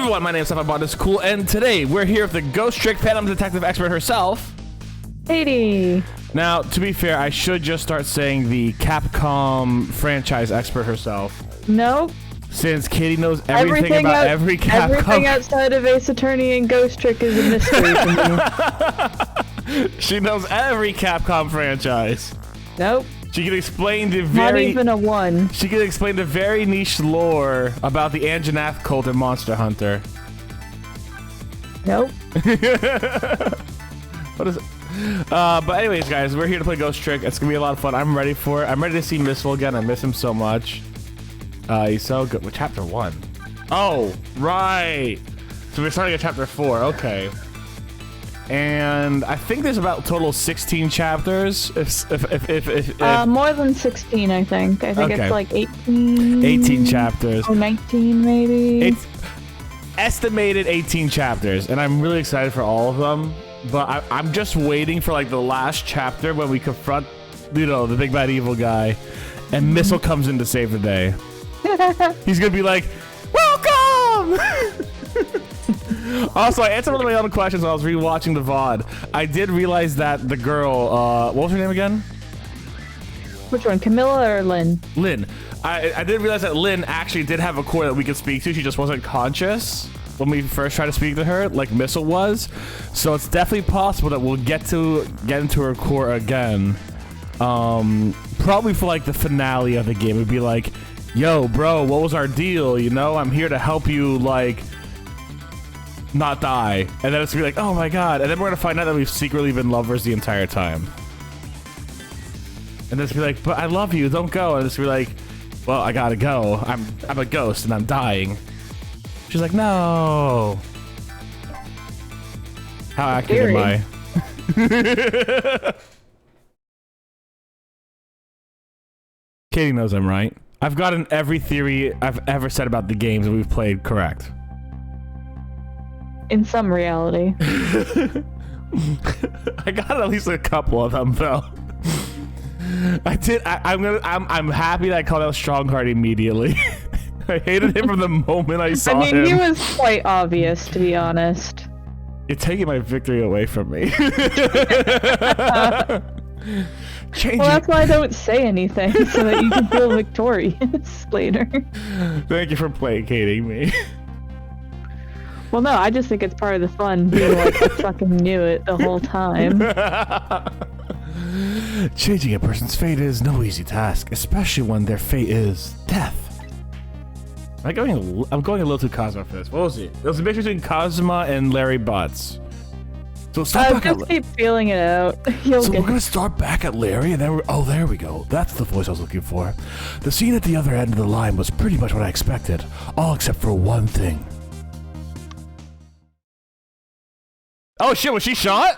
everyone, my name is Botanist Cool, and today we're here with the Ghost Trick Phantom Detective expert herself, Katie. Now, to be fair, I should just start saying the Capcom franchise expert herself. Nope. Since Katie knows everything about every Capcom. Everything outside of Ace Attorney and Ghost Trick is a mystery to me. She knows every Capcom franchise. Nope. She can explain the very... Not even a one. She can explain the very niche lore about the Anjanath cult and Monster Hunter. Nope. What is it? But anyways, guys, we're here to play Ghost Trick. It's gonna be a lot of fun. I'm ready for it. I'm ready to see Missile again. I miss him so much. He's so good. With chapter 1. Oh, right. So we're starting at chapter 4. Okay. And I think there's about total 16 chapters. If more than 16, I think. I think okay. It's like 18. 18 chapters. Or 19, maybe. It's estimated 18 chapters, and I'm really excited for all of them. But I'm just waiting for like the last chapter when we confront, you know, the big bad evil guy, and Missile comes in to save the day. He's gonna be like, "Welcome." Also, I answered one of my other questions when I was rewatching the VOD. I did realize that the girl, what was her name again? Which one, Camilla or Lynn? Lynn. I did realize that Lynn actually did have a core that we could speak to. She just wasn't conscious when we first tried to speak to her, like Missile was. So it's definitely possible that we'll get into her core again. Probably for like the finale of the game. It'd be like, yo, bro, what was our deal? You know, I'm here to help you, like, not die. And then it's gonna be like, oh my god. And then we're gonna find out that we've secretly been lovers the entire time. And then it's gonna be like, but I love you, don't go. And it's gonna be like, well, I gotta go. I'm a ghost and I'm dying. She's like, no. How accurate am I? Katie knows I'm right. I've gotten every theory I've ever said about the games that we've played correct. In some reality. I got at least a couple of them though. I did. I'm happy that I called out Strongheart immediately. I hated him from the moment I saw him. I mean, he was quite obvious, to be honest. You're taking my victory away from me. Well, that's why I don't say anything, so that you can feel victorious later. Thank you for placating me. Well, no, I just think it's part of the fun, being like, I fucking knew it the whole time. Changing a person's fate is no easy task, especially when their fate is death. I'm going a little too Cosmo for this. What was it? It was a mix between Cosmo and Larry Butts. So start back just keep feeling it out. So we're gonna start back at Larry, and then oh, there we go. That's the voice I was looking for. The scene at the other end of the line was pretty much what I expected, all except for one thing. Oh shit! Was she shot?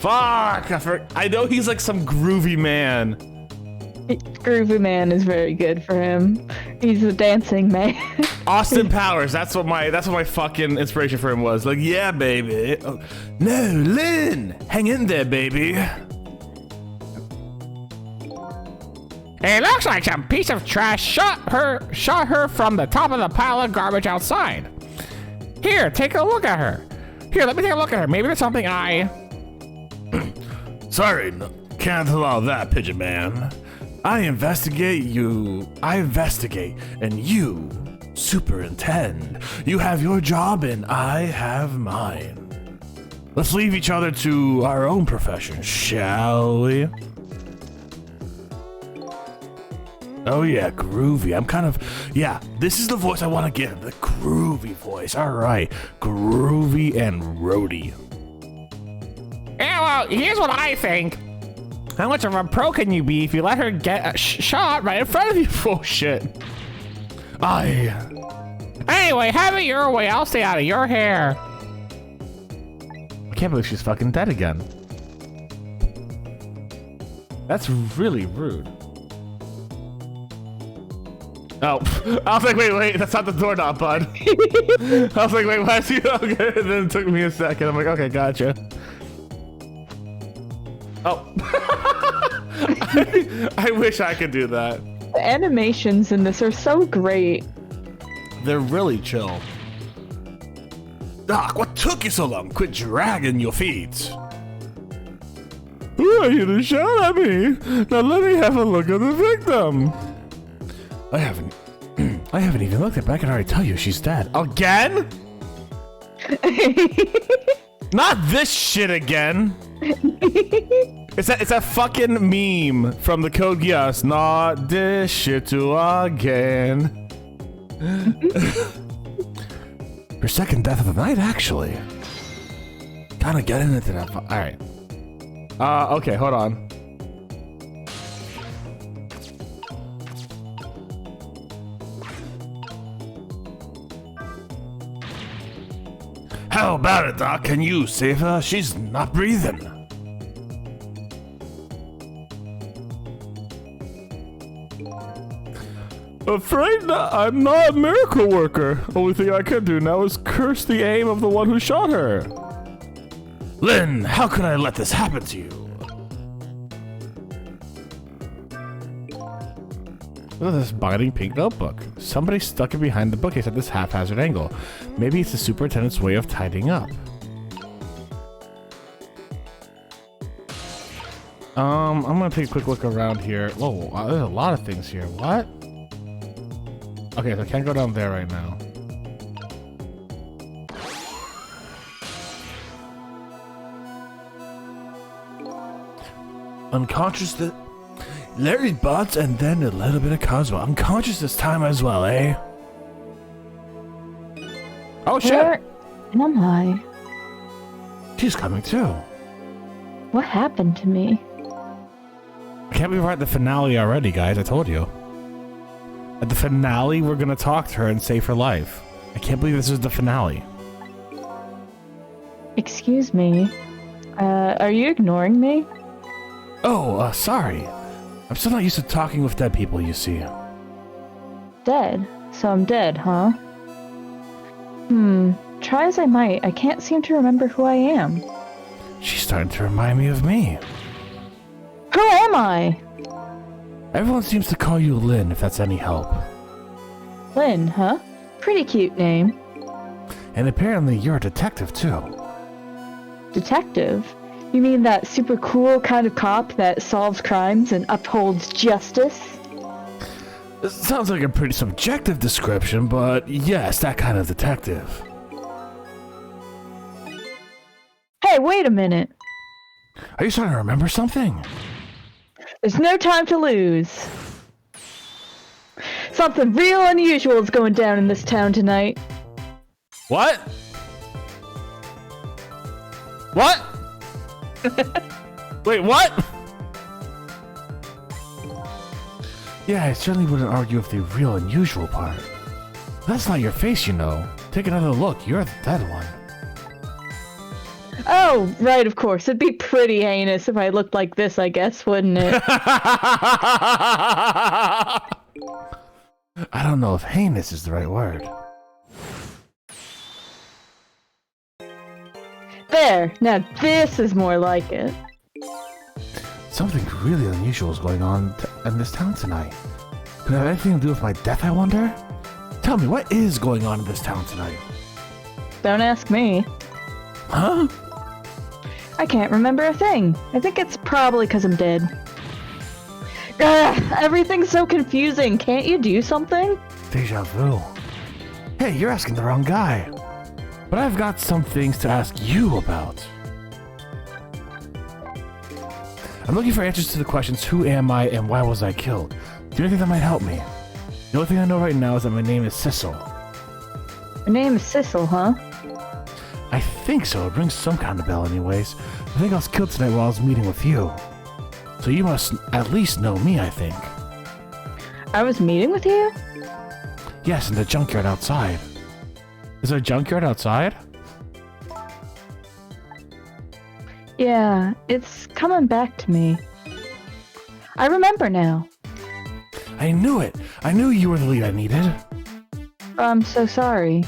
Fuck! I know he's like some groovy man. Groovy man is very good for him. He's a dancing man. Austin Powers. That's what my fucking inspiration for him was. Like, yeah, baby. Oh, no, Lynn, hang in there, baby. It looks like some piece of trash shot her from the top of the pile of garbage outside. Here, take a look at her. Here, let me take a look at her. Maybe there's something I... Sorry, can't allow that, Pigeon Man. I investigate, and you superintend. You have your job, and I have mine. Let's leave each other to our own profession, shall we? Oh yeah, groovy. I'm kind of, yeah, this is the voice I want to give, the groovy voice. All right, groovy and roadie. Yeah, well, here's what I think. How much of a pro can you be if you let her get a shot right in front of you? Oh shit. Anyway, have it your way. I'll stay out of your hair. I can't believe she's fucking dead again. That's really rude. Oh, I was like, wait, that's not the doorknob, bud. I was like, wait, why is he okay? And then it took me a second. I'm like, okay, gotcha. Oh. I wish I could do that. The animations in this are so great. They're really chill. Doc, what took you so long? Quit dragging your feet. Who are you to shout at me? Now let me have a look at the victim. I haven't even looked at her. I can already tell you she's dead. Again? Not this shit again. It's that fucking meme from the Code Geass. Not this shit too again. Her second death of the night, actually. Kinda getting into that. Alright. Okay, hold on. How about it, Doc? Can you save her? She's not breathing. Afraid not, I'm not a miracle worker. Only thing I can do now is curse the aim of the one who shot her. Lynn, how could I let this happen to you? Look at this biting pink notebook. Somebody stuck it behind the bookcase at this haphazard angle. Maybe it's the superintendent's way of tidying up. I'm gonna take a quick look around here. Whoa, there's a lot of things here. What? Okay, so I can't go down there right now. Unconscious that Larry Bots and then a little bit of Cosmo. Unconscious this time as well, eh? Oh shit! Where am I? She's coming too. What happened to me? I can't believe we're at the finale already, guys. I told you. At the finale, we're gonna talk to her and save her life. I can't believe this is the finale. Excuse me. Are you ignoring me? Oh, sorry. I'm still not used to talking with dead people, you see. Dead? So I'm dead, huh? Try as I might, I can't seem to remember who I am. She's starting to remind me of me. Who am I? Everyone seems to call you Lynn, if that's any help. Lynn, huh? Pretty cute name. And apparently you're a detective, too. Detective? You mean that super cool kind of cop that solves crimes and upholds justice? It sounds like a pretty subjective description, but yes, that kind of detective. Hey, wait a minute. Are you starting to remember something? There's no time to lose. Something real unusual is going down in this town tonight. What? What? Wait, what? Yeah, I certainly wouldn't argue with the real unusual part. That's not your face, you know. Take another look, you're the dead one. Oh, right, of course. It'd be pretty heinous if I looked like this, I guess, wouldn't it? I don't know if heinous is the right word. There, now this is more like it. Something really unusual is going on in this town tonight. Could it have anything to do with my death, I wonder? Tell me, what is going on in this town tonight? Don't ask me. Huh? I can't remember a thing. I think it's probably because I'm dead. Ugh, everything's so confusing. Can't you do something? Deja vu. Hey, you're asking the wrong guy. But I've got some things to ask you about. I'm looking for answers to the questions, who am I and why was I killed? Do you think that might help me? The only thing I know right now is that my name is Sissel. Your name is Sissel, huh? I think so. It rings some kind of bell anyways. I think I was killed tonight while I was meeting with you. So you must at least know me, I think. I was meeting with you? Yes, in the junkyard outside. Is there a junkyard outside? Yeah, it's coming back to me. I remember now. I knew it! I knew you were the lead I needed. I'm so sorry.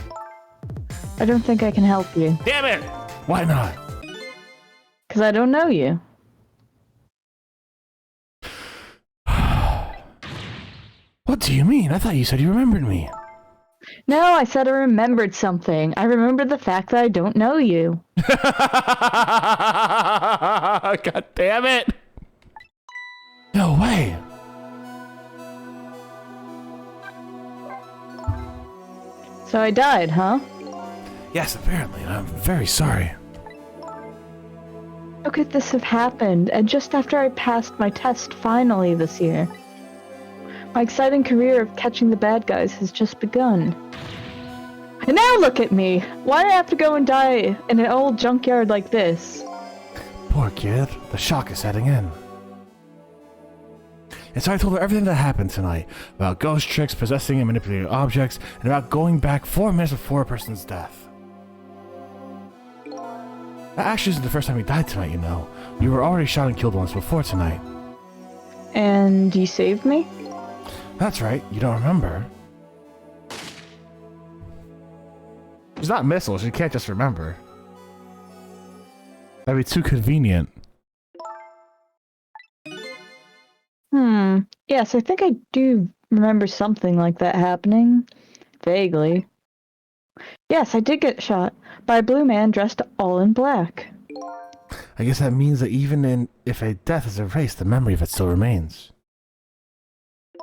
I don't think I can help you. Damn it! Why not? 'Cause I don't know you. What do you mean? I thought you said you remembered me. No, I said I remembered something. I remembered the fact that I don't know you. God damn it. No way. So I died, huh? Yes, apparently. I'm very sorry. How could this have happened? And just after I passed my test finally this year. My exciting career of catching the bad guys has just begun. And now look at me! Why do I have to go and die in an old junkyard like this? Poor kid. The shock is setting in. And so I told her everything that happened tonight. About ghost tricks, possessing and manipulating objects, and about going back 4 minutes before a person's death. That actually isn't the first time he died tonight, you know. We were already shot and killed once before tonight. And you saved me? That's right. You don't remember. She's not missiles. She can't just remember. That'd be too convenient. Yes, I think I do remember something like that happening. Vaguely. Yes, I did get shot by a blue man dressed all in black. I guess that means that even if a death is erased, the memory of it still remains.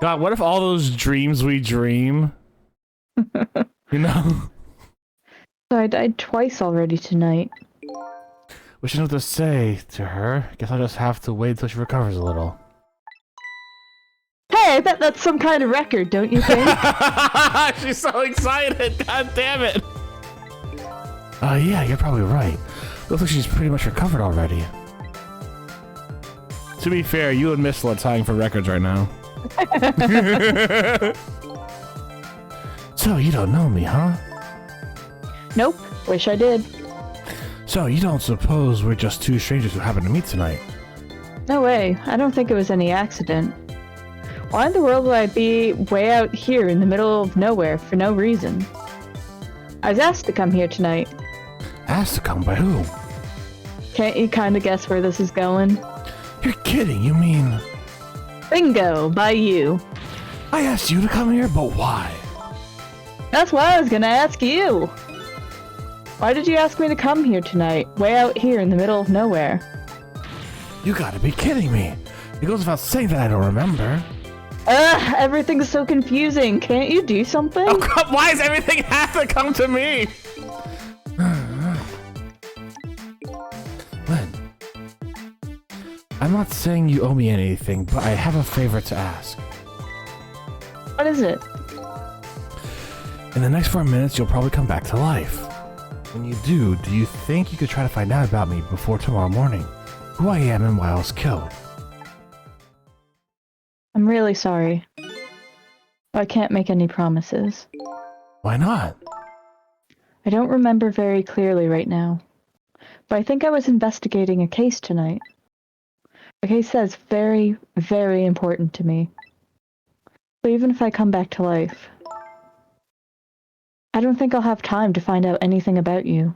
God, what if all those dreams we dream? You know? So I died twice already tonight. Wishing what to say to her. Guess I'll just have to wait until she recovers a little. Hey, I bet that's some kind of record, don't you think? She's so excited! God damn it! Yeah, you're probably right. Looks like she's pretty much recovered already. To be fair, you and Missile are tying for records right now. So, you don't know me, huh? Nope. Wish I did. So, you don't suppose we're just two strangers who happened to meet tonight? No way. I don't think it was any accident. Why in the world would I be way out here in the middle of nowhere for no reason? I was asked to come here tonight. Asked to come by who? Can't you kind of guess where this is going? You're kidding, you mean... Bingo, by you. I asked you to come here, but why? That's why I was gonna ask you. Why did you ask me to come here tonight, way out here in the middle of nowhere? You gotta be kidding me. It goes without saying that I don't remember. Ugh, everything's so confusing. Can't you do something? Oh, God, why does everything have to come to me? Lynn, I'm not saying you owe me anything, but I have a favor to ask. What is it? In the next 4 minutes, you'll probably come back to life. When you do you think you could try to find out about me before tomorrow morning? Who I am and why I was killed? I'm really sorry. But I can't make any promises. Why not? I don't remember very clearly right now. But I think I was investigating a case tonight. A case that's very, very important to me. But even if I come back to life, I don't think I'll have time to find out anything about you.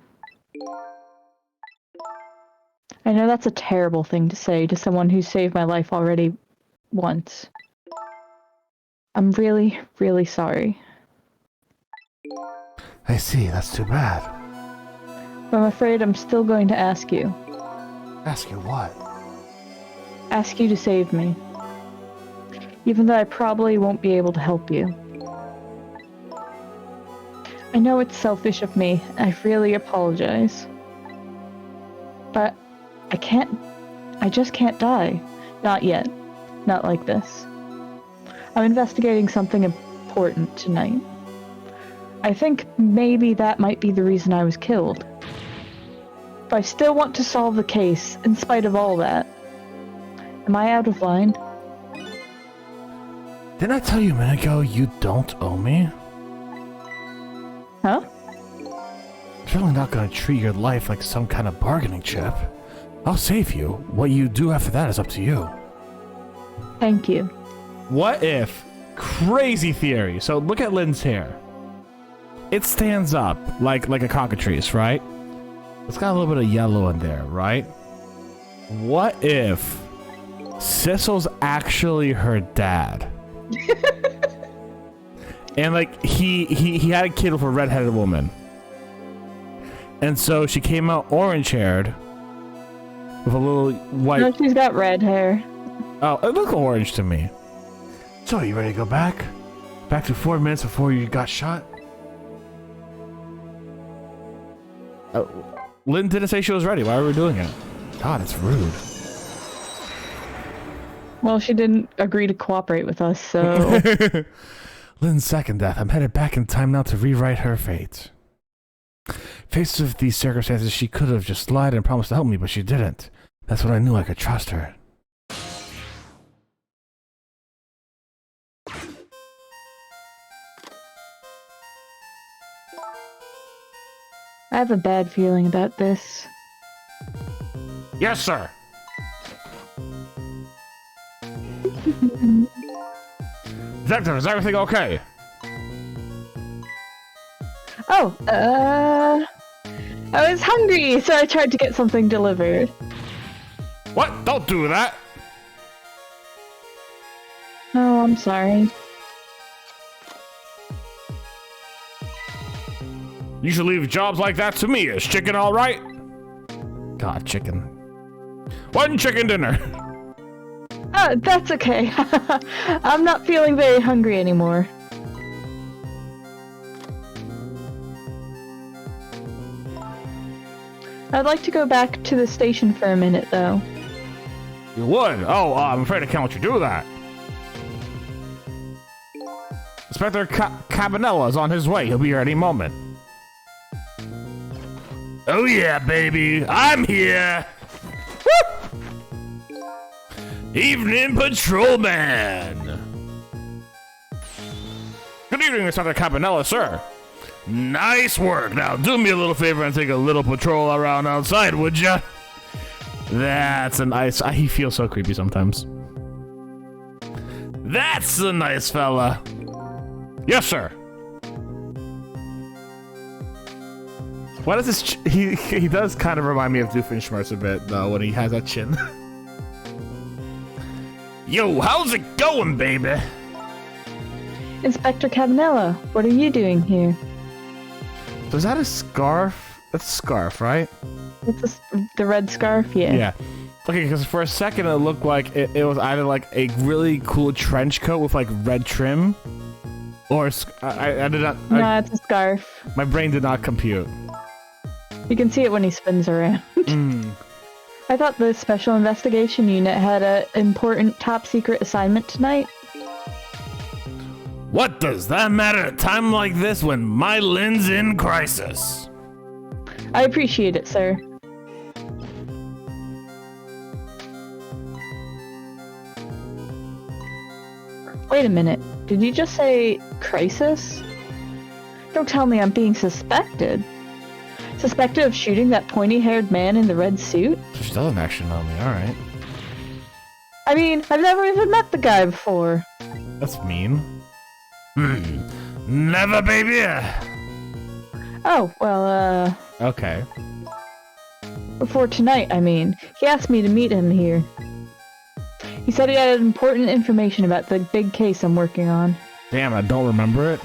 I know that's a terrible thing to say to someone who saved my life already once. I'm really, really sorry. I see, that's too bad. But I'm afraid I'm still going to ask you. Ask you what? Ask you to save me. Even though I probably won't be able to help you. I know it's selfish of me, and I really apologize. But I just can't die. Not yet. Not like this. I'm investigating something important tonight. I think maybe that might be the reason I was killed. But I still want to solve the case, in spite of all that. Am I out of line? Didn't I tell you a minute ago you don't owe me? Huh? I'm certainly not gonna treat your life like some kind of bargaining chip. I'll save you. What you do after that is up to you. Thank you. What if? Crazy theory. So look at Lynn's hair. It stands up like a cockatrice, right? It's got a little bit of yellow in there, right? What if Sissel's actually her dad? And like he had a kid with a redheaded woman. And so she came out orange-haired with a little white. No, she's got red hair. Oh, it looked orange to me. So, you ready to go back? Back to 4 minutes before you got shot? Lynn didn't say she was ready. Why are we doing it? God, it's rude. Well, she didn't agree to cooperate with us, so... Lynn's second death. I'm headed back in time now to rewrite her fate. Faced with these circumstances, she could have just lied and promised to help me, but she didn't. That's when I knew I could trust her. I have a bad feeling about this. Yes, sir. Detective, is everything okay? Oh, I was hungry, so I tried to get something delivered. What? Don't do that. Oh, I'm sorry. You should leave jobs like that to me. Is chicken all right? God, chicken. One chicken dinner. Oh, that's okay. I'm not feeling very hungry anymore. I'd like to go back to the station for a minute, though. You would? Oh, I'm afraid I can't let you do that. Inspector Cabanella is on his way. He'll be here any moment. Oh yeah, baby. I'm here. Woo! Evening patrolman. Good evening, Inspector Cabanella, sir. Nice work. Now do me a little favor and take a little patrol around outside, would ya? That's a nice... he feels so creepy sometimes. That's a nice fella. Yes, sir. Why does this... he does kind of remind me of Doofenshmirtz a bit, though, when he has that chin. Yo, how's it going, baby? Inspector Cabanella, what are you doing here? So is that a scarf? That's a scarf, right? It's the red scarf, yeah. Yeah. Okay, because for a second it looked like it was either like a really cool trench coat with like red trim, or I did not... No, it's a scarf. My brain did not compute. You can see it when he spins around. I thought the Special Investigation Unit had an important top-secret assignment tonight. What does that matter at a time like this when my Lynn's in crisis? I appreciate it, sir. Wait a minute. Did you just say crisis? Don't tell me I'm being suspected. Suspected of shooting that pointy-haired man in the red suit? She doesn't actually know me, alright. I mean, I've never even met the guy before. That's mean. Never, baby. Oh, well, Okay. before tonight, I mean. He asked me to meet him here. He said he had important information about the big case I'm working on. Damn, I don't remember it.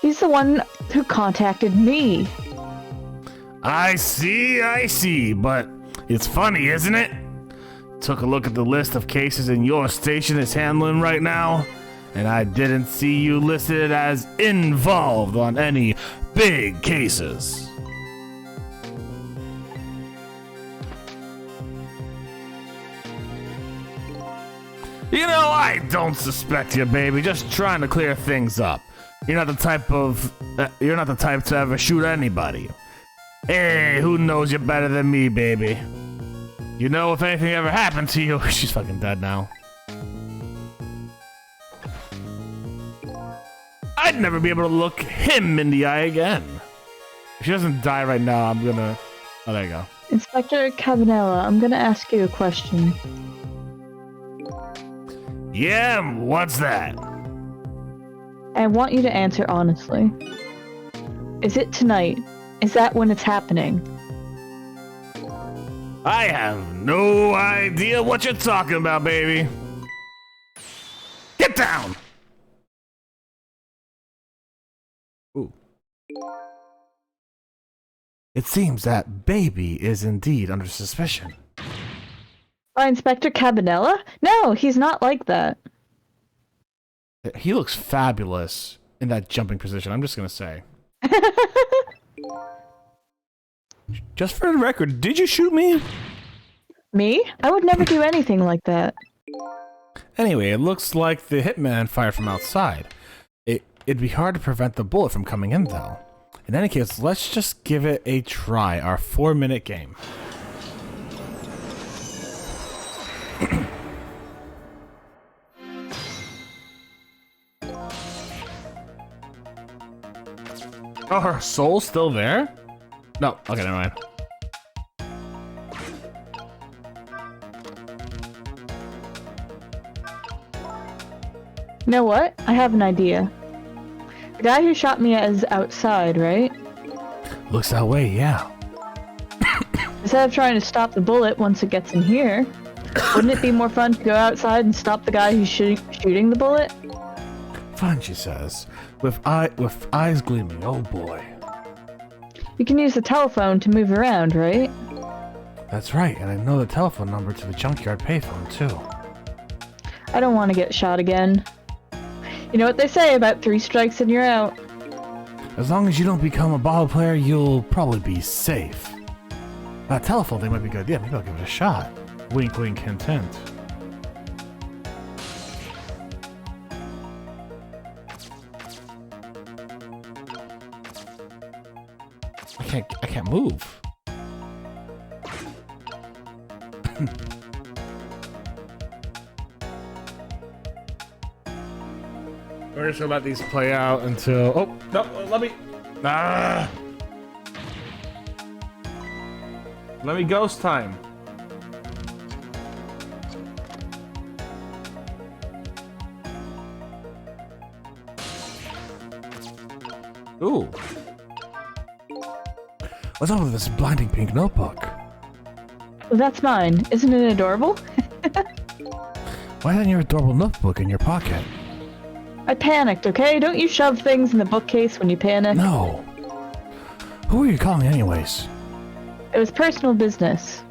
He's the one who contacted me. I see, but it's funny, isn't it? Took a look at the list of cases in your station is handling right now, and I didn't see you listed as involved on any big cases. You know, I don't suspect you, baby. Just trying to clear things up. You're not the type to ever shoot anybody. Hey, who knows you better than me, baby? You know, if anything ever happened to you, she's fucking dead now. I'd never be able to look him in the eye again. If she doesn't die right now, I'm gonna... Oh, there you go. Inspector Cabanella, I'm gonna ask you a question. Yeah, what's that? I want you to answer honestly. Is it tonight? Is that when it's happening? I have no idea what you're talking about, baby. Get down! Ooh. It seems that baby is indeed under suspicion. By Inspector Cabanella? No, he's not like that. He looks fabulous in that jumping position, I'm just gonna say. Just for the record, did you shoot me? Me? I would never do anything like that. Anyway, it looks like the hitman fired from outside. It'd be hard to prevent the bullet from coming in, though. In any case, let's just give it a try, our 4-minute game. Oh, her soul's still there? No, okay, never mind. You know what? I have an idea. The guy who shot me is outside, right? Looks that way, yeah. Instead of trying to stop the bullet once it gets in here, wouldn't it be more fun to go outside and stop the guy who's shooting the bullet? Fun, she says, with eyes gleaming. Oh boy. You can use the telephone to move around, right? That's right, and I know the telephone number to the junkyard payphone too. I don't want to get shot again. You know what they say about 3 strikes and you're out. As long as you don't become a ball player, you'll probably be safe. That telephone thing might be good. Yeah, maybe I'll give it a shot. Wink, wink, hint, hint. I can't move. We're just gonna let these play out until. Oh no! Let me. Ah! Let me ghost time. Ooh. What's up with this blinding pink notebook? Well, that's mine. Isn't it adorable? Why isn't your adorable notebook in your pocket? I panicked, okay? Don't you shove things in the bookcase when you panic? No. Who are you calling anyways? It was personal business.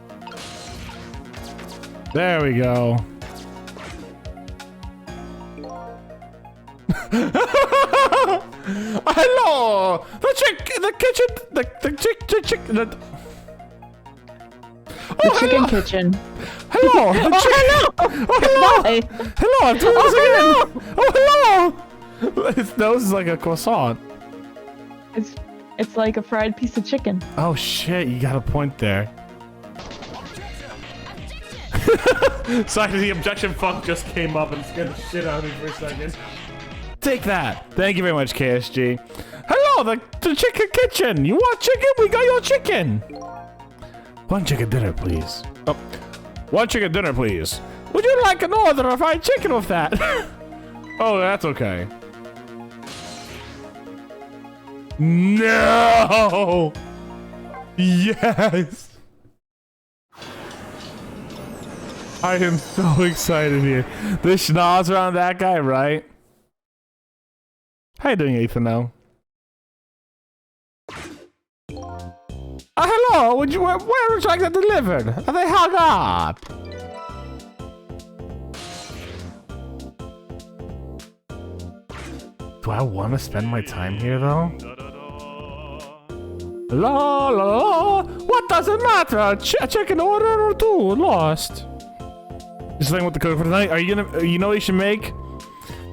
There we go. Hello! The Chicken kitchen. Hello! Hello! Oh, hello! Bye. Hello, I'm doing this again! Oh, hello! His nose is like a croissant. It's like a fried piece of chicken. Oh shit, you got a point there. Sorry, the objection funk just came up and scared the shit out of me for a second. Take that. Thank you very much, KSG. Hello, the chicken kitchen. You want chicken? We got your chicken. One chicken dinner, please. Oh, one chicken dinner, please. Would you like an order of fried chicken with that? Oh, that's okay. No! Yes! I am so excited here. The schnoz around that guy, right? How you doing, Ethan, now? Hello, where would you like that delivered? Are they hung up? Do I want to spend my time here, though? La la la! What does it matter? A chicken order or two lost. Just saying what the code for tonight. Are you gonna? You know what you should make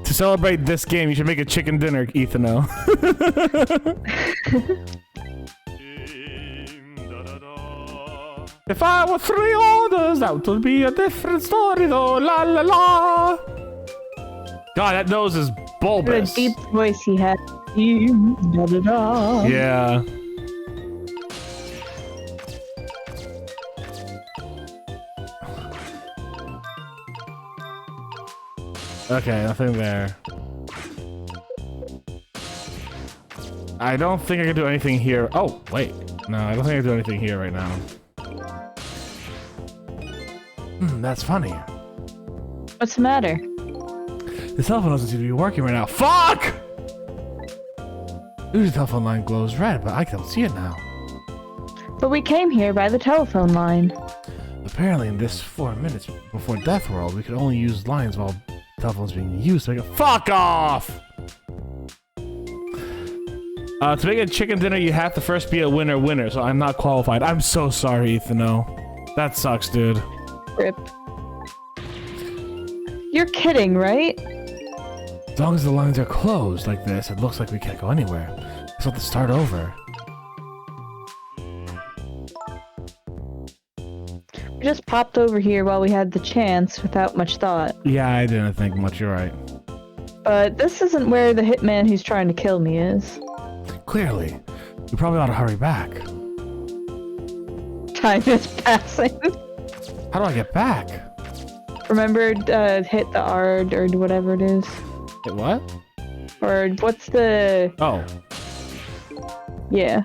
to celebrate this game? You should make a chicken dinner, Ethano. If I were 3 orders, that would be a different story, though. La la la. God, that nose is bulbous. What a deep voice he had. Da, da, da. Yeah. Okay, nothing there. I don't think I can do anything here. Oh, wait. No, I don't think I can do anything here right now. That's funny. What's the matter? The cell phone doesn't seem to be working right now. Fuck! Usually the telephone line glows red, but I can see it now. But we came here by the telephone line. Apparently, in this 4 minutes before Death World, we could only use lines while telephones being used. So I go, fuck off! To make a chicken dinner, you have to first be a winner, so I'm not qualified. I'm so sorry, Ethano. That sucks, dude. Rip. You're kidding, right? As long as the lines are closed like this, it looks like we can't go anywhere. Let's have to start over. We just popped over here while we had the chance without much thought. Yeah, I didn't think much, you're right. But this isn't where the hitman who's trying to kill me is. Clearly. We probably ought to hurry back. Time is passing. How do I get back? Remember, hit the R or whatever it is. Hit what? Or what's the... Oh. Yeah.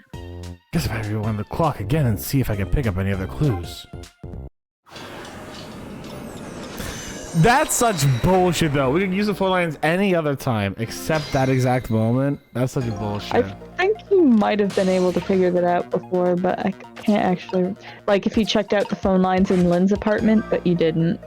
Guess I better rewind the clock again and see if I can pick up any other clues. That's such bullshit, though. We can use the phone lines any other time except that exact moment. That's such bullshit. I think you might have been able to figure that out before, but I can't actually... Like, if you checked out the phone lines in Lynn's apartment, but you didn't.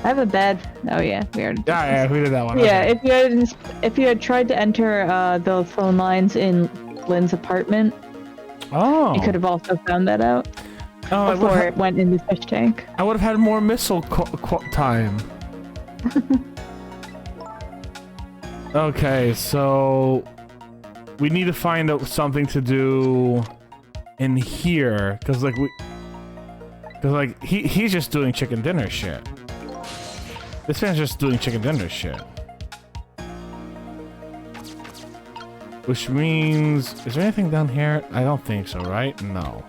I have a bed. Oh yeah, we already. Yeah, we did that one. Yeah, Okay. if you had tried to enter the phone lines in Lynn's apartment, Oh. you could have also found that out Oh, before it went in the fish tank. I would have had more missile time. Okay, so we need to find out something to do in here, cause he's just doing chicken dinner shit. This man's just doing chicken dinner shit. Which means, is there anything down here? I don't think so, right? No.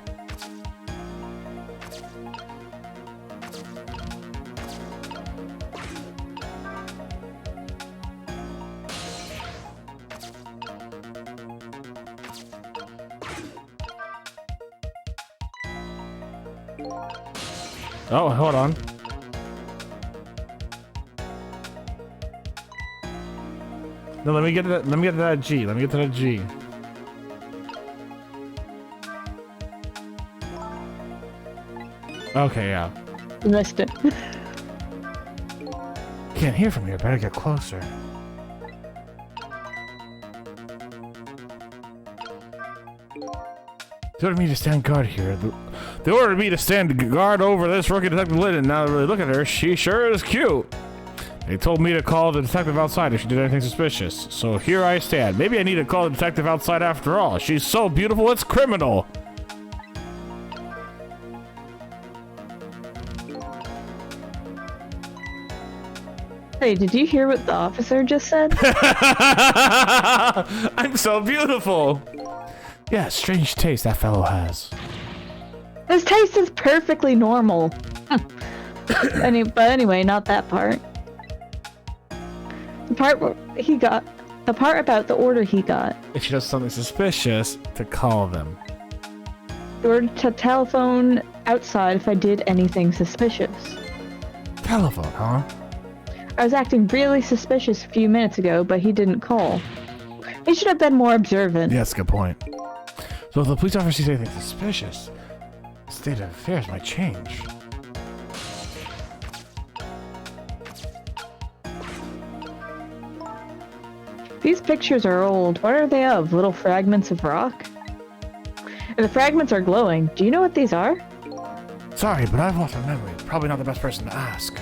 Oh, hold on. No, let me get to that. Let me get to that G. Let me get to that G. Okay, yeah. You missed it. Can't hear from here. Better get closer. They ordered me to stand guard here. They ordered me to stand guard over this rookie detective Lynn, and now that I really look at her, she sure is cute. They told me to call the detective outside if she did anything suspicious. So here I stand. Maybe I need to call the detective outside after all. She's so beautiful, it's criminal. Hey, did you hear what the officer just said? I'm so beautiful. Yeah, strange taste that fellow has. His taste is perfectly normal. But anyway, not that part. The part about the order he got. If she does something suspicious, to call them. The order to telephone outside if I did anything suspicious. Telephone, huh? I was acting really suspicious a few minutes ago, but he didn't call. He should have been more observant. Yeah, that's a good point. So if the police officer sees anything suspicious, the state of affairs might change. These pictures are old. What are they of? Little fragments of rock? And the fragments are glowing. Do you know what these are? Sorry, but I've lost my memory. Probably not the best person to ask.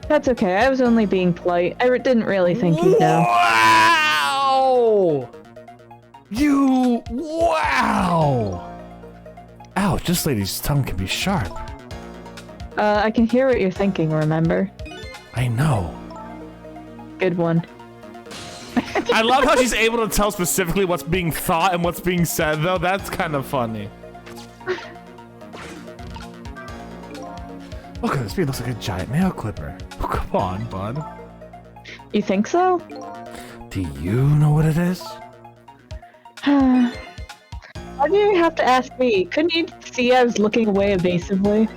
That's okay. I was only being polite. I didn't really think you'd know. Wow! Wow! Ouch, this lady's tongue can be sharp. I can hear what you're thinking, remember? I know. Good one. I love how she's able to tell specifically what's being thought and what's being said, though. That's kind of funny. Look at this. It looks like a giant nail clipper. Oh, come on, bud. You think so? Do you know what it is? Why do you have to ask me? Couldn't you see I was looking away evasively?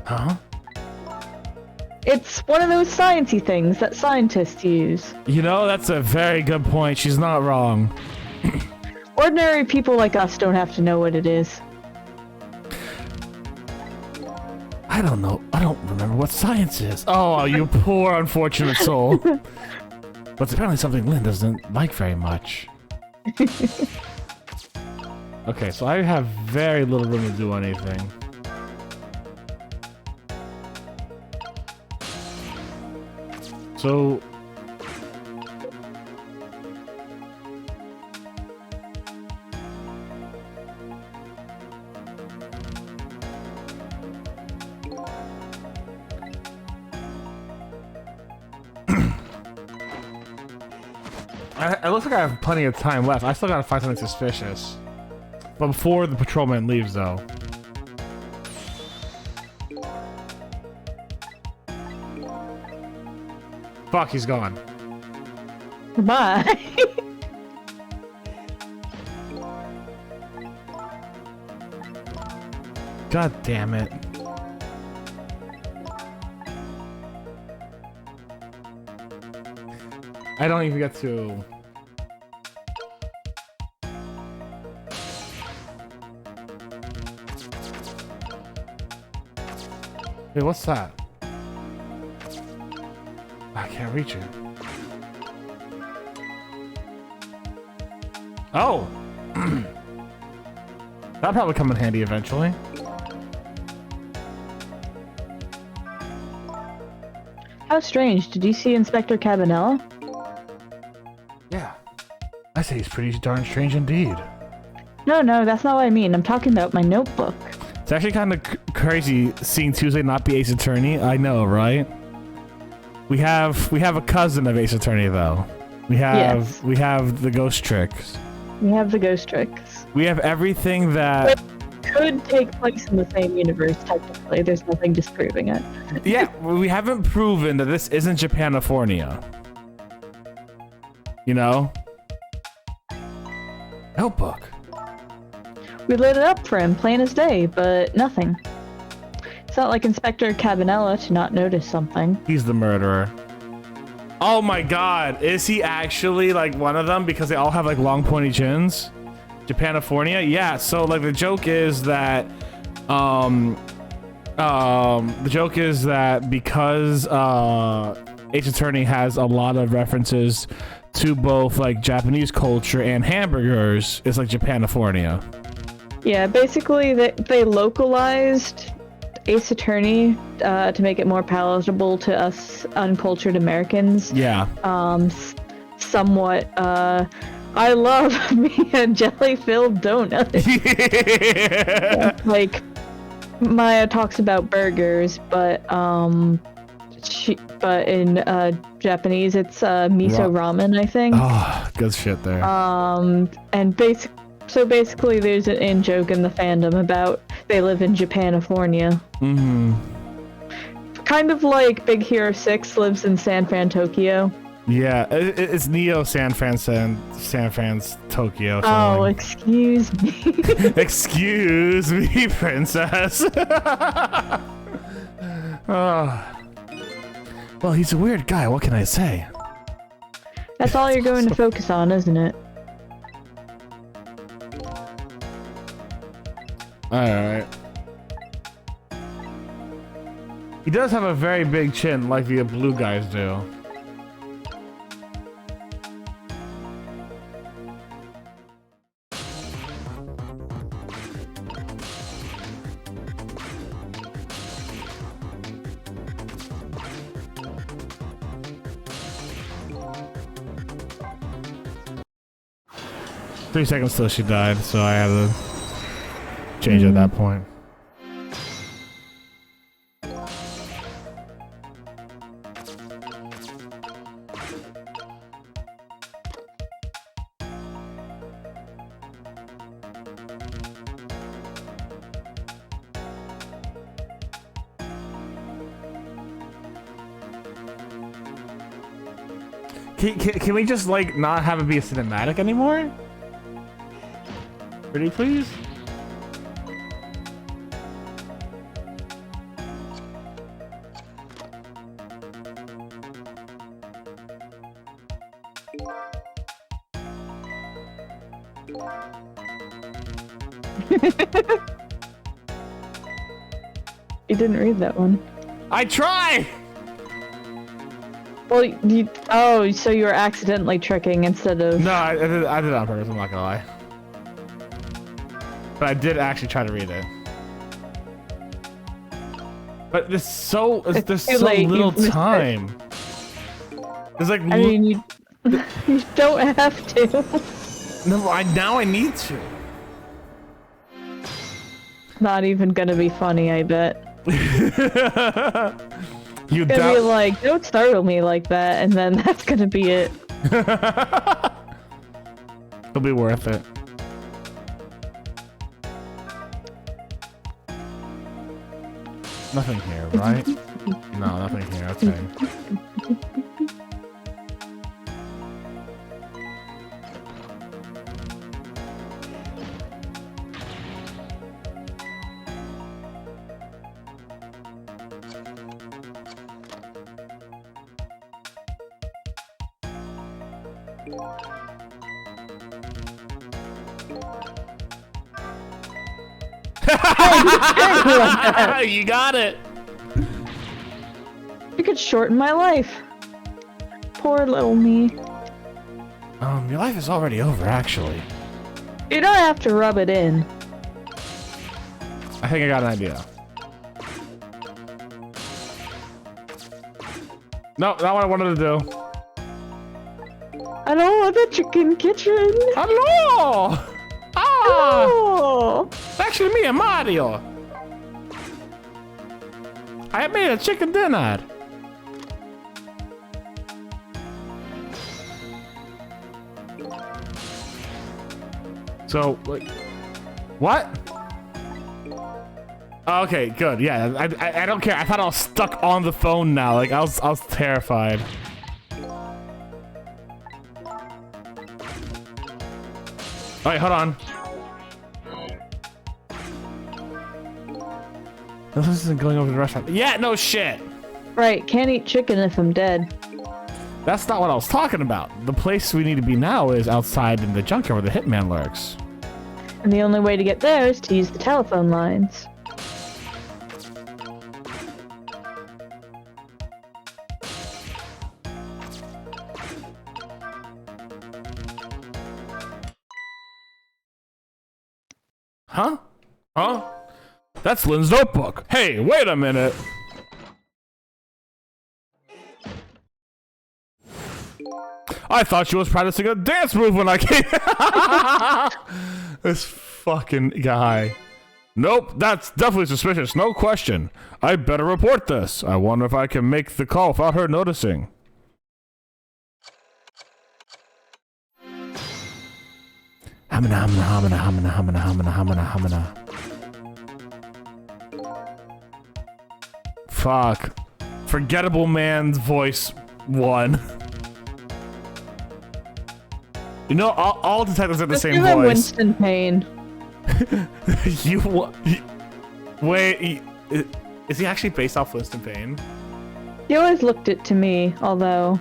Huh? It's one of those sciencey things that scientists use. You know, that's a very good point. She's not wrong. Ordinary people like us don't have to know what it is. I don't know. I don't remember what science is. Oh, you poor unfortunate soul. But it's apparently something Lynn doesn't like very much. Okay, so I have very little room to do anything. So... it looks like I have plenty of time left. I still gotta find something suspicious. But before the patrolman leaves, though. Fuck, he's gone. Goodbye. God damn it. I don't even get to... Wait, what's that? I can't reach it. Oh! That'll probably come in handy eventually. How strange. Did you see Inspector Cabanella? Yeah. I say he's pretty darn strange indeed. No, that's not what I mean. I'm talking about my notebook. It's actually kind of crazy seeing Tuesday not be Ace Attorney. I know, right? We have a cousin of Ace Attorney though. We have the ghost tricks. We have the ghost tricks. We have everything that Could take place in the same universe technically. There's nothing disproving it. yeah, we haven't proven that this isn't Japanifornia. You know? Notebook. We lit it up for him, plain as day, but nothing. It's not like Inspector Cabanella to not notice something. He's the murderer. Oh my god, is he actually like one of them because they all have like long pointy chins? Japanifornia? Yeah, so like the joke is that because Ace Attorney has a lot of references to both like Japanese culture and hamburgers, it's like Japanifornia. Yeah, basically they localized Ace Attorney to make it more palatable to us uncultured Americans. Yeah. Somewhat. I love me a jelly-filled donut. Yeah. Like Maya talks about burgers, but in Japanese it's miso ramen, I think. Oh, good shit there. And basically there's an in-joke in the fandom about they live in Japanifornia. Mm-hmm. Kind of like Big Hero 6 lives in San Fran, Tokyo. Yeah, it's Neo San Fran's Tokyo. Oh, excuse me. Excuse me, princess. Oh. Well, he's a weird guy. What can I say? That's all you're going to focus on, isn't it? Alright. He does have a very big chin, like the blue guys do. Three seconds till she died, so I had to change at that point. Can we just like not have it be a cinematic anymore? Pretty please? You didn't read that one. I try! Well, oh, so you were accidentally tricking instead of... No, I did it on purpose, I'm not gonna lie. But I did actually try to read it. But there's so little time. There's like... I mean, you don't have to. No, now I need to. Not even gonna be funny, I bet. You gonna be like, don't startle me like that, and then that's gonna be it. It'll be worth it. Nothing here, right? No, nothing here, okay. You got it. You could shorten my life. Poor little me. Your life is already over, actually. You don't have to rub it in. I think I got an idea. No, not what I wanted to do. I don't want a chicken kitchen. Hello! Ah! Oh. It's actually me and Mario. I made a chicken dinner. So, like, what? Okay, good. Yeah, I don't care. I thought I was stuck on the phone now. Like, I was terrified. All right, hold on. This isn't going over to the restaurant. Yeah, no shit. Right, can't eat chicken if I'm dead. That's not what I was talking about. The place we need to be now is outside in the junkyard where the hitman lurks. And the only way to get there is to use the telephone lines. Huh? Huh? That's Lynn's notebook. Hey, wait a minute. I thought she was practicing a dance move when I came. This fucking guy. Nope, that's definitely suspicious, no question. I better report this. I wonder if I can make the call without her noticing. Hamina, hamina, hamina, hamina, hamina, hamina, hamina, hamina. Fuck. Forgettable man's voice 1. You know, all detectives have the same voice. Winston Payne. Wait, is he actually based off Winston Payne? He always looked it to me, although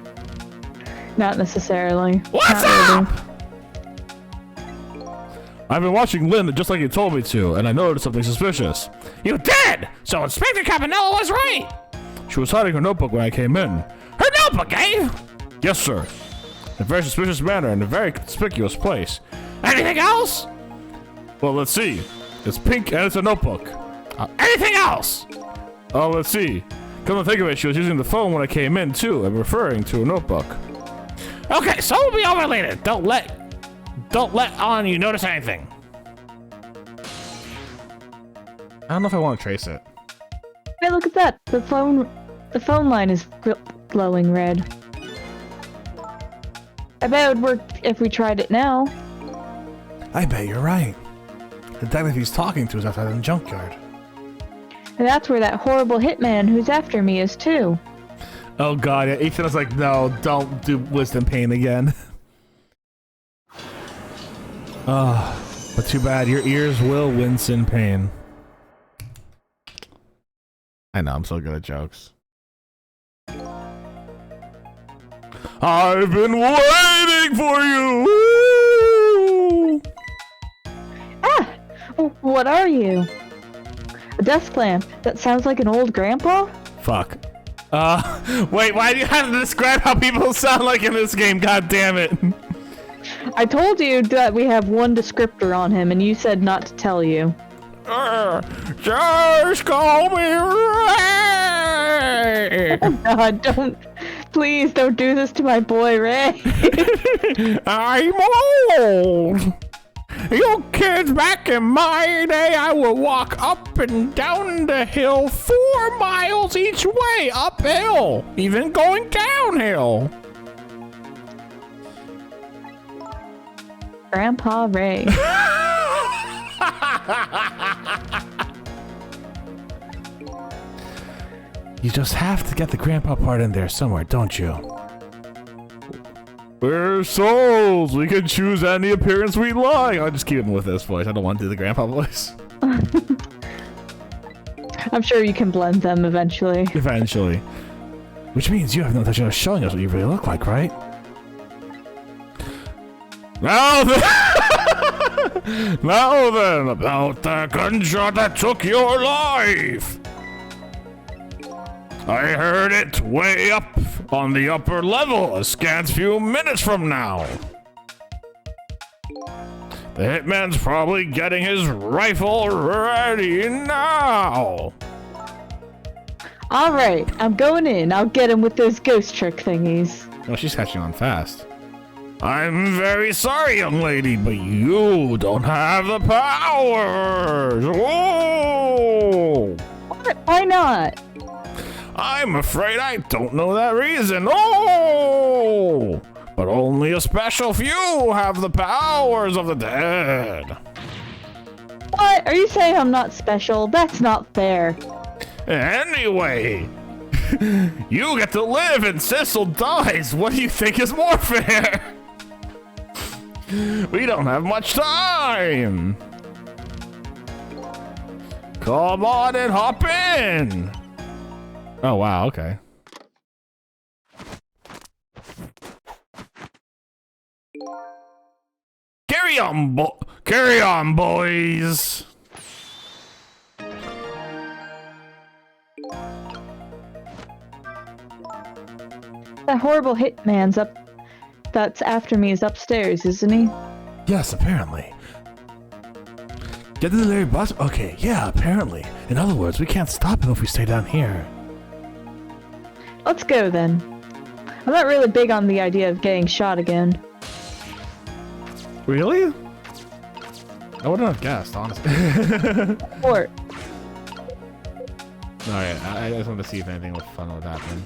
not necessarily. What's up? Really. I've been watching Lynn just like you told me to, and I noticed something suspicious. You did! So Inspector Campanella was right! She was hiding her notebook when I came in. Her notebook, eh? Yes, sir. In a very suspicious manner in a very conspicuous place. Anything else? Well, let's see. It's pink and it's a notebook. Anything else? Oh, let's see. Come to think of it, she was using the phone when I came in, too, and referring to a notebook. Okay, so we'll be over later. Don't let on you notice anything. I don't know if I want to trace it. Hey, look at that. The phone line is glowing red. I bet it would work if we tried it now. I bet you're right. The detective he's talking to is outside the junkyard. And that's where that horrible hitman who's after me is too. Oh god, yeah. Ethan was like, no, don't do Winston Payne again. But too bad, your ears will Winston Payne. I know, I'm so good at jokes. I've been waiting for you. Ah! What are you? A desk lamp. That sounds like an old grandpa? Fuck. Wait, why do you have to describe how people sound like in this game? God damn it. I told you that we have one descriptor on him, and you said not to tell you. Just call me Ray. Oh God, please don't do this to my boy Ray. I'm old. You kids, back in my day, I would walk up and down the hill 4 miles each way uphill, even going downhill. Grandpa Ray. You just have to get the grandpa part in there somewhere, don't you? We're souls. We can choose any appearance we like. I'll just keep him with this voice. I don't want to do the grandpa voice. I'm sure you can blend them eventually. Eventually. Which means you have no intention of showing us what you really look like, right? Now then, now then, about the gunshot that took your life. I heard it way up on the upper level a scant few minutes from now. The hitman's probably getting his rifle ready now. All right, I'm going in. I'll get him with those ghost trick thingies. Well, she's catching on fast. I'm very sorry, young lady, but you don't have the powers. Whoa! What? Why not? I'm afraid I don't know that reason. Oh! But only a special few have the powers of the dead. What? Are you saying I'm not special? That's not fair. Anyway, you get to live and Cecil dies. What do you think is more fair? We don't have much time. Come on and hop in. Oh, wow, okay. Carry on, boys. That horrible hitman's up. That's after me is upstairs, isn't he? Yes, apparently. Get to the Larry bus? Okay, yeah, apparently. In other words, we can't stop him if we stay down here. Let's go then. I'm not really big on the idea of getting shot again. Really? I wouldn't have guessed, honestly. Or Alright, I just wanted to see if anything was fun would happen.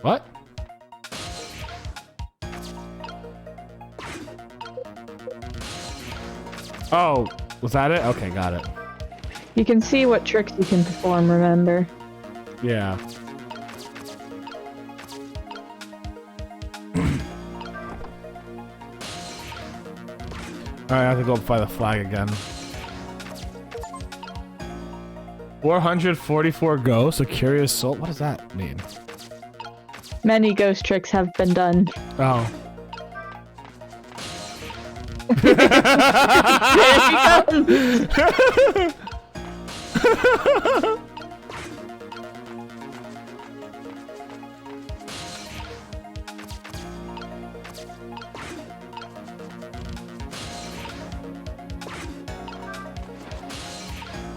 What? Oh, was that it? Okay, got it. you can see what tricks you can perform, remember? Yeah. Alright, I have to go by the flag again. 444 ghosts, a curious soul. What does that mean? Many ghost tricks have been done. Oh.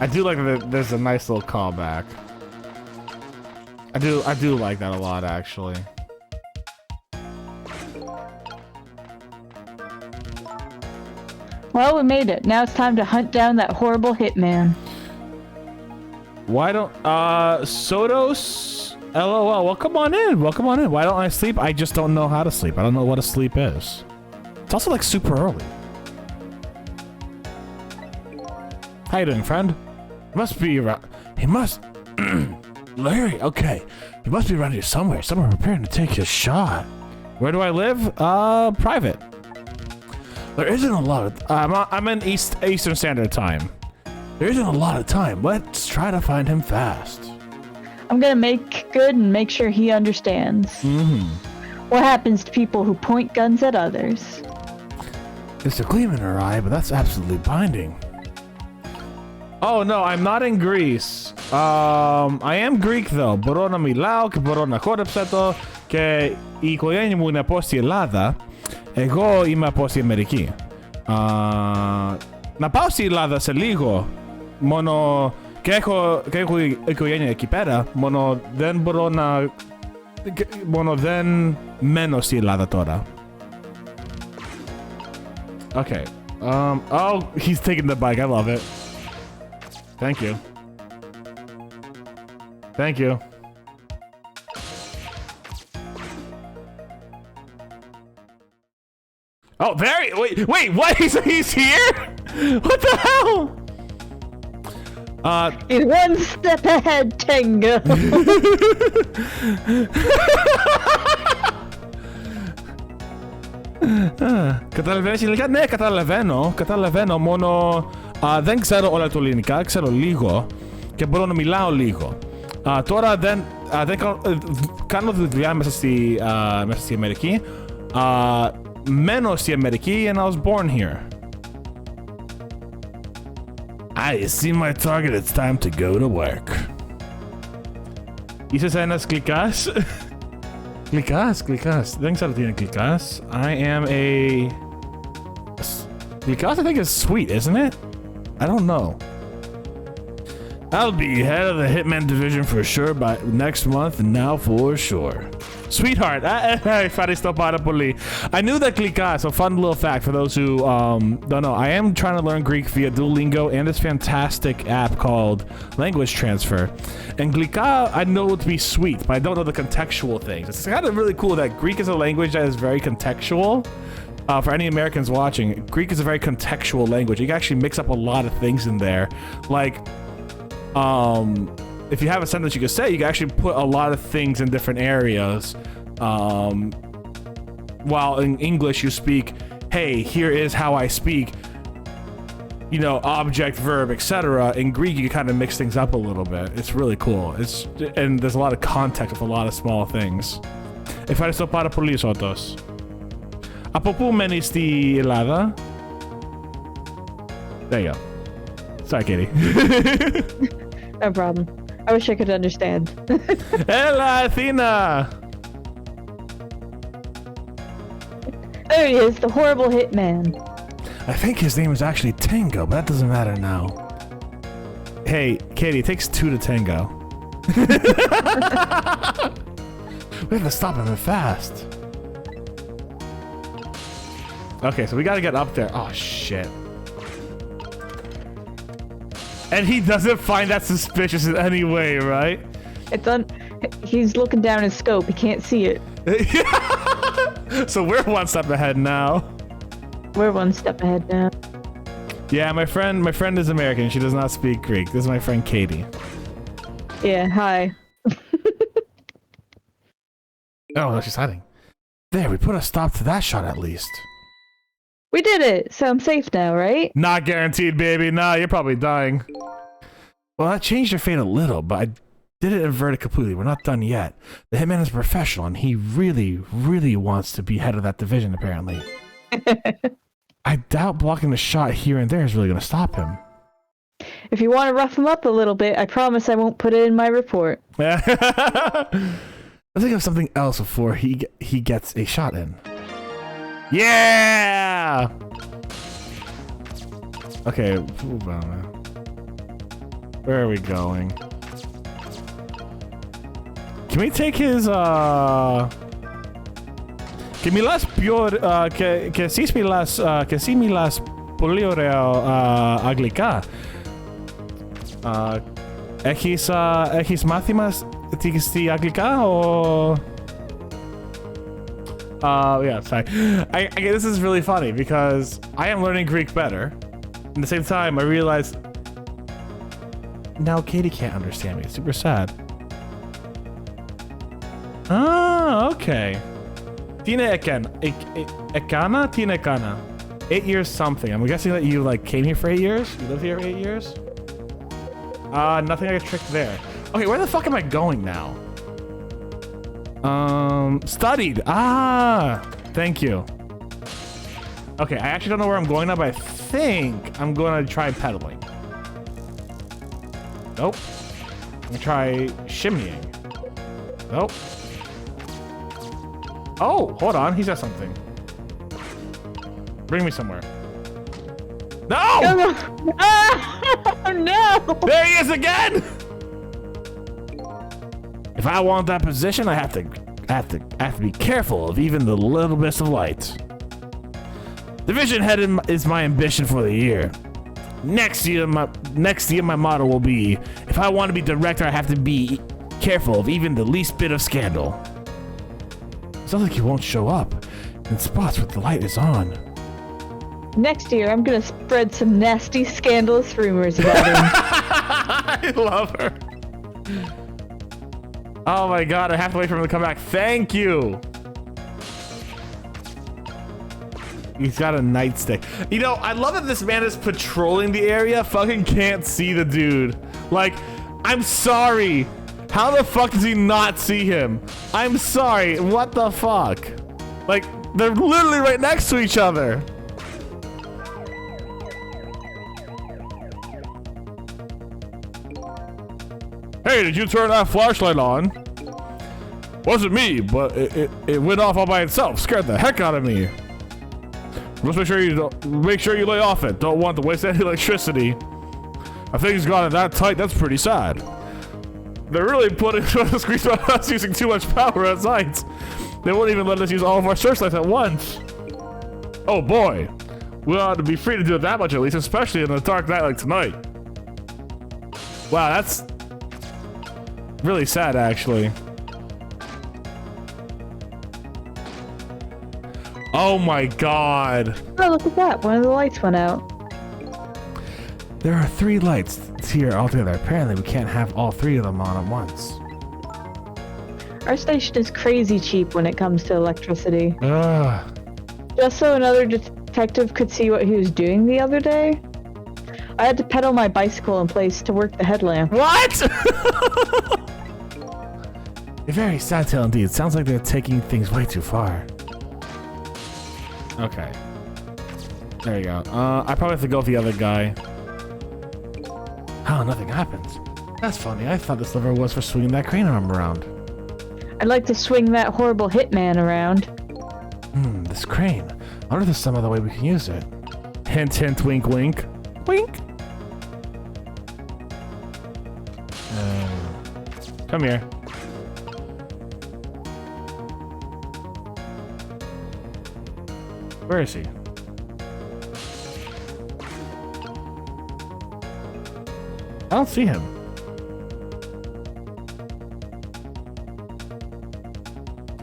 I do like that there's a nice little callback. I do like that a lot, actually. Well, we made it. Now it's time to hunt down that horrible hitman. Why don't Sotos LOL, welcome on in. Welcome on in. Why don't I sleep? I just don't know how to sleep. I don't know what a sleep is. It's also like super early. How you doing, friend? He must be around. He must Larry, okay. He must be around here somewhere. Someone preparing to take his shot. Where do I live? Private. There isn't a lot of I'm in Eastern Standard Time. There isn't a lot of time. Let's try to find him fast. I'm gonna make good and make sure he understands. What happens to people who point guns at others? There's a gleam in her eye, but that's absolutely binding. Oh no, I'm not in Greece. I am Greek though. Μπορώ να μιλάω και μπορώ να χόρεψα το και η οικογένεια μου είναι από στη Ελλάδα. Εγώ είμαι από στη Αμερική. Να πάω στη Ελλάδα σε λίγο. Μόνο και έχω οικογένεια εκεί πέρα. Μόνο δεν μπορώ να... Μόνο δεν μένω στη Ελλάδα τώρα. Okay. Oh, he's taking the bike. I love it. Thank you. Thank you. Oh, there he... Wait, what? He's here? What the hell? He's one step ahead, Tango. Καταλαβαίνεις ελληνικά? Ναι, καταλαβαίνω, μόνο δεν ξέρω όλα του ελληνικά, ξέρω λίγο και μπορώ να μιλάω λίγο. Τώρα δεν κάνω δουλειά μέσα στη Αμερική. Μένω στη Αμερική and I was born here. I see my target, it's time to go to work. Είσαι ένας κλικάς? Κλικάς. Δεν ξέρω τι είναι κλικάς. I am a... Κλικάς I think is sweet, isn't it? I don't know. I'll be head of the Hitman division for sure by next month, now for sure. Sweetheart, ευχαριστώ πάρα πολύ. I knew that Glika, so fun little fact for those who don't know, I am trying to learn Greek via Duolingo and this fantastic app called Language Transfer. And Glika, I know it to be sweet, but I don't know the contextual things. It's kind of really cool that Greek is a language that is very contextual. For any Americans watching, Greek is a very contextual language. You can actually mix up a lot of things in there. Like, if you have a sentence you can say, you can actually put a lot of things in different areas. While in English you speak, hey, here is how I speak, you know, object, verb, etc. In Greek you can kind of mix things up a little bit. It's really cool. And there's a lot of context with a lot of small things. Ευχαριστώ πάρα πολύ, Σώτος. Από πού μένεις στη Ελλάδα? There you go. Sorry, Katie. No problem. I wish I could understand. Έλα, Athena! There he is, the horrible hitman. I think his name is actually Tango, but that doesn't matter now. Hey, Katie, it takes two to tango. We have to stop him fast. Okay, so we gotta get up there. Oh, shit. And he doesn't find that suspicious in any way, right? He's looking down his scope. He can't see it. So we're one step ahead now. We're one step ahead now. Yeah, my friend is American. She does not speak Greek. This is my friend Katie. Yeah, hi. Oh, no, she's hiding. There, we put a stop to that shot at least. We did it, so I'm safe now, right? Not guaranteed, baby. Nah, you're probably dying. Well, that changed your fate a little, but I didn't invert it completely. We're not done yet. The hitman is a professional, and he really, really wants to be head of that division, apparently. I doubt blocking the shot here and there is really going to stop him. If you want to rough him up a little bit, I promise I won't put it in my report. Let's think of something else before he gets a shot in. Yeah! Okay, where are we going? Can we take his Que μιλάς πιο... και εσείς μιλάς... και εσύ μιλάς πολύ ωραία αγγλικά. Έχεις μάθημα στη αγγλικά, or... yeah, sorry. This is really funny because I am learning Greek better. At the same time, I realized now Katie can't understand me. It's super sad. Ah, okay. Tina Ekana? Tina Ekana. 8 years something. I'm guessing that you like came here for 8 years? You live here 8 years? Nothing I could trick there. Okay, where the fuck am I going now? Studied. Ah, thank you. Okay, I actually don't know where I'm going now, but I think I'm gonna try pedaling. Nope. I'm gonna try shimmying. Nope. Oh, hold on. He said something. Bring me somewhere. No! Oh, no! There he is again! If I want that position, I have to be careful of even the little bits of light. Division head is my ambition for the year. Next year, my motto will be: if I want to be director, I have to be careful of even the least bit of scandal. Sounds like you won't show up in spots where the light is on. Next year, I'm gonna spread some nasty, scandalous rumors about him. I love her. Oh my god, I have to wait for him to come back. Thank you. He's got a nightstick. You know, I love that this man is patrolling the area, fucking can't see the dude. Like, I'm sorry. How the fuck does he not see him? I'm sorry, what the fuck? Like, they're literally right next to each other. Hey, did you turn that flashlight on? Wasn't me, but it went off all by itself. Scared the heck out of me. Just make sure you lay off it. Don't want to waste any electricity. I think he's got it that tight. That's pretty sad. They're really putting the screens on us using too much power at night. They won't even let us use all of our searchlights at once. Oh boy, we ought to be free to do it that much at least, especially in a dark night like tonight. Wow, that's really sad, actually. Oh my god. Oh, look at that. One of the lights went out. There are 3 lights here altogether. Apparently, we can't have all 3 of them on at once. Our station is crazy cheap when it comes to electricity. Ugh. Just so another detective could see what he was doing the other day, I had to pedal my bicycle in place to work the headlamp. What? A very sad tale indeed. Sounds like they're taking things way too far. Okay. There you go. I probably have to go with the other guy. Oh, nothing happens. That's funny. I thought this lever was for swinging that crane arm around. I'd like to swing that horrible hitman around. This crane. I wonder if there's some other way we can use it. Hint, hint, wink, wink. Wink. Come here. Where is he? I don't see him.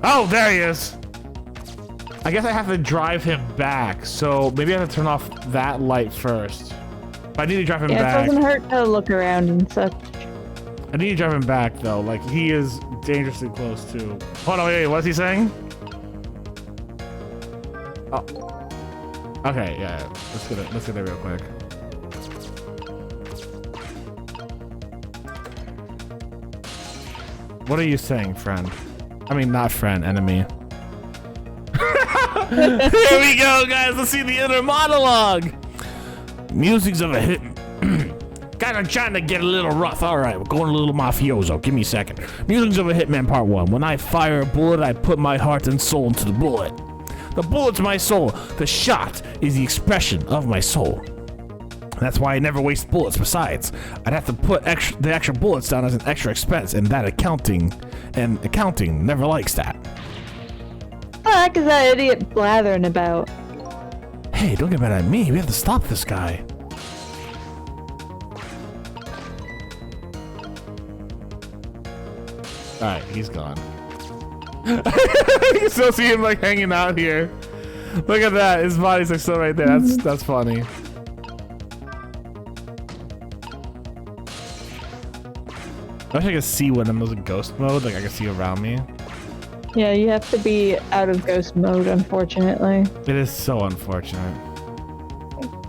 Oh, there he is. I guess I have to drive him back, so maybe I have to turn off that light first. But I need to drive him back. It doesn't hurt to look around and such. I need to drive him back though. Like, he is dangerously close to. Hold on, wait, what's he saying? Oh. Okay, yeah. Let's get there real quick. What are you saying, friend? I mean, not friend, enemy. Here we go, guys. Let's see the inner monologue. Music's of a hit. Guys, I'm trying to get a little rough. All right, we're going a little mafioso. Give me a second. Music's of a Hitman Part 1. When I fire a bullet, I put my heart and soul into the bullet. The bullet's my soul. The shot is the expression of my soul. That's why I never waste bullets. Besides, I'd have to put the extra bullets down as an extra expense, and accounting never likes that. What the heck is that idiot blathering about? Hey, don't get mad at me. We have to stop this guy. Alright, he's gone. You can still see him like hanging out here. Look at that. His body's like still right there. That's funny. I wish I could see when I'm in ghost mode. Like I can see around me. Yeah, you have to be out of ghost mode, unfortunately. It is so unfortunate.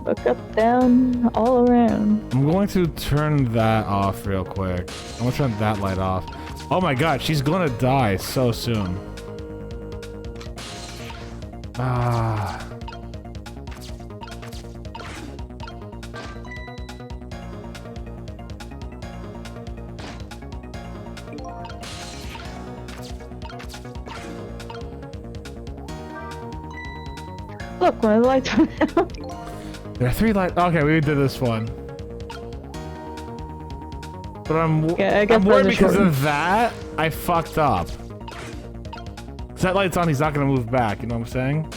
Look up, down, all around. I'm going to turn that off real quick. I'm gonna turn that light off. Oh my god, she's gonna die so soon. Ah. Look, one of the lights went out. There are 3 lights. Okay, we did this one. But I'm worried because of that, I fucked up. If that light's on, he's not gonna move back, you know what I'm saying?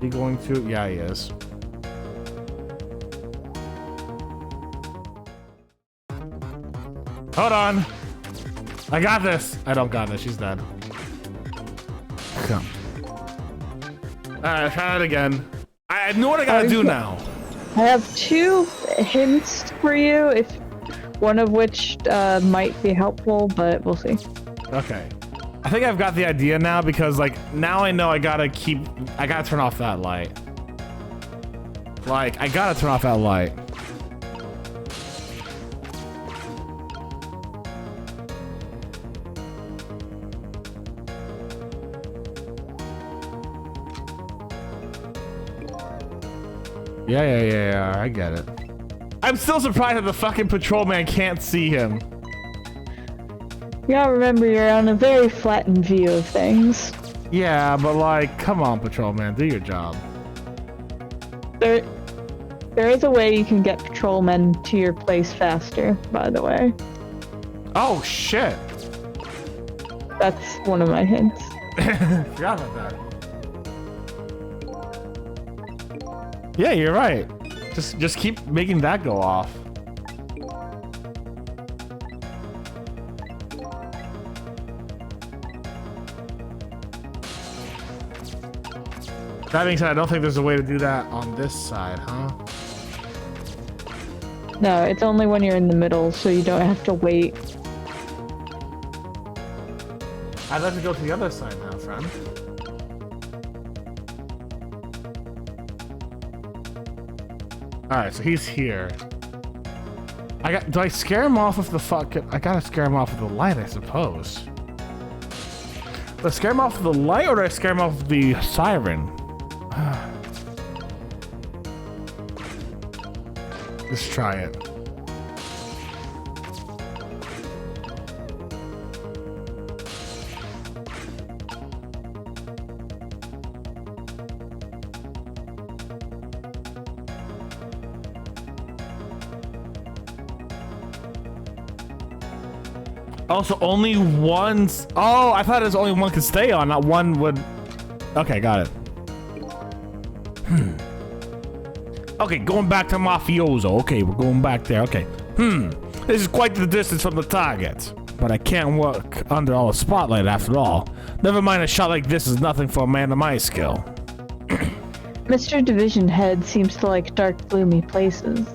He going to? Yeah, he is. Hold on. I got this. I don't got this. She's dead. Come. Alright, try it again. I know what I gotta do now. I have 2 hints for you, if one of which might be helpful, but we'll see. Okay. I think I've got the idea now because, like, now I know I gotta turn off that light. Like, I gotta turn off that light. Yeah, I get it. I'm still surprised that the fucking patrolman can't see him. You gotta remember you're on a very flattened view of things. Yeah, but like, come on, patrolman, do your job. There is a way you can get patrolmen to your place faster, by the way. Oh, shit. That's one of my hints. Forgot about that. Yeah, you're right. Just keep making that go off. That being said, I don't think there's a way to do that on this side, huh? No, it's only when you're in the middle, so you don't have to wait. I'd like to go to the other side now, friend. Alright, so he's here. Do I scare him off with the I gotta scare him off with the light, I suppose. Do I scare him off with the light, or do I scare him off with the siren? Let's try it. Also, only one's. Oh, I thought it was only one could stay on, not one would. Okay, got it. Okay, going back to Mafioso. Okay, we're going back there. Okay. This is quite the distance from the target. But I can't work under all the spotlight after all. Never mind, a shot like this is nothing for a man of my skill. Mr. Division Head seems to like dark, gloomy places.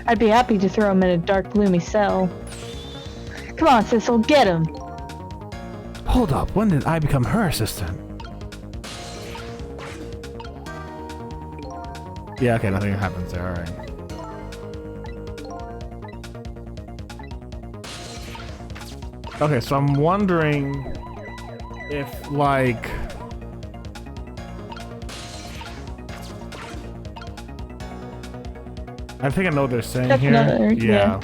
I'd be happy to throw him in a dark, gloomy cell. Come on, Sissel, get him! Hold up, when did I become her assistant? Yeah, okay, nothing happens there, alright. Okay, so I'm wondering if, like... I think I know what they're saying That's here. yeah.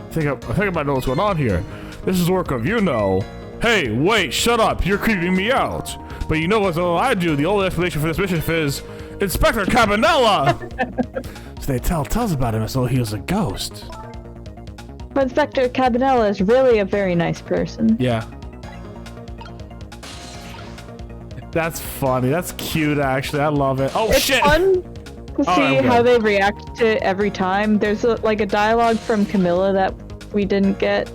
I think I might know what's going on here. This is work of you know. Hey, wait, shut up. You're creeping me out. But you know what I do. The only explanation for this mission is Inspector Cabanella. So they tells about him as though he was a ghost. But Inspector Cabanella is really a very nice person. Yeah. That's funny. That's cute, actually. I love it. Oh, it's shit. Fun to see how they react to it every time. There's like a dialogue from Camilla that we didn't get.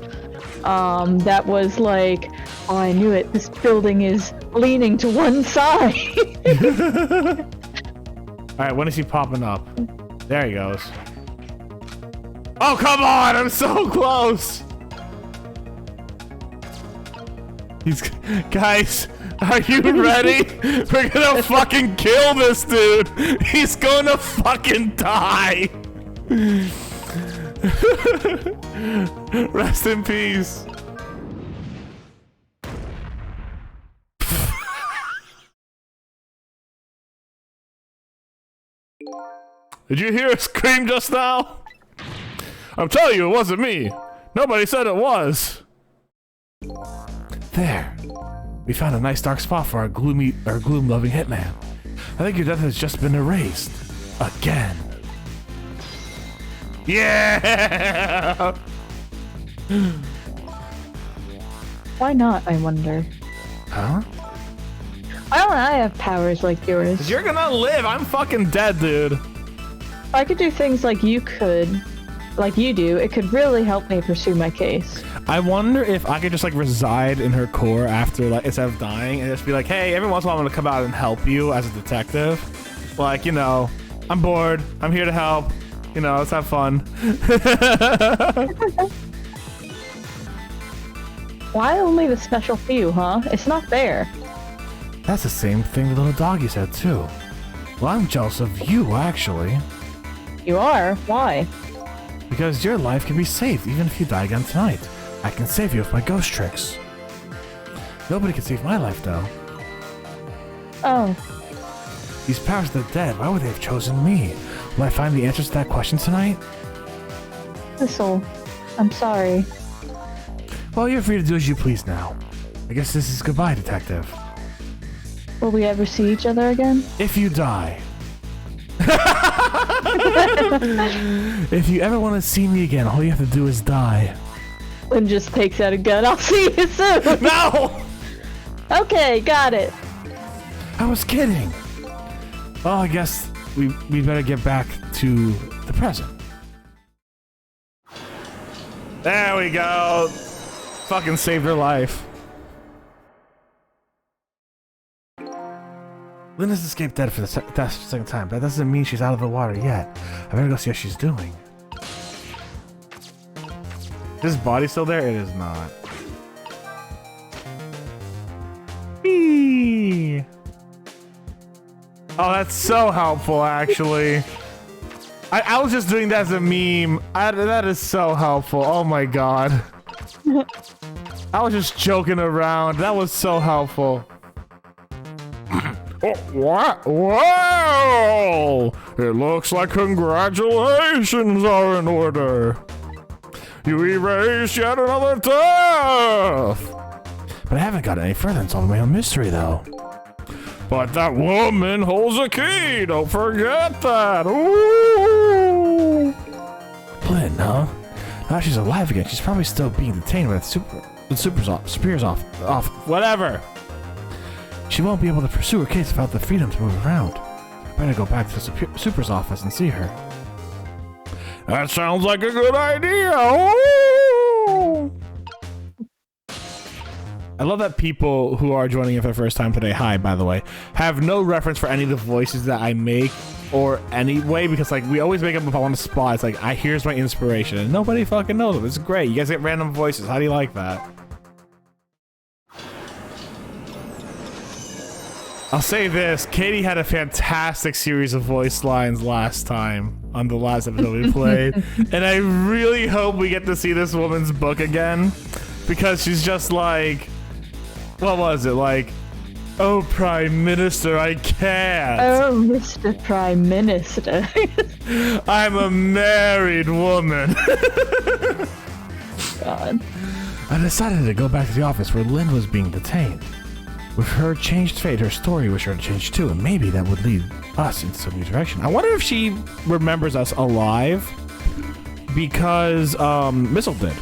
That was like, oh, I knew it. This building is leaning to one side. Alright, when is he popping up? There he goes. Oh, come on! I'm so close! Guys, are you ready? We're gonna fucking kill this dude! He's gonna fucking die! Rest in peace. Did you hear a scream just now? I'm telling you, it wasn't me. Nobody said it was. There. We found a nice dark spot for our gloom-loving hitman. I think your death has just been erased. Again. Yeah! Why not, I wonder? Huh? Why don't I have powers like yours? You're gonna live. I'm fucking dead, dude. If I could do things like you could, like you do, it could really help me pursue my case. I wonder if I could just like reside in her core after, like, instead of dying, and just be like, hey, every once in a while I'm gonna come out and help you as a detective. Like, you know, I'm bored. I'm here to help. You know, let's have fun. Why only the special few, huh? It's not fair. That's the same thing the little doggy said too. Well, I'm jealous of you, actually. You are? Why? Because your life can be saved even if you die again tonight. I can save you with my ghost tricks. Nobody can save my life, though. Oh. These powers of the dead, why would they have chosen me? Will I find the answers to that question tonight? Thistle, I'm sorry. Well, you're free to do as you please now. I guess this is goodbye, detective. Will we ever see each other again? If you die. If you ever want to see me again, all you have to do is die. Lynn just takes out a gun. I'll see you soon. No! Okay, got it. I was kidding. Well, I guess we better get back to the present. There we go. Fucking saved her life. Lynn has escaped dead for the second time, but that doesn't mean she's out of the water yet. I better go see how she's doing. Is this body still there? It is not. Whee! Oh, that's so helpful, actually. I was just doing that as a meme. That is so helpful. Oh my god. I was just joking around. That was so helpful. Oh, what? Wow! It looks like congratulations are in order. You erased yet another death! But I haven't got any further in solving my own mystery, though. But that woman holds a key! Don't forget that! Ooh! Lynn, huh? Now she's alive again. She's probably still being detained with superiors off. Whatever! She won't be able to pursue her case without the freedom to move around. I better go back to the super's office and see her. That sounds like a good idea! Ooh! I love that people who are joining in for the first time today, hi, by the way, have no reference for any of the voices that I make or anyway, because like we always make them up on the spot. It's like, here's my inspiration, and nobody fucking knows them. It's great. You guys get random voices. How do you like that? I'll say this, Katie had a fantastic series of voice lines last time on the last episode we played, and I really hope we get to see this woman's book again, because she's just like, what was it, like, oh, Prime Minister, I can't. Oh, Mr. Prime Minister. I'm a married woman. God. I decided to go back to the office where Lynn was being detained. With her changed fate, her story was sure to change too, and maybe that would lead us into some new direction. I wonder if she remembers us alive, because Missile did.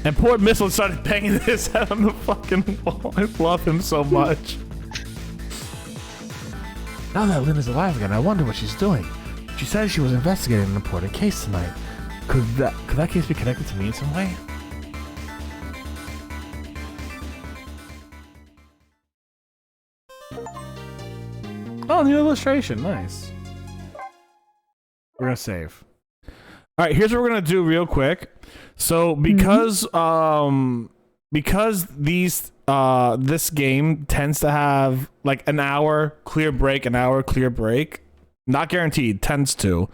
And poor Missile started banging his head on the fucking wall. I love him so much. Now that Lynn is alive again, I wonder what she's doing. She said she was investigating an important case tonight. Could that case be connected to me in some way? Oh, new illustration. Nice. We're gonna save. All right, here's what we're gonna do real quick. So because this game tends to have like an hour clear break, not guaranteed, tends to.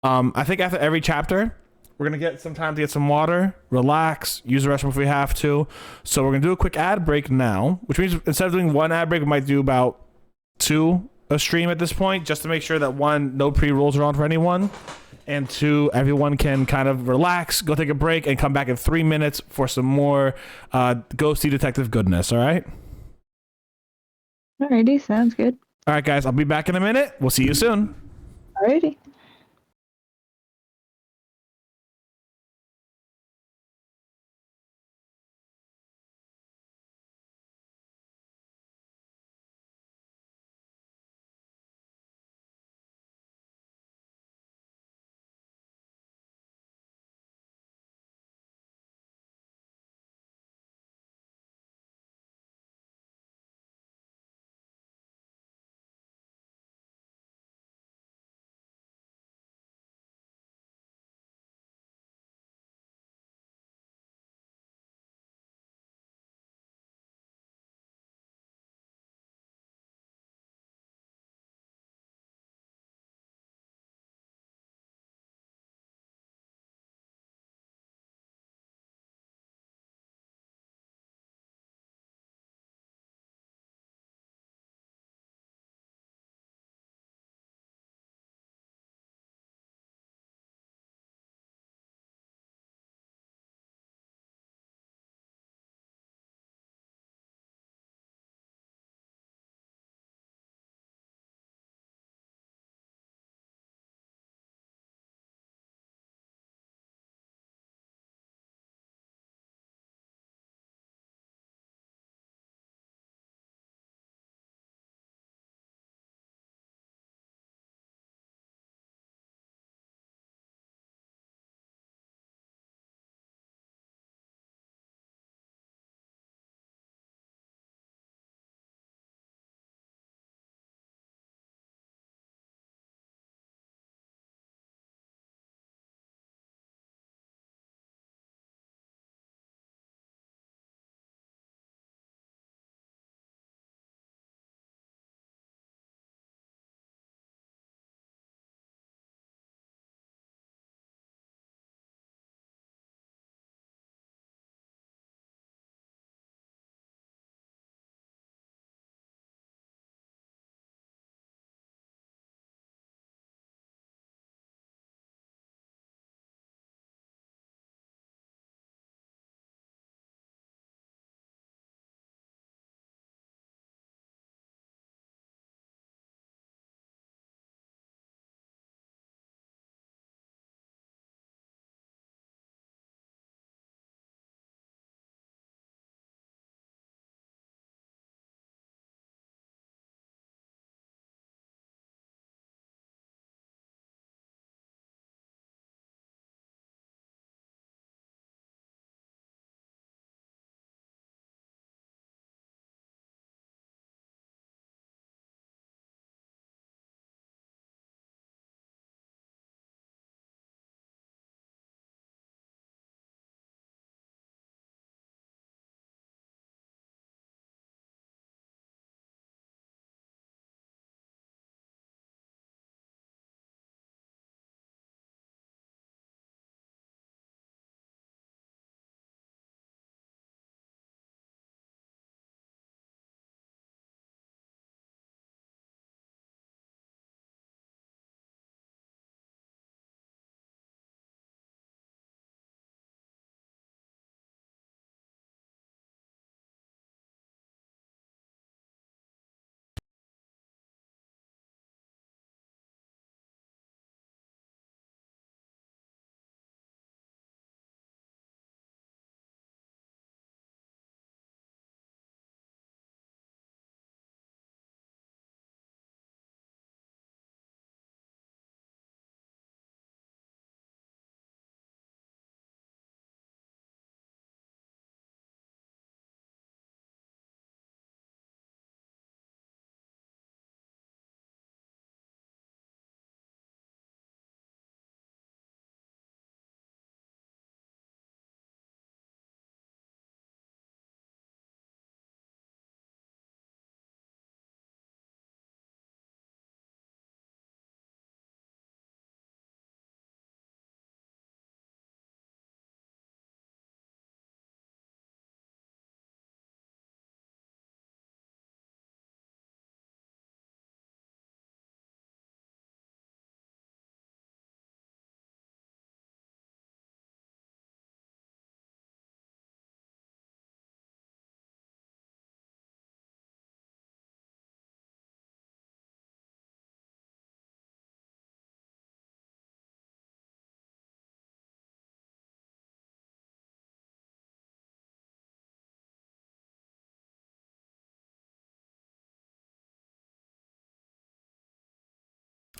I think after every chapter, we're gonna get some time to get some water, relax, use the restroom if we have to. So we're gonna do a quick ad break now, which means instead of doing one ad break, we might do about 2 a stream at this point, just to make sure that 1, no pre-rolls are on for anyone, and 2, everyone can kind of relax, go take a break, and come back in 3 minutes for some more ghosty detective goodness. All right? Alrighty, sounds good. All right, guys, I'll be back in a minute. We'll see you soon. Alrighty.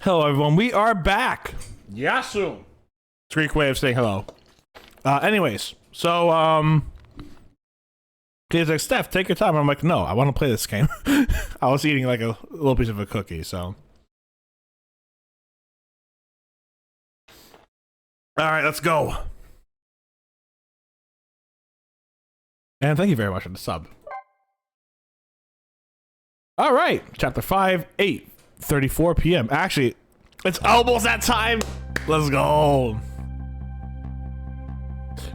Hello, everyone. We are back. Yasu. It's a Greek way of saying hello. Anyways, so, he's like, Steph, take your time. I'm like, no, I want to play this game. I was eating like a little piece of a cookie, so. All right, let's go. And thank you very much for the sub. All right, chapter 5, 8:34 p.m. Actually, it's almost that time. Let's go.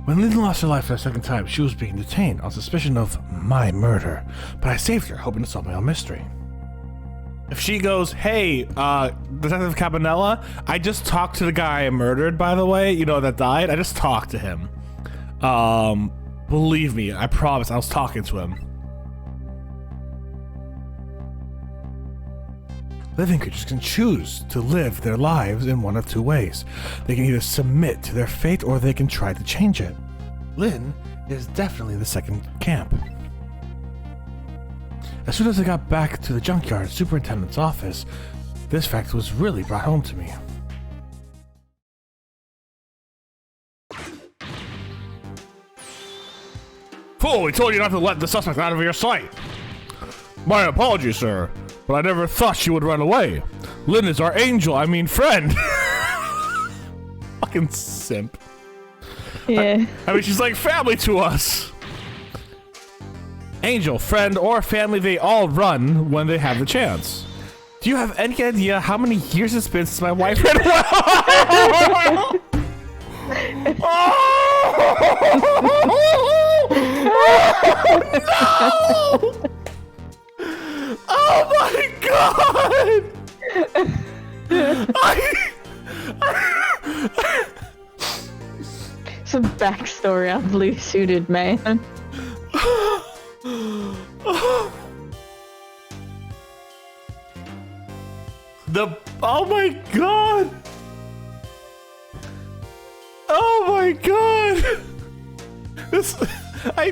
When Lynn lost her life for the second time, she was being detained on suspicion of my murder, but I saved her, hoping to solve my own mystery. If she goes, hey, Detective Cabanella, I just talked to the guy I murdered, by the way, you know, that died. I just talked to him. Believe me, I promise, I was talking to him. Living creatures can choose to live their lives in one of two ways. They can either submit to their fate or they can try to change it. Lynn is definitely the second camp. As soon as I got back to the junkyard superintendent's office, this fact was really brought home to me. Fool, we told you not to let the suspect out of your sight. My apologies, sir, but I never thought she would run away. Lynn is our angel, I mean friend. Fucking simp. Yeah. I mean, she's like family to us. Angel, friend, or family, they all run when they have the chance. Do you have any idea how many years it's been since my wife ran away? Oh, no! Oh my god! Some backstory on Blue Suited Man. Oh my god! Oh my god! This I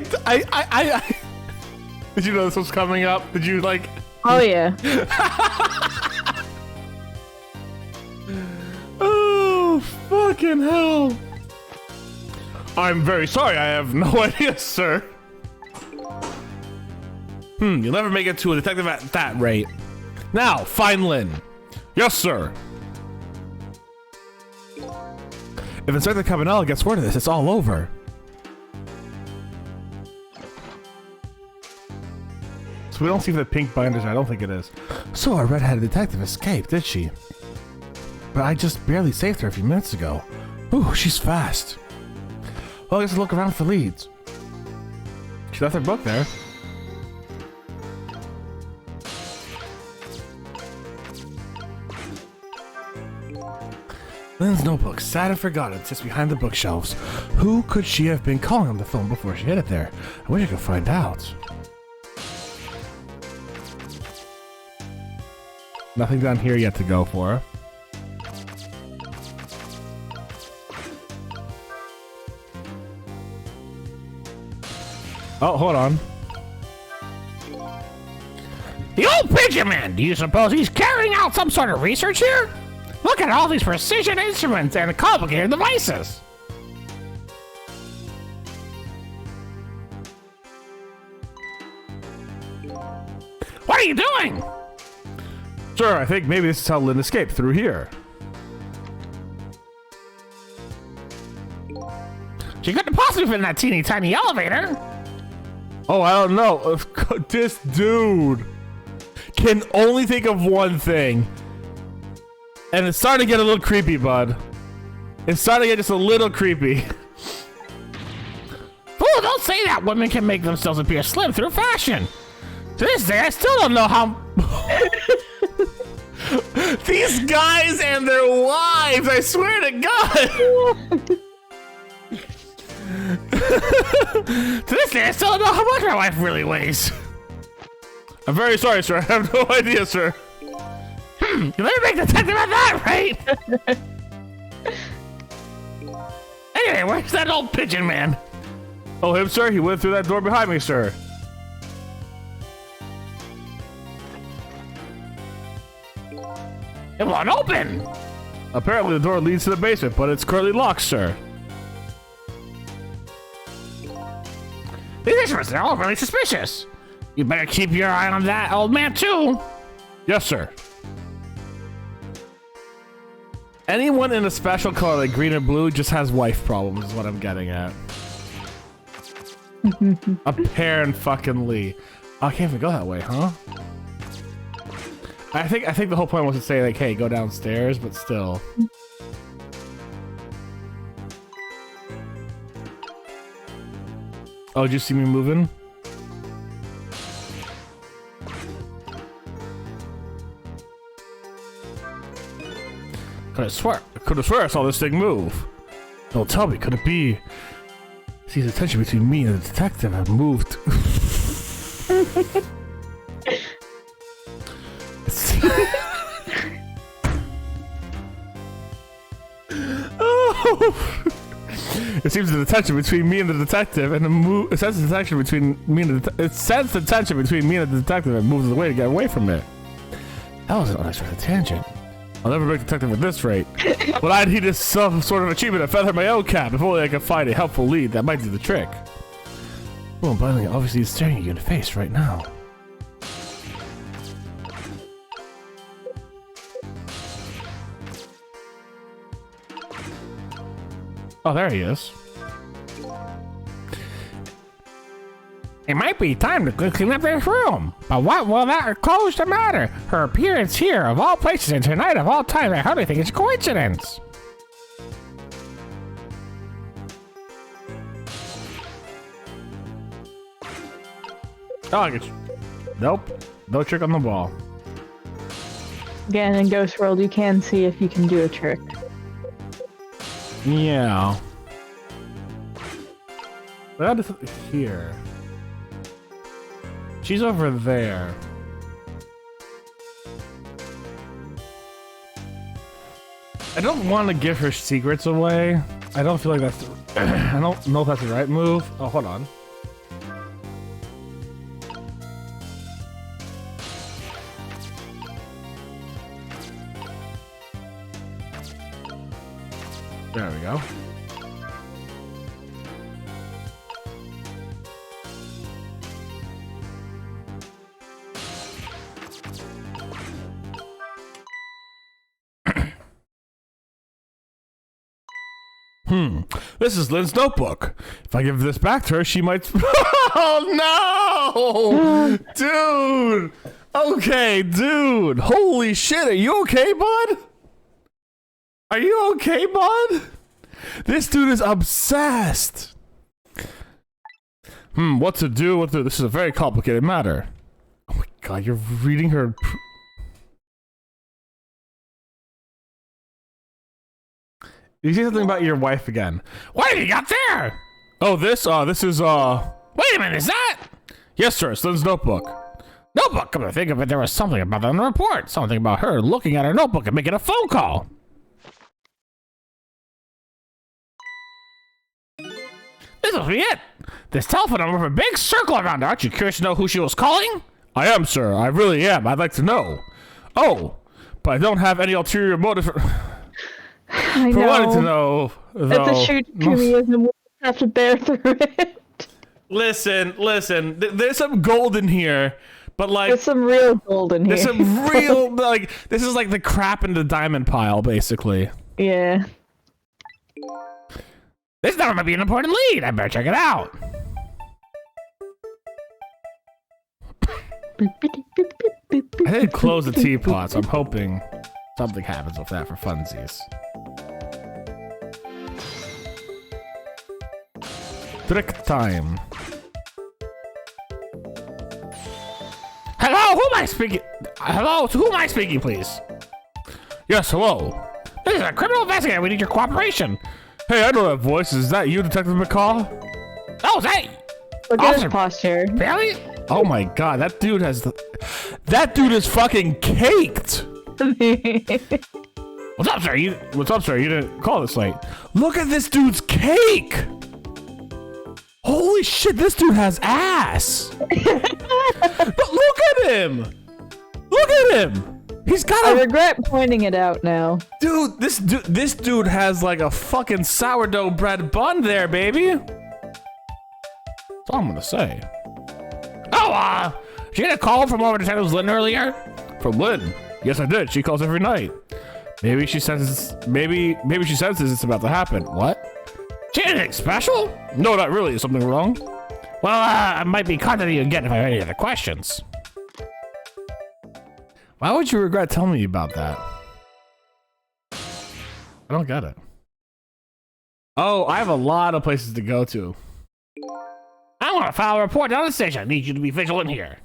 did you know this was coming up? Did you like? Oh yeah. Oh fucking hell! I'm very sorry. I have no idea, sir. You'll never make it to a detective at that rate. Now, find Lynn. Yes, sir. If Inspector Cabanella gets word of this, it's all over. So we don't see the pink binders. I don't think it is. So our red-headed detective escaped, did she? But I just barely saved her a few minutes ago. Ooh, she's fast. Well, I guess I'll look around for leads. She left her book there. Lynn's notebook, sad and forgotten, sits behind the bookshelves. Who could she have been calling on the phone before she hid it there? I wish I could find out. Nothing down here yet to go for. Oh, hold on. The old pigeon man! Do you suppose he's carrying out some sort of research here? Look at all these precision instruments and complicated devices! What are you doing? Sir, I think maybe this is how Lynn escaped, through here. She couldn't possibly fit in that teeny tiny elevator. Oh, I don't know. This dude can only think of one thing. And it's starting to get a little creepy, bud. It's starting to get just a little creepy. Fool, don't say that women can make themselves appear slim through fashion. To this day, I still don't know how... These guys and their wives, I swear to God. To this day, I still don't know how much my wife really weighs. I'm very sorry, sir. I have no idea, sir. You never make detective at that, right? Anyway, where's that old pigeon man? Oh, him, sir? He went through that door behind me, sir. It won't open. Apparently the door leads to the basement, but it's currently locked, sir. These instruments are all really suspicious. You better keep your eye on that old man, too. Yes, sir. Anyone in a special color like green or blue just has wife problems, is what I'm getting at. Apparently. Oh, I can't even go that way, huh? I think the whole point was to say like, hey, go downstairs, but still. Oh, did you see me moving? Could have swear I saw this thing move. Don't tell me, could it be? See, the tension between me and the detective have moved. Oh. It seems the tension between me and the detective and the move. It says the tension between me and the. It says the tension between me and the detective and moves away to get away from it. That was an unexpected tangent. I'll never make detective at this rate. But I need some sort of achievement to feather my own cap if only I can find a helpful lead that might do the trick. Well, Bunny obviously is staring at you in the face right now. Oh, there he is. It might be time to clean up this room. But what will that close to matter? Her appearance here, of all places, and tonight of all times, I hardly think it's a coincidence. Oh, I get you. Nope. No trick on the ball. Again, in Ghost World, you can see if you can do a trick. Yeah. That is here. She's over there. I don't want to give her secrets away. I don't feel like that's the, I don't know if that's the right move. Oh, hold on. There we go. This is Lynn's notebook. If I give this back to her, she might... Oh, no! Dude! Okay, dude. Holy shit, are you okay, bud? Are you okay, bud? This dude is obsessed. What to do? What to do? This is a very complicated matter. Oh my god, you're reading her... You say something about your wife again. What have you got there? Oh, this is, Wait a minute, is that? Yes, sir, it's Lynn's notebook. Notebook, come to think of it, there was something about that in the report. Something about her looking at her notebook and making a phone call. This must be it. This telephone number with a big circle around it. Aren't you curious to know who she was calling? I am, sir. I really am. I'd like to know. Oh, but I don't have any ulterior motive for wanting to know, though. It's a shoot to me, and we'll have to bear through it. Listen. There's some gold in here, but like... There's some real gold in here. There's some real, like... This is like the crap in the diamond pile, basically. Yeah. This number might be an important lead. I better check it out. I didn't close the teapot, so I'm hoping something happens with that for funsies. Trick time. Hello, who am I speaking? Hello, to who am I speaking, please? Yes, hello. This is a criminal investigator. We need your cooperation. Hey, I know that voice. Is that you, Detective McCall? Oh, is that? Look at his posture. Really? Oh my god, that dude has the... That dude is fucking caked! What's up, sir? What's up, sir? You didn't call this late. Look at this dude's cake! Holy shit, this dude has ass! But look at him! Look at him! He's got I a regret pointing it out now. dude. This dude has like a fucking sourdough bread bun there, baby. That's all I'm gonna say. Oh, did you get a call from one of the detectives, Lynn, earlier? From Lynn. Yes, I did. She calls every night. Maybe she senses. Maybe she senses it's about to happen. What? She did anything special? No, not really. Is something wrong? Well, I might be contacting you again if I have any other questions. Why would you regret telling me about that? I don't get it. Oh, I have a lot of places to go to. I want to file a report down the station. I need you to be vigilant here.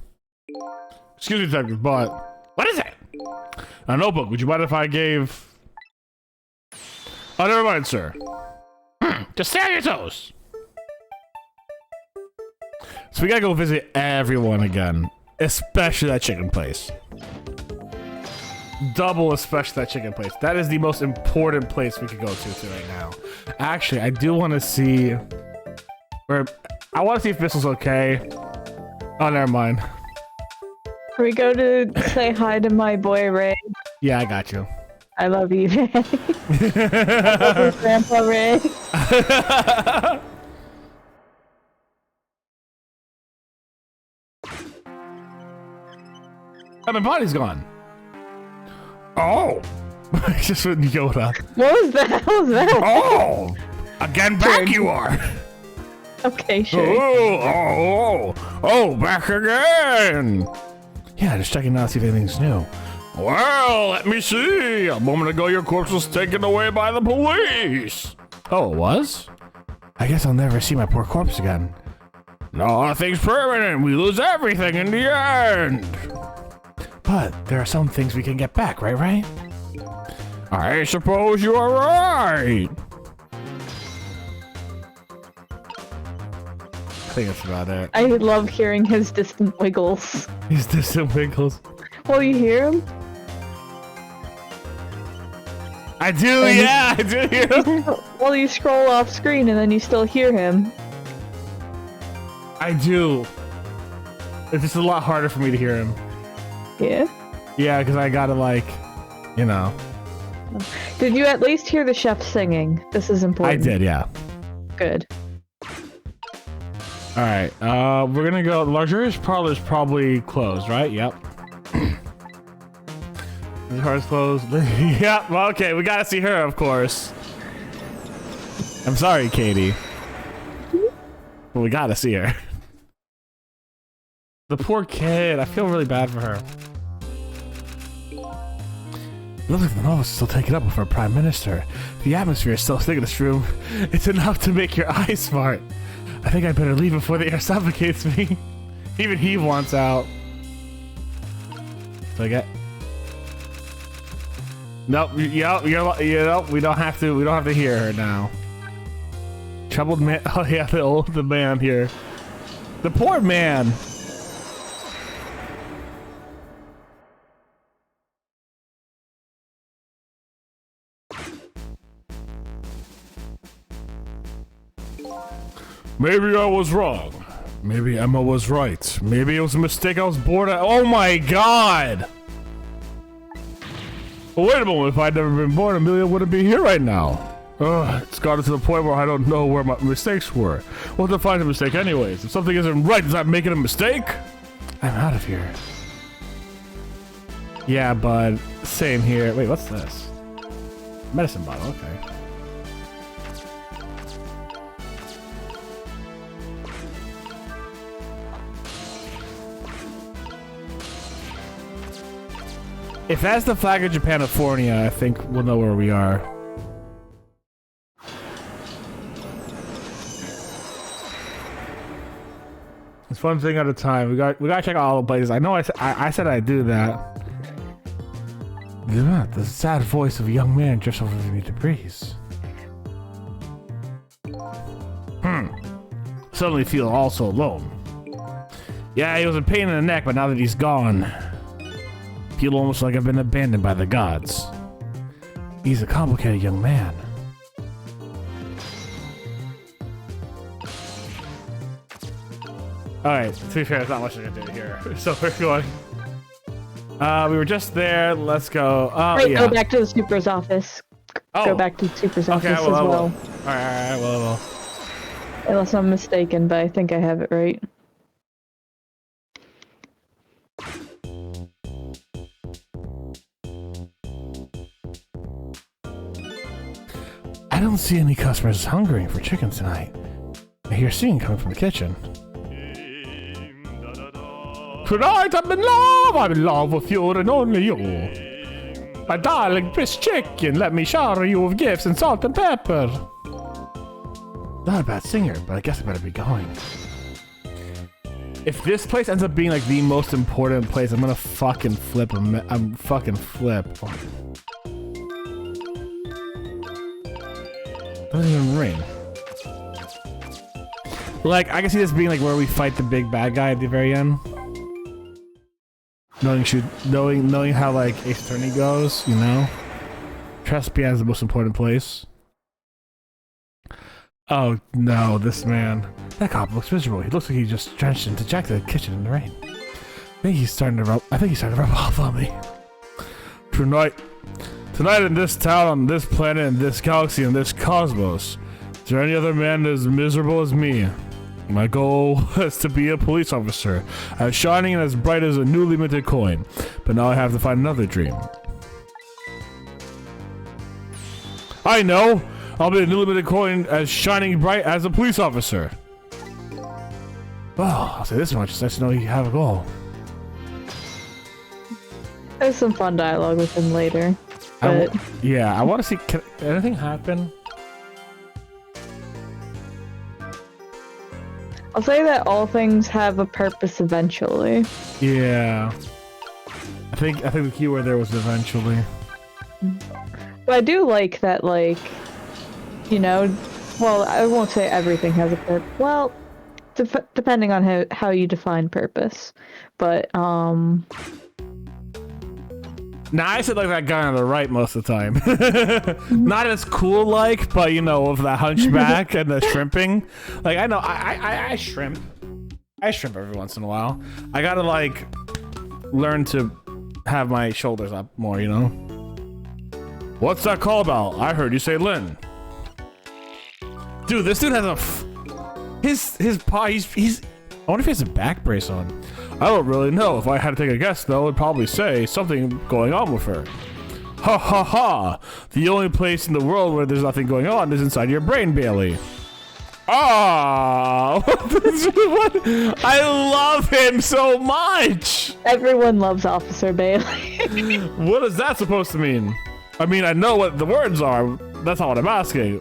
Excuse me, detective, but What is it? a notebook. Would you mind if I gave? Oh, never mind, sir. Just stay on your toes. So we gotta go visit everyone again, especially that chicken place. Double, especially that chicken place. That is the most important place we could go to right now. Actually, I do want to see. Or I want to see if Bissell's okay. Oh, never mind. Can we go to say hi to my boy Ray? Yeah, I got you. I love you, Ray. I love you, Grandpa Ray. Oh, my body's gone. Oh, Just with Yoda. What was that? What was that? oh, again back you are. Okay, sure. Oh, back again. Yeah, just checking out to see if anything's new. Well, let me see. A moment ago, your corpse was taken away by the police. Oh, it was? I guess I'll never see my poor corpse again. Nothing's permanent. We lose everything in the end. But there are some things we can get back, right? I suppose you are right. I think that's about it. I love hearing his distant wiggles. These distant wiggles. Will you hear him? I do, And yeah, I do hear him. Well, you scroll off screen and then you still hear him. I do. It's just a lot harder for me to hear him. Yeah. Yeah, because I gotta like, you know. Did you at least hear the chef singing? This is I important. did, yeah. Good. All right, we're gonna go. The luxurious parlor is probably closed, right? Yep. The car's closed. Yep. Well, okay, we gotta see her, of course. I'm sorry, Katie. But we gotta see her. The poor kid. I feel really bad for her. It looks like the novel's still taken up with our prime minister. The atmosphere is so thick in this room. It's enough to make your eyes smart. I think I better leave before the air suffocates me. Even he wants out. So I get. Nope. Nope. We don't have to. We don't have to hear her now. Troubled man. Oh yeah, the man here. The poor man. Maybe I was wrong. Maybe Emma was right. Maybe it was a mistake I was born at. Oh my god! Well, wait a moment. If I'd never been born, Amelia wouldn't be here right now. It's gotten to the point where I don't know where my mistakes were. We'll have to find a mistake anyways. If something isn't right, does that make it a mistake? I'm out of here. Yeah, bud. Same here. Wait, what's this? Medicine bottle, okay. If that's the flag of Japanifornia, I think we'll know where we are. It's one thing at a time. We gotta check out all the places. I know I said I'd do that. The sad voice of a young man just over the debris. Suddenly feel also alone. Yeah, he was a pain in the neck, but now that he's gone, feel almost like I've been abandoned by the gods. He's a complicated young man. Alright, to be fair, there's not much I can do here. So we're going. We were just there. Let's go. Right, yeah. go back to the super's office. Oh. Go back to the super's office Okay, as well. All right, well. Unless I'm mistaken, but I think I have it right. I don't see any customers hungering for chicken tonight. I hear singing coming from the kitchen. Tonight I'm in love with you and only you. My darling Miss Chicken, let me shower you with gifts and salt and pepper. Not a bad singer, but I guess I better be going. If this place ends up being like the most important place, I'm gonna fucking flip. I'm fucking flip. Doesn't even ring. Like, I can see this being like where we fight the big bad guy at the very end. Knowing how like Ace Attorney goes, you know? Trespian is the most important place. Oh no, this man. That cop looks miserable. He looks like he just drenched into Jack the kitchen in the rain. I think he's starting to rub off on me. Tonight in this town, on this planet, in this galaxy, in this cosmos, is there any other man as miserable as me? My goal is to be a police officer, as shining and as bright as a newly minted coin. But now I have to find another dream. I know! I'll be a newly minted coin as shining bright as a police officer. Well, I'll say this much, it's nice to know you have a goal. There's some fun dialogue with him later. But I want to see, can anything happen? I'll say that all things have a purpose eventually. Yeah. I think the key word there was eventually. But I do like that, like, you know, well, I won't say everything has a purpose. Well, depending on how you define purpose. But, Nah, I said like that guy on the right most of the time. Not as cool like, but you know, with the hunchback and the shrimping. Like, I know, I shrimp. I shrimp every once in a while. I gotta like learn to have my shoulders up more, you know? What's that call about? I heard you say Lynn. Dude, this dude has his paw, he's I wonder if he has a back brace on. I don't really know. If I had to take a guess, though, I'd probably say something going on with her. Ha ha ha! The only place in the world where there's nothing going on is inside your brain, Bailey. Ah! I love him so much! everyone loves Officer Bailey. What is that supposed to mean? I mean, I know what the words are. That's not what I'm asking.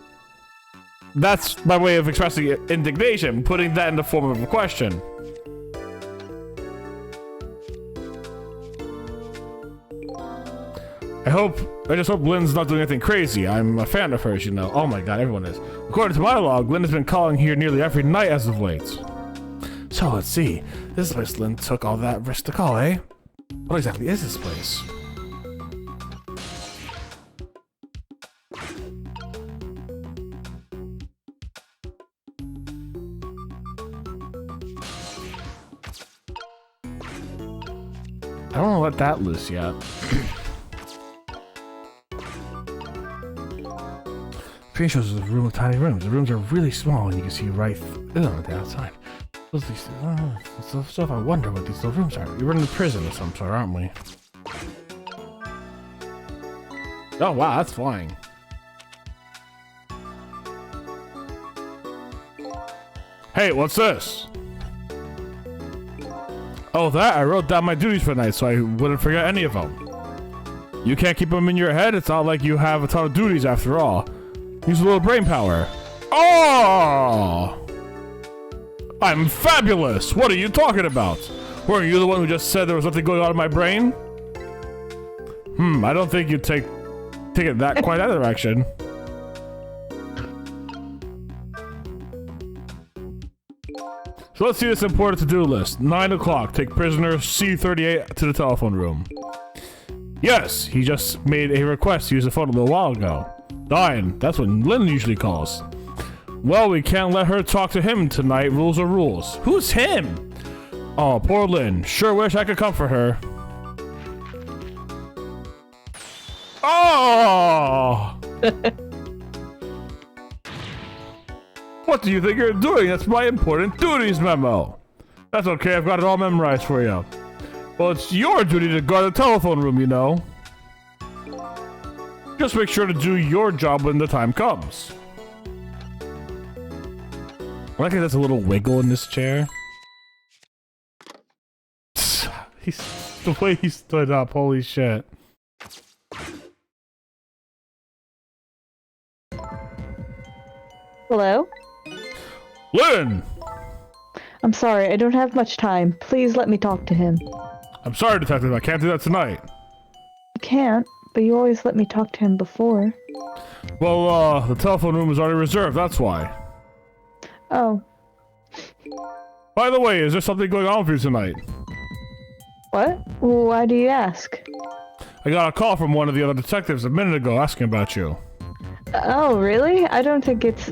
That's my way of expressing indignation, putting that in the form of a question. I just hope Lynn's not doing anything crazy. I'm a fan of hers, you know. Oh my god, everyone is. According to my log, Lynn has been calling here nearly every night as of late. So let's see. This place Lynn took all that risk to call, eh? What exactly is this place? I don't want to let that loose yet. Screen shows us a room with tiny rooms. The rooms are really small and you can see right on the outside. So if I wonder what these little rooms are. We're in a prison of some sort, aren't we? Oh wow, that's flying. Hey, what's this? Oh, that? I wrote down my duties for the night so I wouldn't forget any of them. You can't keep them in your head? It's not like you have a ton of duties after all. Use a little brain power. Oh! I'm fabulous! What are you talking about? Weren't you the one who just said there was nothing going on in my brain? I don't think you'd take it that quite that direction. So let's see this important to-do list. 9 o'clock. Take prisoner C-38 to the telephone room. Yes, he just made a request to use the phone a little while ago. 9. That's what Lynn usually calls. Well, we can't let her talk to him tonight. Rules are rules. Who's him? Oh, poor Lynn. Sure wish I could comfort her. Oh! What do you think you're doing? That's my important duties memo. That's okay, I've got it all memorized for you. Well, it's your duty to guard the telephone room, you know. Just make sure to do your job when the time comes. I like how there's a little wiggle in this chair. The way he stood up, holy shit. Hello? Lynn! I'm sorry, I don't have much time. Please let me talk to him. I'm sorry, Detective, I can't do that tonight. You can't, but you always let me talk to him before. Well, the telephone room is already reserved, that's why. Oh. By the way, is there something going on for you tonight? What? Why do you ask? I got a call from one of the other detectives a minute ago asking about you. Oh, really? I don't think it's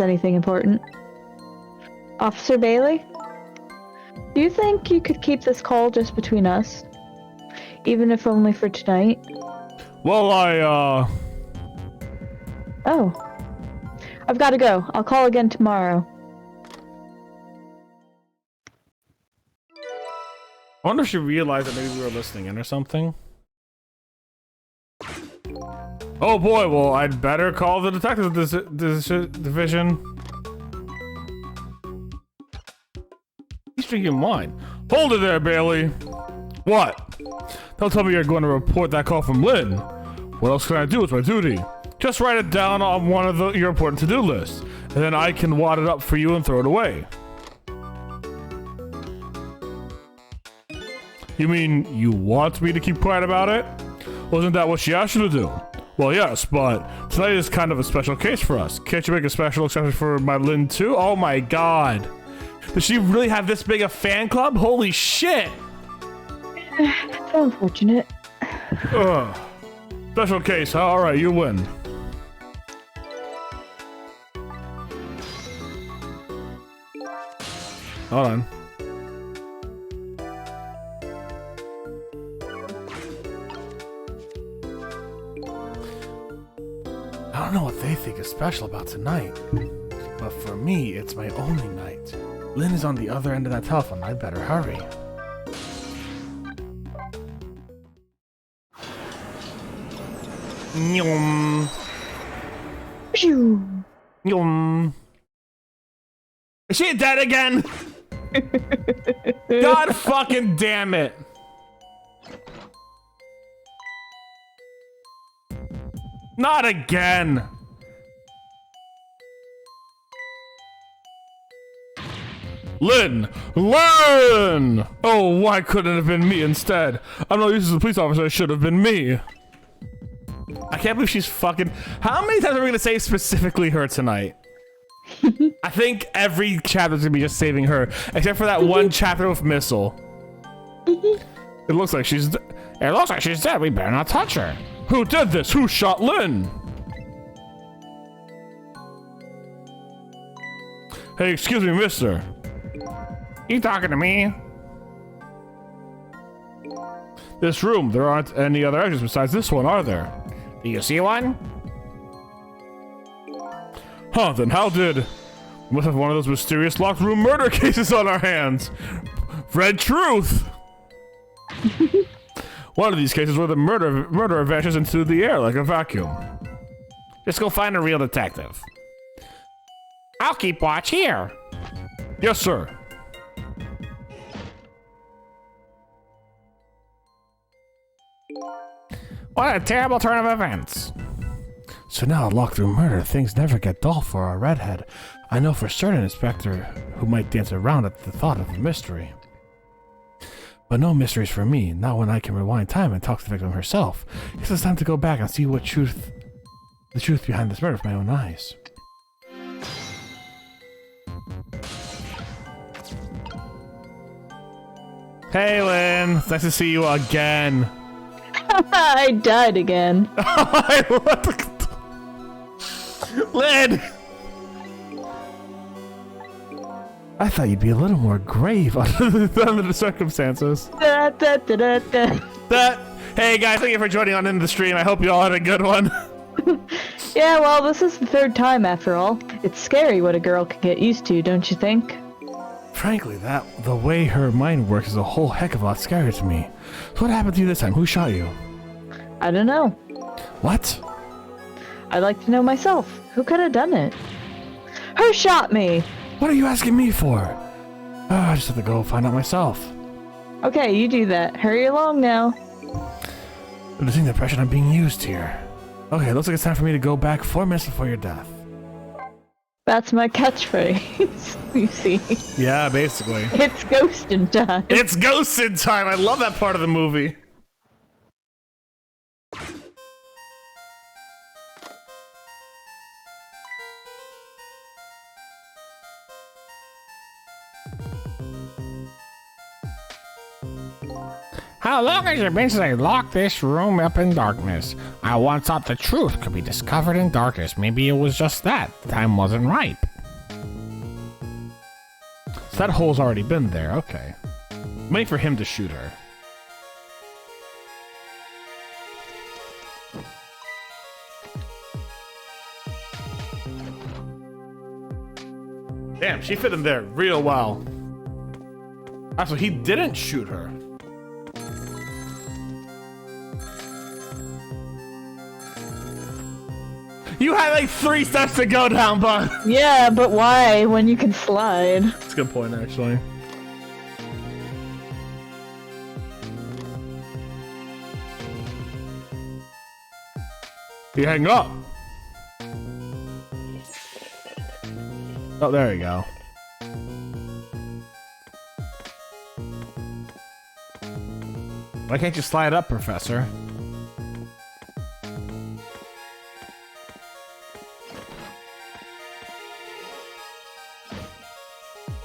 anything important. Officer Bailey? Do you think you could keep this call just between us? Even if only for tonight? Well, Oh. I've got to go. I'll call again tomorrow. I wonder if she realized that maybe we were listening in or something. Oh boy, well, I'd better call the detective division. He's drinking wine. Hold it there, Bailey. What? Don't tell me you're going to report that call from Lynn. What else can I do? It's my duty. Just write it down on one of your important to-do lists, and then I can wad it up for you and throw it away. You mean you want me to keep quiet about it? Wasn't that what she asked you to do? Well, yes, but tonight is kind of a special case for us. Can't you make a special exception for my Lynn too? Oh my god. Does she really have this big a fan club? Holy shit! That's unfortunate. Ugh. Special case, huh? Alright, you win. Hold on. I don't know what they think is special about tonight, but for me, it's my only night. Lynn is on the other end of that telephone. I'd better hurry. Nyum. Phew. Nyum. Is she dead again? God fucking damn it. Not again. Lynn! Lynn! Oh, why couldn't it have been me instead? I'm not used as a police officer, it should have been me. I can't believe she's fucking... How many times are we gonna say specifically her tonight? I think every chapter's gonna be just saving her, except for that one chapter with Missile. It looks like she's dead. We better not touch her. Who did this? Who shot Lynn? Hey, excuse me, mister. You talking to me? This room, there aren't any other exits besides this one, are there? Do you see one? Huh, then how did... We must have one of those mysterious locked room murder cases on our hands. Red truth! One of these cases where the murderer vanishes into the air like a vacuum. Just go find a real detective. I'll keep watch here. Yes, sir. What a terrible turn of events. So now, locked through murder, things never get dull for our redhead. I know for certain Inspector who might dance around at the thought of a mystery. But no mysteries for me, not when I can rewind time and talk to the victim herself. Guess it's time to go back and see the truth behind this murder with my own eyes. Hey, Lynn. It's nice to see you again. I died again. Lynn! I thought you'd be a little more grave under the circumstances. Da, da, da, da, da. That. Hey guys, thank you for joining on in the stream. I hope you all had a good one. Yeah, well, this is the third time after all. It's scary what a girl can get used to, don't you think? Frankly, the way her mind works is a whole heck of a lot scarier to me. So what happened to you this time? Who shot you? I don't know. What? I'd like to know myself. Who could have done it? Who shot me? What are you asking me for? Oh, I just have to go find out myself. Okay, you do that. Hurry along now. I'm losing the impression I'm being used here. Okay, looks like it's time for me to go back 4 minutes before your death. That's my catchphrase, you see. Yeah, basically. It's ghosting time. It's ghosted time! I love that part of the movie. How long has it been since I locked this room up in darkness? I once thought the truth could be discovered in darkness. Maybe it was just that. The time wasn't ripe. So that hole's already been there, okay. I'm waiting for him to shoot her. Damn, she fit in there real well. Also, he didn't shoot her. You had like 3 steps to go down, bud. Yeah, but why when you can slide? That's a good point, actually. You hang up. Oh, there you go. Why can't you slide up, Professor?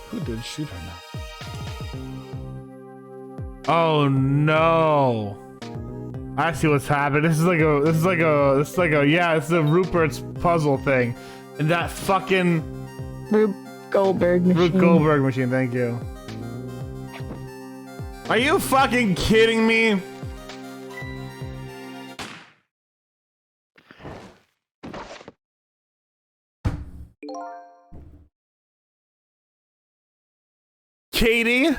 Who did shoot her now? Oh no! I see what's happening. This is like a Rupert's puzzle thing, and that fucking Rube Goldberg machine. Rube Goldberg machine. Thank you. Are you fucking kidding me? Katie?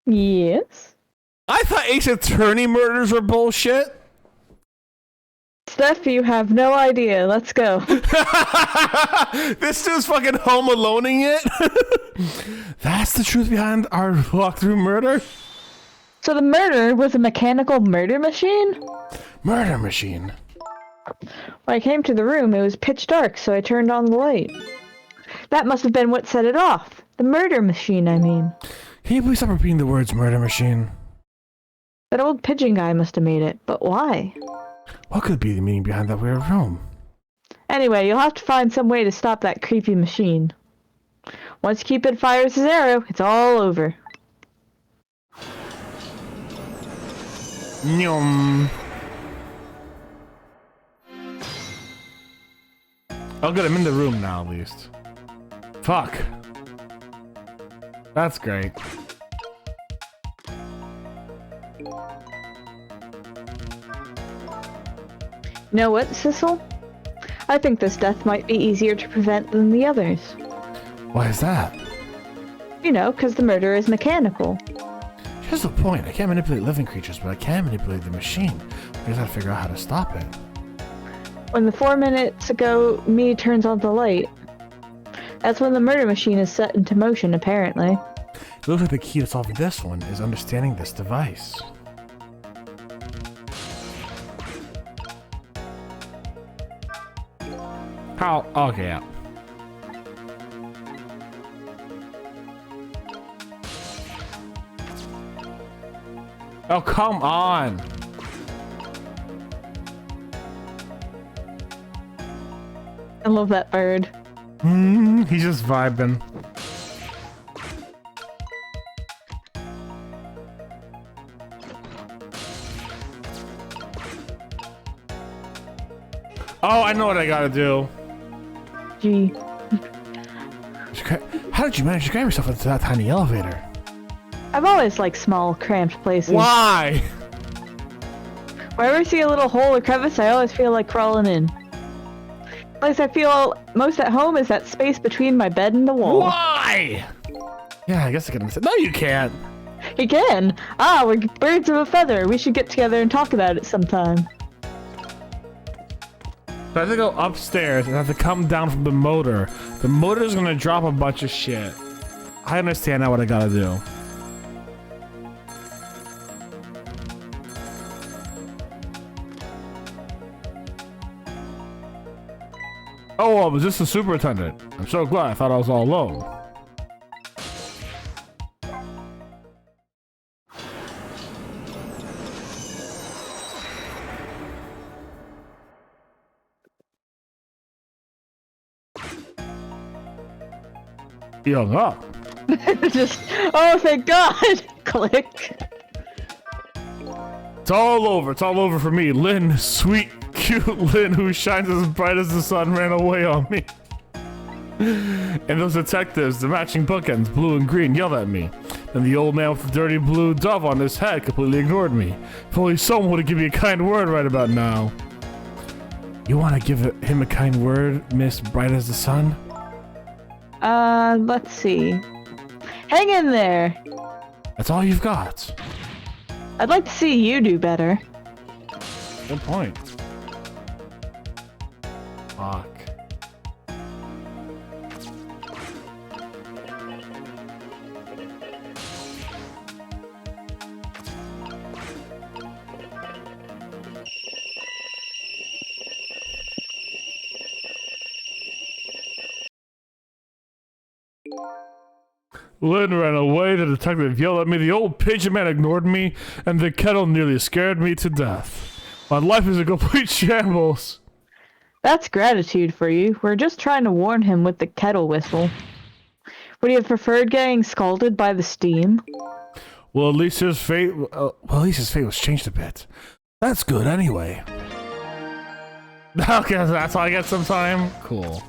Yes? I thought Ace Attorney murders were bullshit. Steph, you have no idea. Let's go. This dude's fucking home aloneing it. That's the truth behind our walkthrough murder? So the murder was a mechanical murder machine? Murder machine. When I came to the room, it was pitch dark, so I turned on the light. That must have been what set it off. The murder machine, I mean. Can you please stop repeating the words murder machine? That old pigeon guy must have made it, but why? What could be the meaning behind that weird room? Anyway, you'll have to find some way to stop that creepy machine. Once Cupid fires his arrow, it's all over. Nyum. Oh good, I'm in the room now at least. Fuck. That's great. You know what, Sissel? I think this death might be easier to prevent than the others. Why is that? You know, because the murder is mechanical. Here's the point. I can't manipulate living creatures, but I can manipulate the machine. I just gotta figure out how to stop it. When the 4 minutes ago me turns on the light, that's when the murder machine is set into motion, apparently. It looks like the key to solving this one is understanding this device. How? Okay, yeah. Oh, come on! I love that bird. He's just vibing. Oh, I know what I gotta do. Gee. How did you manage to cram yourself into that tiny elevator? I've always liked small, cramped places. Why? Whenever I see a little hole or crevice, I always feel like crawling in. The place I feel most at home is that space between my bed and the wall. Why? Yeah, I guess I can. No, you can't. You can. Ah, we're birds of a feather. We should get together and talk about it sometime. So I have to go upstairs and I have to come down from the motor. The motor's gonna drop a bunch of shit. I understand now what I gotta do. Oh, well, was this the superintendent? I'm so glad. I thought I was all alone. He hung up. Just, oh, thank God! Click. It's all over. It's all over for me. Lynn, sweet, cute Lynn, who shines as bright as the sun, ran away on me. And those detectives, the matching bookends, blue and green, yelled at me. And the old man with the dirty blue dove on his head completely ignored me. If only someone would give me a kind word right about now. You want to give him a kind word, Miss Bright as the Sun? Let's see. Hang in there. That's all you've got. I'd like to see you do better. Good point. Fuck. Lynn ran away, the detective yelled at me, the old pigeon man ignored me, and the kettle nearly scared me to death. My life is a complete shambles. That's gratitude for you. We're just trying to warn him with the kettle whistle. Would you have preferred getting scalded by the steam? Well, at least his fate was changed a bit. That's good anyway. Okay, that's how I get some time? Cool.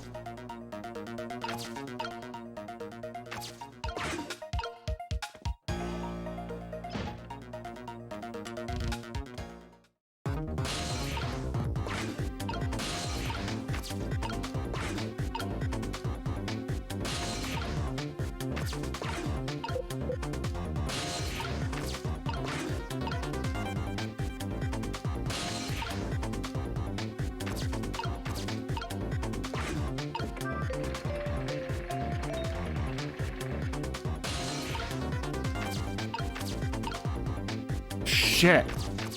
Shit.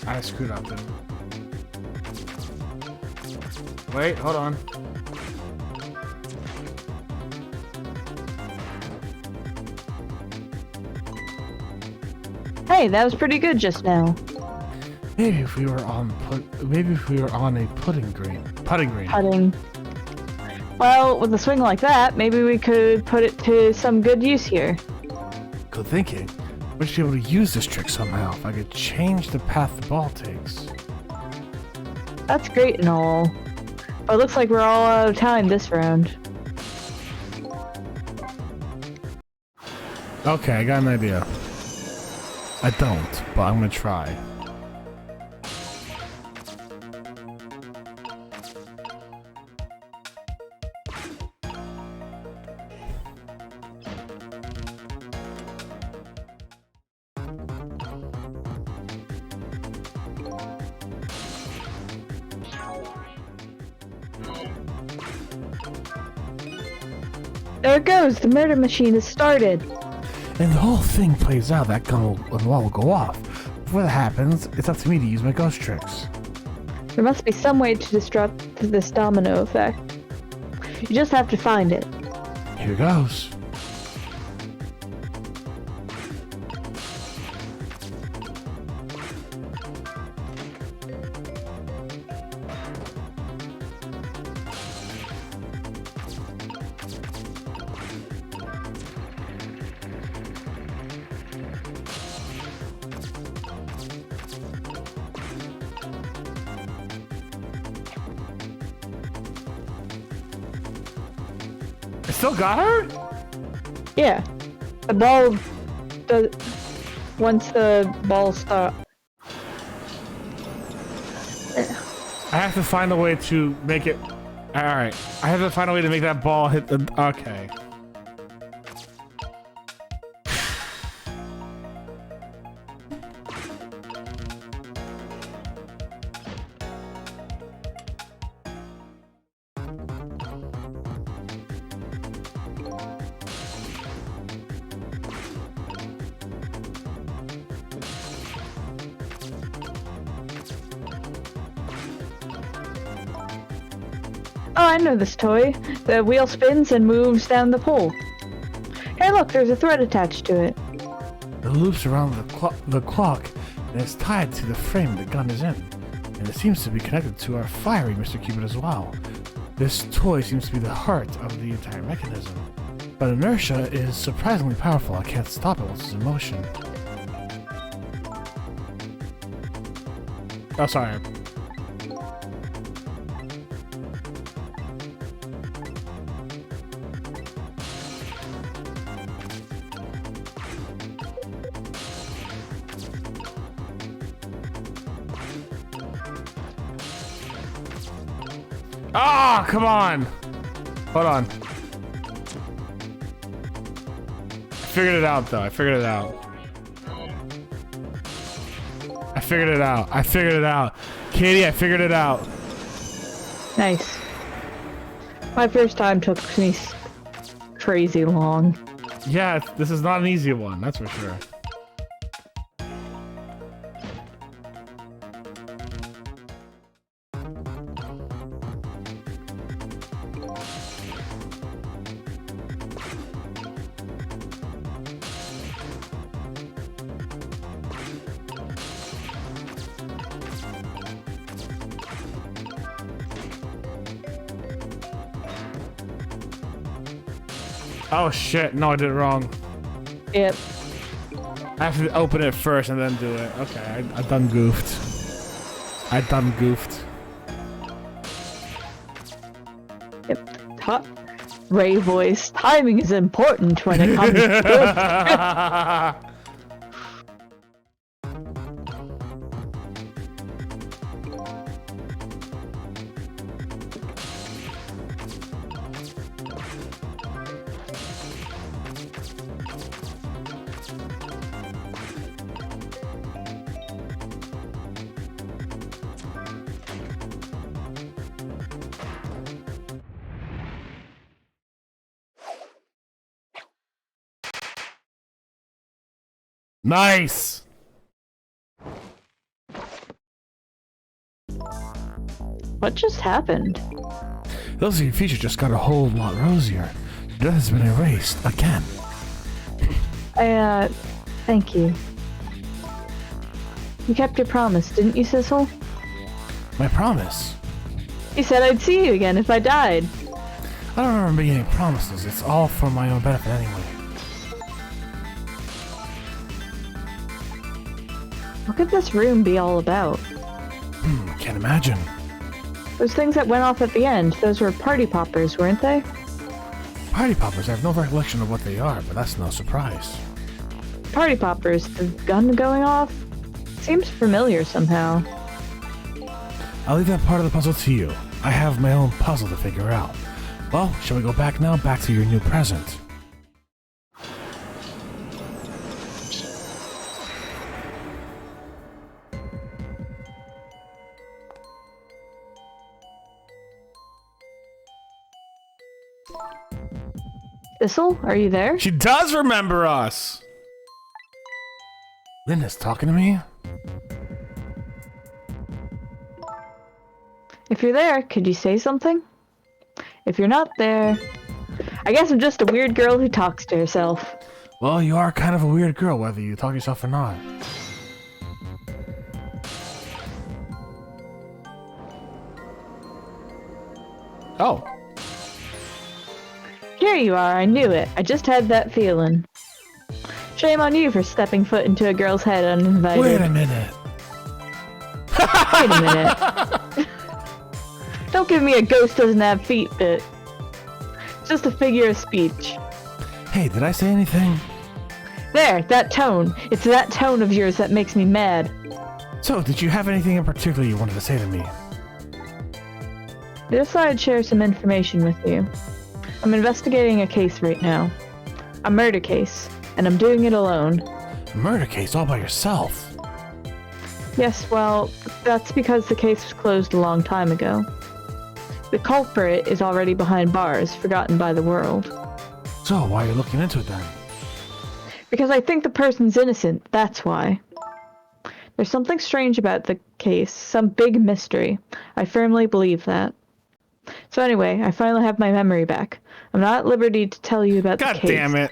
I screwed up then. Wait, hold on. Hey, that was pretty good just now. Maybe if we were on a putting green. Putting. Well, with a swing like that, maybe we could put it to some good use here. Good thinking. We should be able to use this trick somehow if I could change the path the ball takes. That's great and all, but it looks like we're all out of time this round. Okay, I got an idea. I don't, but I'm gonna try. There it goes, the murder machine has started. And the whole thing plays out, that gun will go off. Before that happens, it's up to me to use my ghost tricks. There must be some way to disrupt this domino effect. You just have to find it. Here goes. I still got her? Yeah. The ball does... Once the ball stops... I have to find a way to make it. All right, I have to find a way to make that ball hit the. Okay. Oh, I know this toy. The wheel spins and moves down the pole. Hey, look, there's a thread attached to it. It loops around the clock and it's tied to the frame the gun is in. And it seems to be connected to our firing, Mr. Cupid, as well. This toy seems to be the heart of the entire mechanism. But inertia is surprisingly powerful. I can't stop it once it's in motion. Oh, sorry. Ah, come on. Hold on. I figured it out, though. I figured it out. I figured it out. I figured it out. Katie, I figured it out. Nice. My first time took me crazy long. Yeah, this is not an easy one, that's for sure. Oh shit, no, I did it wrong. Yep. I have to open it first and then do it. Okay, I done goofed. I done goofed. Yep. Ray voice. Timing is important when it comes to it. Nice! What just happened? Those of your features just got a whole lot rosier. Your death has been erased again. Thank you. You kept your promise, didn't you, Sissel? My promise? You said I'd see you again if I died. I don't remember making any promises. It's all for my own benefit anyway. What could this room be all about? Can't imagine. Those things that went off at the end, those were party poppers, weren't they? Party poppers, I have no recollection of what they are, but that's no surprise. Party poppers, the gun going off? Seems familiar somehow. I'll leave that part of the puzzle to you. I have my own puzzle to figure out. Well, shall we go back now? Back to your new present. Sissel, are you there? She does remember us! Linda's talking to me? If you're there, could you say something? If you're not there, I guess I'm just a weird girl who talks to herself. Well, you are kind of a weird girl, whether you talk to yourself or not. Oh. Here you are, I knew it. I just had that feeling. Shame on you for stepping foot into a girl's head uninvited. Wait a minute. Wait a minute. Don't give me a ghost doesn't have feet bit. It's just a figure of speech. Hey, did I say anything? There, that tone. It's that tone of yours that makes me mad. So, did you have anything in particular you wanted to say to me? I just thought I'd share some information with you. I'm investigating a case right now. A murder case, and I'm doing it alone. A murder case all by yourself? Yes, well, that's because the case was closed a long time ago. The culprit is already behind bars, forgotten by the world. So, why are you looking into it then? Because I think the person's innocent, that's why. There's something strange about the case, some big mystery. I firmly believe that. So anyway, I finally have my memory back. I'm not at liberty to tell you about the case. God damn it.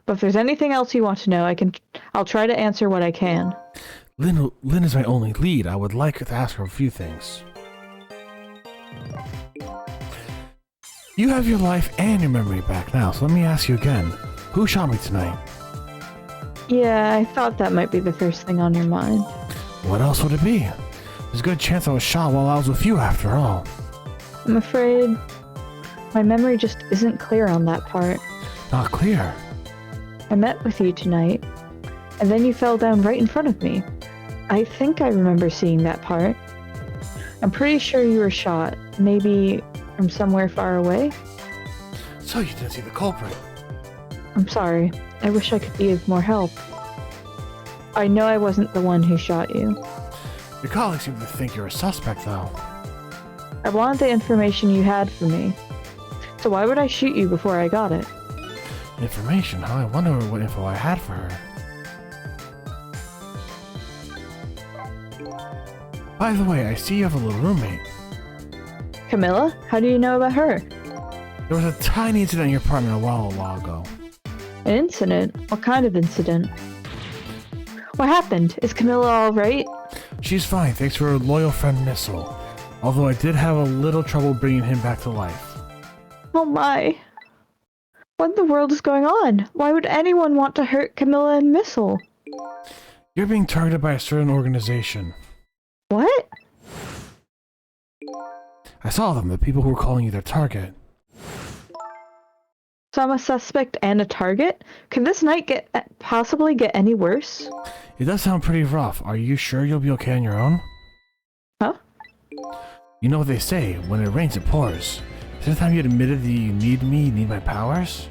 But if there's anything else you want to know, I'll try to answer what I can. Lynn is my only lead. I would like to ask her a few things. You have your life and your memory back now, so let me ask you again. Who shot me tonight? Yeah, I thought that might be the first thing on your mind. What else would it be? There's a good chance I was shot while I was with you after all. I'm afraid my memory just isn't clear on that part. Not clear. I met with you tonight, and then you fell down right in front of me. I think I remember seeing that part. I'm pretty sure you were shot, maybe from somewhere far away. So you didn't see the culprit? I'm sorry. I wish I could be of more help. I know I wasn't the one who shot you. Your colleagues seem to think you're a suspect, though. I wanted the information you had for me. So why would I shoot you before I got it? Information, huh? I wonder what info I had for her. By the way, I see you have a little roommate. Camilla? How do you know about her? There was a tiny incident in your apartment a while ago. An incident? What kind of incident? What happened? Is Camilla alright? She's fine, thanks to her loyal friend Missile. Although I did have a little trouble bringing him back to life. Oh my. What in the world is going on? Why would anyone want to hurt Camilla and Missile? You're being targeted by a certain organization. What? I saw them, the people who were calling you their target. So I'm a suspect and a target? Could this night possibly get any worse? It does sound pretty rough. Are you sure you'll be okay on your own? Huh? You know what they say, when it rains it pours. Since the time you admitted that you need me, you need my powers?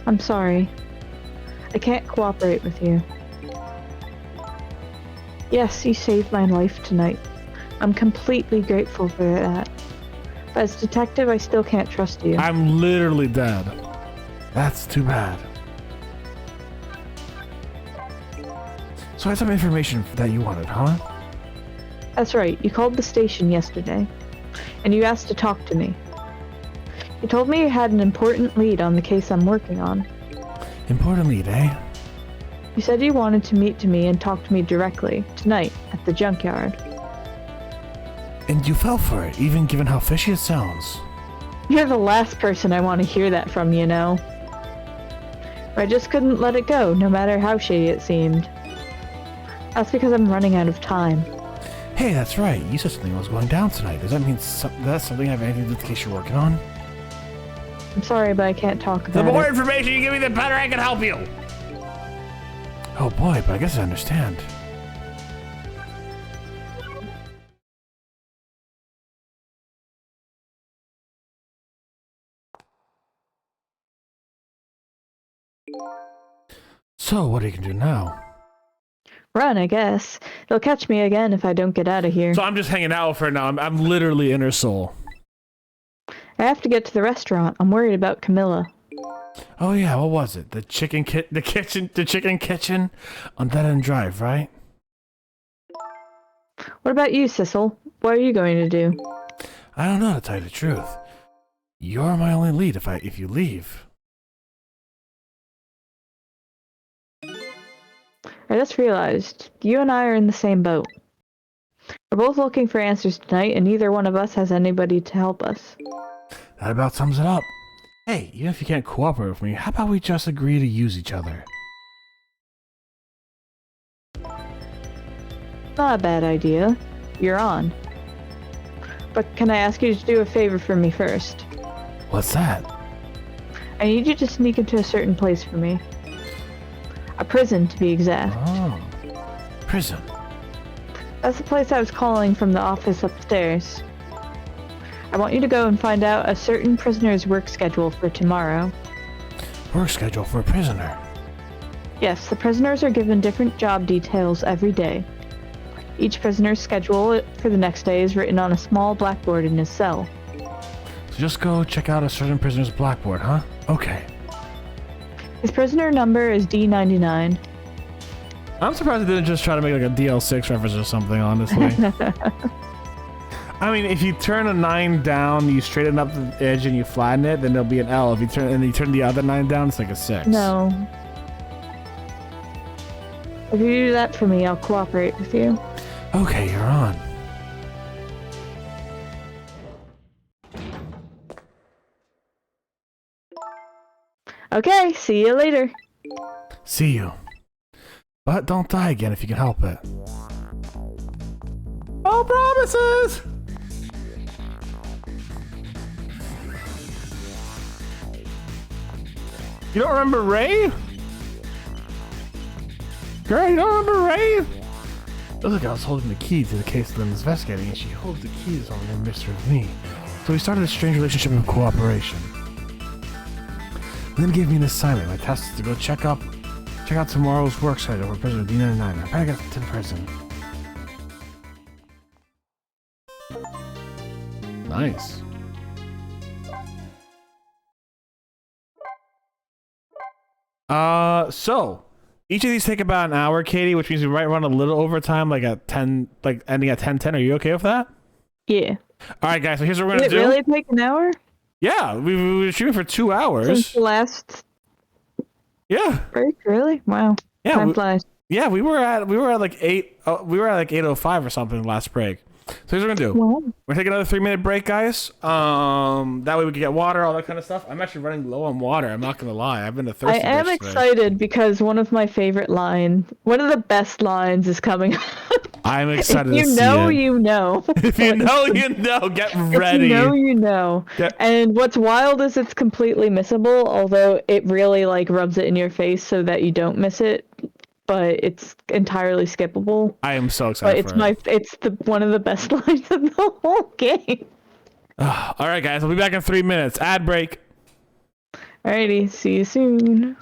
I'm sorry. I can't cooperate with you. Yes, you saved my life tonight. I'm completely grateful for that. But as detective, I still can't trust you. I'm literally dead. That's too bad. So I had some information that you wanted, huh? That's right, you called the station yesterday, and you asked to talk to me. You told me you had an important lead on the case I'm working on. Important lead, eh? You said you wanted to meet me and talk to me directly, tonight, at the junkyard. And you fell for it, even given how fishy it sounds. You're the last person I want to hear that from, you know. But I just couldn't let it go, no matter how shady it seemed. That's because I'm running out of time. Hey, that's right. You said something was going down tonight. Does that mean that's something I have anything to do with the case you're working on? I'm sorry, but I can't talk about it. The more information you give me, the better I can help you. Oh boy, but I guess I understand. So, what are you gonna do now? Run, I guess. They'll catch me again if I don't get out of here. So I'm just hanging out with her now. I'm literally in her soul. I have to get to the restaurant. I'm worried about Camilla. Oh yeah, what was it? The chicken kitchen on Dead End Drive, right? What about you, Sissel? What are you going to do? I don't know, to tell you the truth. You're my only lead if you leave. I just realized, you and I are in the same boat. We're both looking for answers tonight, and neither one of us has anybody to help us. That about sums it up. Hey, even if you can't cooperate with me, how about we just agree to use each other? Not a bad idea. You're on. But can I ask you to do a favor for me first? What's that? I need you to sneak into a certain place for me. A prison, to be exact. Oh. Prison. That's the place I was calling from the office upstairs. I want you to go and find out a certain prisoner's work schedule for tomorrow. Work schedule for a prisoner. Yes, the prisoners are given different job details every day. Each prisoner's schedule for the next day is written on a small blackboard in his cell. So just go check out a certain prisoner's blackboard, huh? Okay. His prisoner number is D99. I'm surprised they didn't just try to make like a DL6 reference or something, honestly. I mean, if you turn a 9 down, you straighten up the edge and you flatten it, then there'll be an L. If you turn the other 9 down, it's like a 6. No. If you do that for me, I'll cooperate with you. Okay, you're on. Okay, see you later. See you. But don't die again if you can help it. Oh, promises! You don't remember Ray? Girl, you don't remember Ray? Looks like I was holding the key to the case that I'm investigating, and she holds the key to something named Mr. Me. So we started a strange relationship of cooperation. And then gave me an assignment. My task is to go check out tomorrow's work site over prisoner D99. I better get to the prison. Nice. So each of these take about an hour, Katie, which means we might run a little overtime, like at 10, like ending at 10:10. Are you okay with that? Yeah. All right, guys. So here's what we're gonna Did it do. really take an hour? Yeah, we were shooting for 2 hours. Since the last Yeah. break? Really? Wow. Yeah. Time flies. Yeah, we were at like 8:05 or something last break. So here's what we're gonna do. Wow. We're gonna take another 3-minute break, guys. That way we can get water, all that kind of stuff. I'm actually running low on water. I'm not gonna lie. I've been a thirsty I am bitch today. excited because one of my favorite lines, one of the best lines is coming up. I'm excited If to you see know, it. you know. If you know, you know. Get ready. If you know, you know. Yeah. And what's wild is it's completely missable, although it really like rubs it in your face so that you don't miss it. But it's entirely skippable. I am so But excited it's for it. it's the one of the best lines of the whole game. All right, guys. I'll be back in 3 minutes. Ad break. Alrighty, see you soon.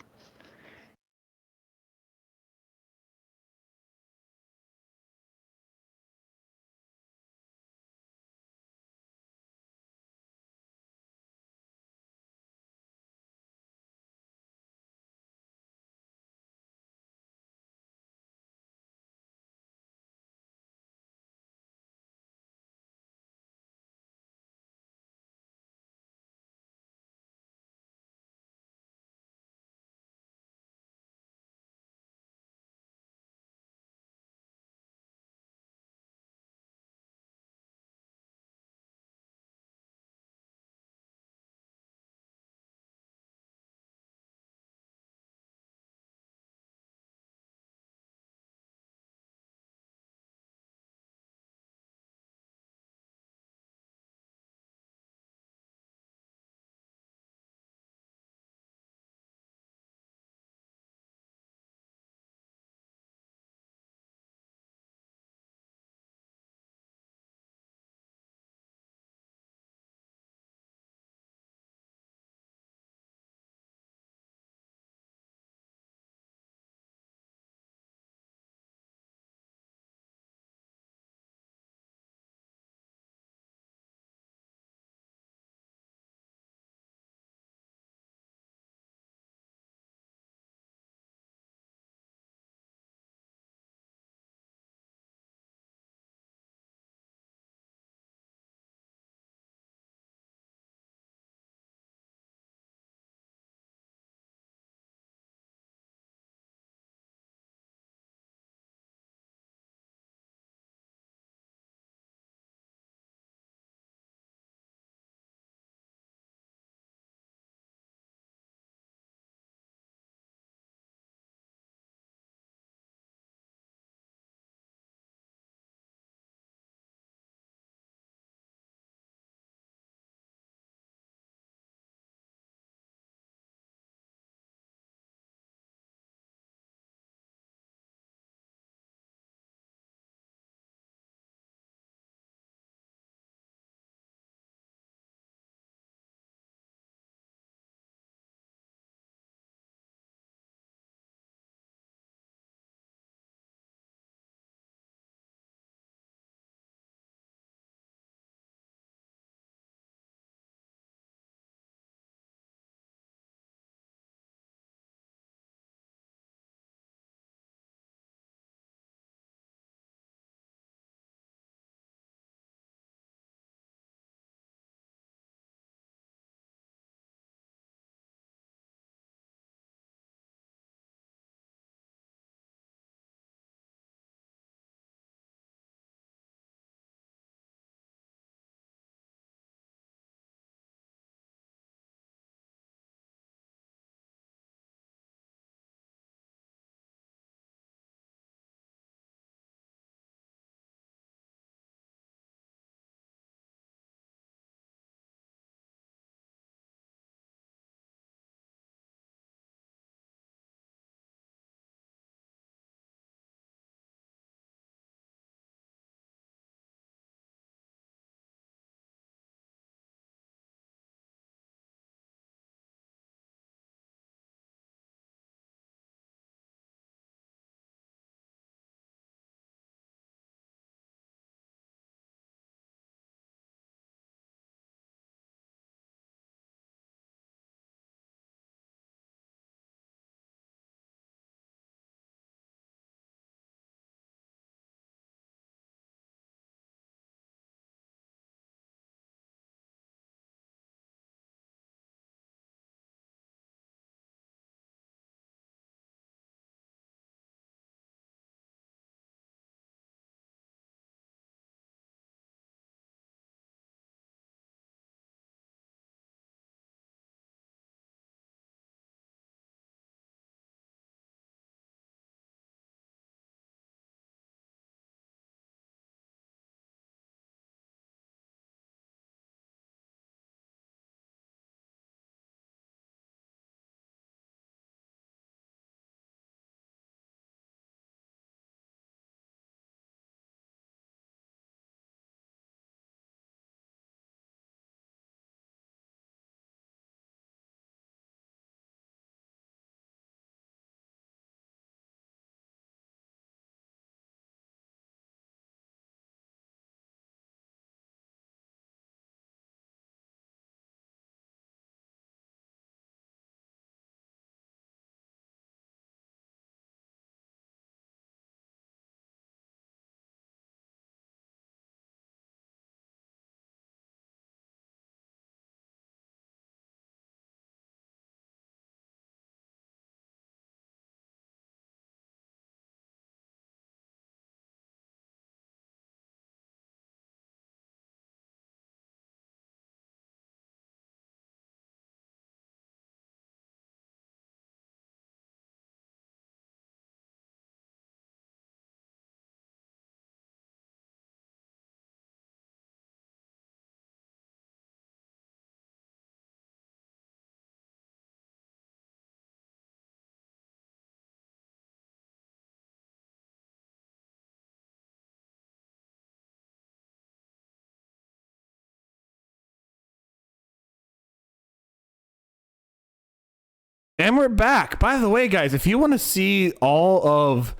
And we're back. By the way, guys, if you want to see all of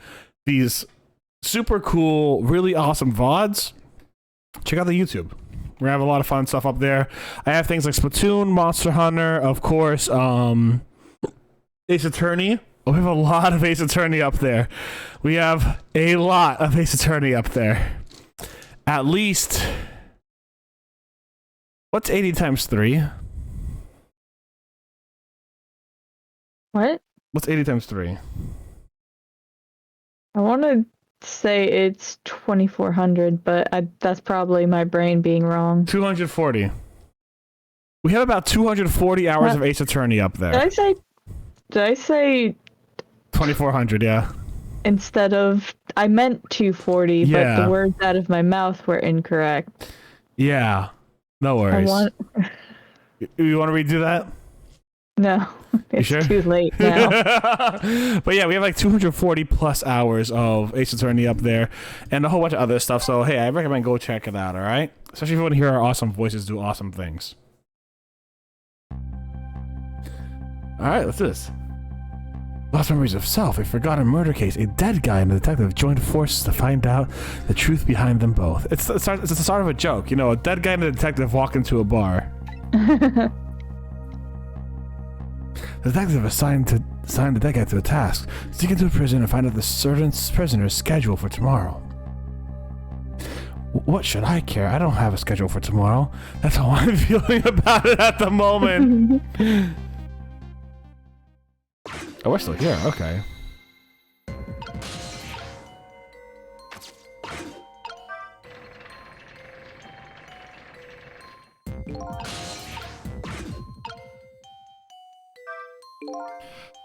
these super cool, really awesome VODs, check out the YouTube. We're gonna have a lot of fun stuff up there. I have things like Splatoon, Monster Hunter, of course, Ace Attorney. Oh, we have a lot of Ace Attorney up there. We have a lot of Ace Attorney up there. At least... What's 80 times 3? What? What's 80 times 3? I want to say it's 2400, but that's probably my brain being wrong. 240. We have about 240 hours of Ace Attorney up there. Did I say 2400, yeah. instead of, I meant 240, Yeah. but the words out of my mouth were incorrect. Yeah. No worries. You want to redo that? No, it's sure? too late now. But yeah, we have like 240 plus hours of Ace Attorney up there and a whole bunch of other stuff. So hey, I recommend go check it out, all right? Especially if you want to hear our awesome voices do awesome things. All right, let's do this. Lost memories of self, a forgotten murder case, a dead guy and a detective joined forces to find out the truth behind them both. It's the start of a joke, you know, a dead guy and a detective walk into a bar. The detective assigned the dead guy to a task, sneak into a prison and find out the certain prisoner's schedule for tomorrow. What should I care? I don't have a schedule for tomorrow. That's how I'm feeling about it at the moment. Oh, we're still here. Okay.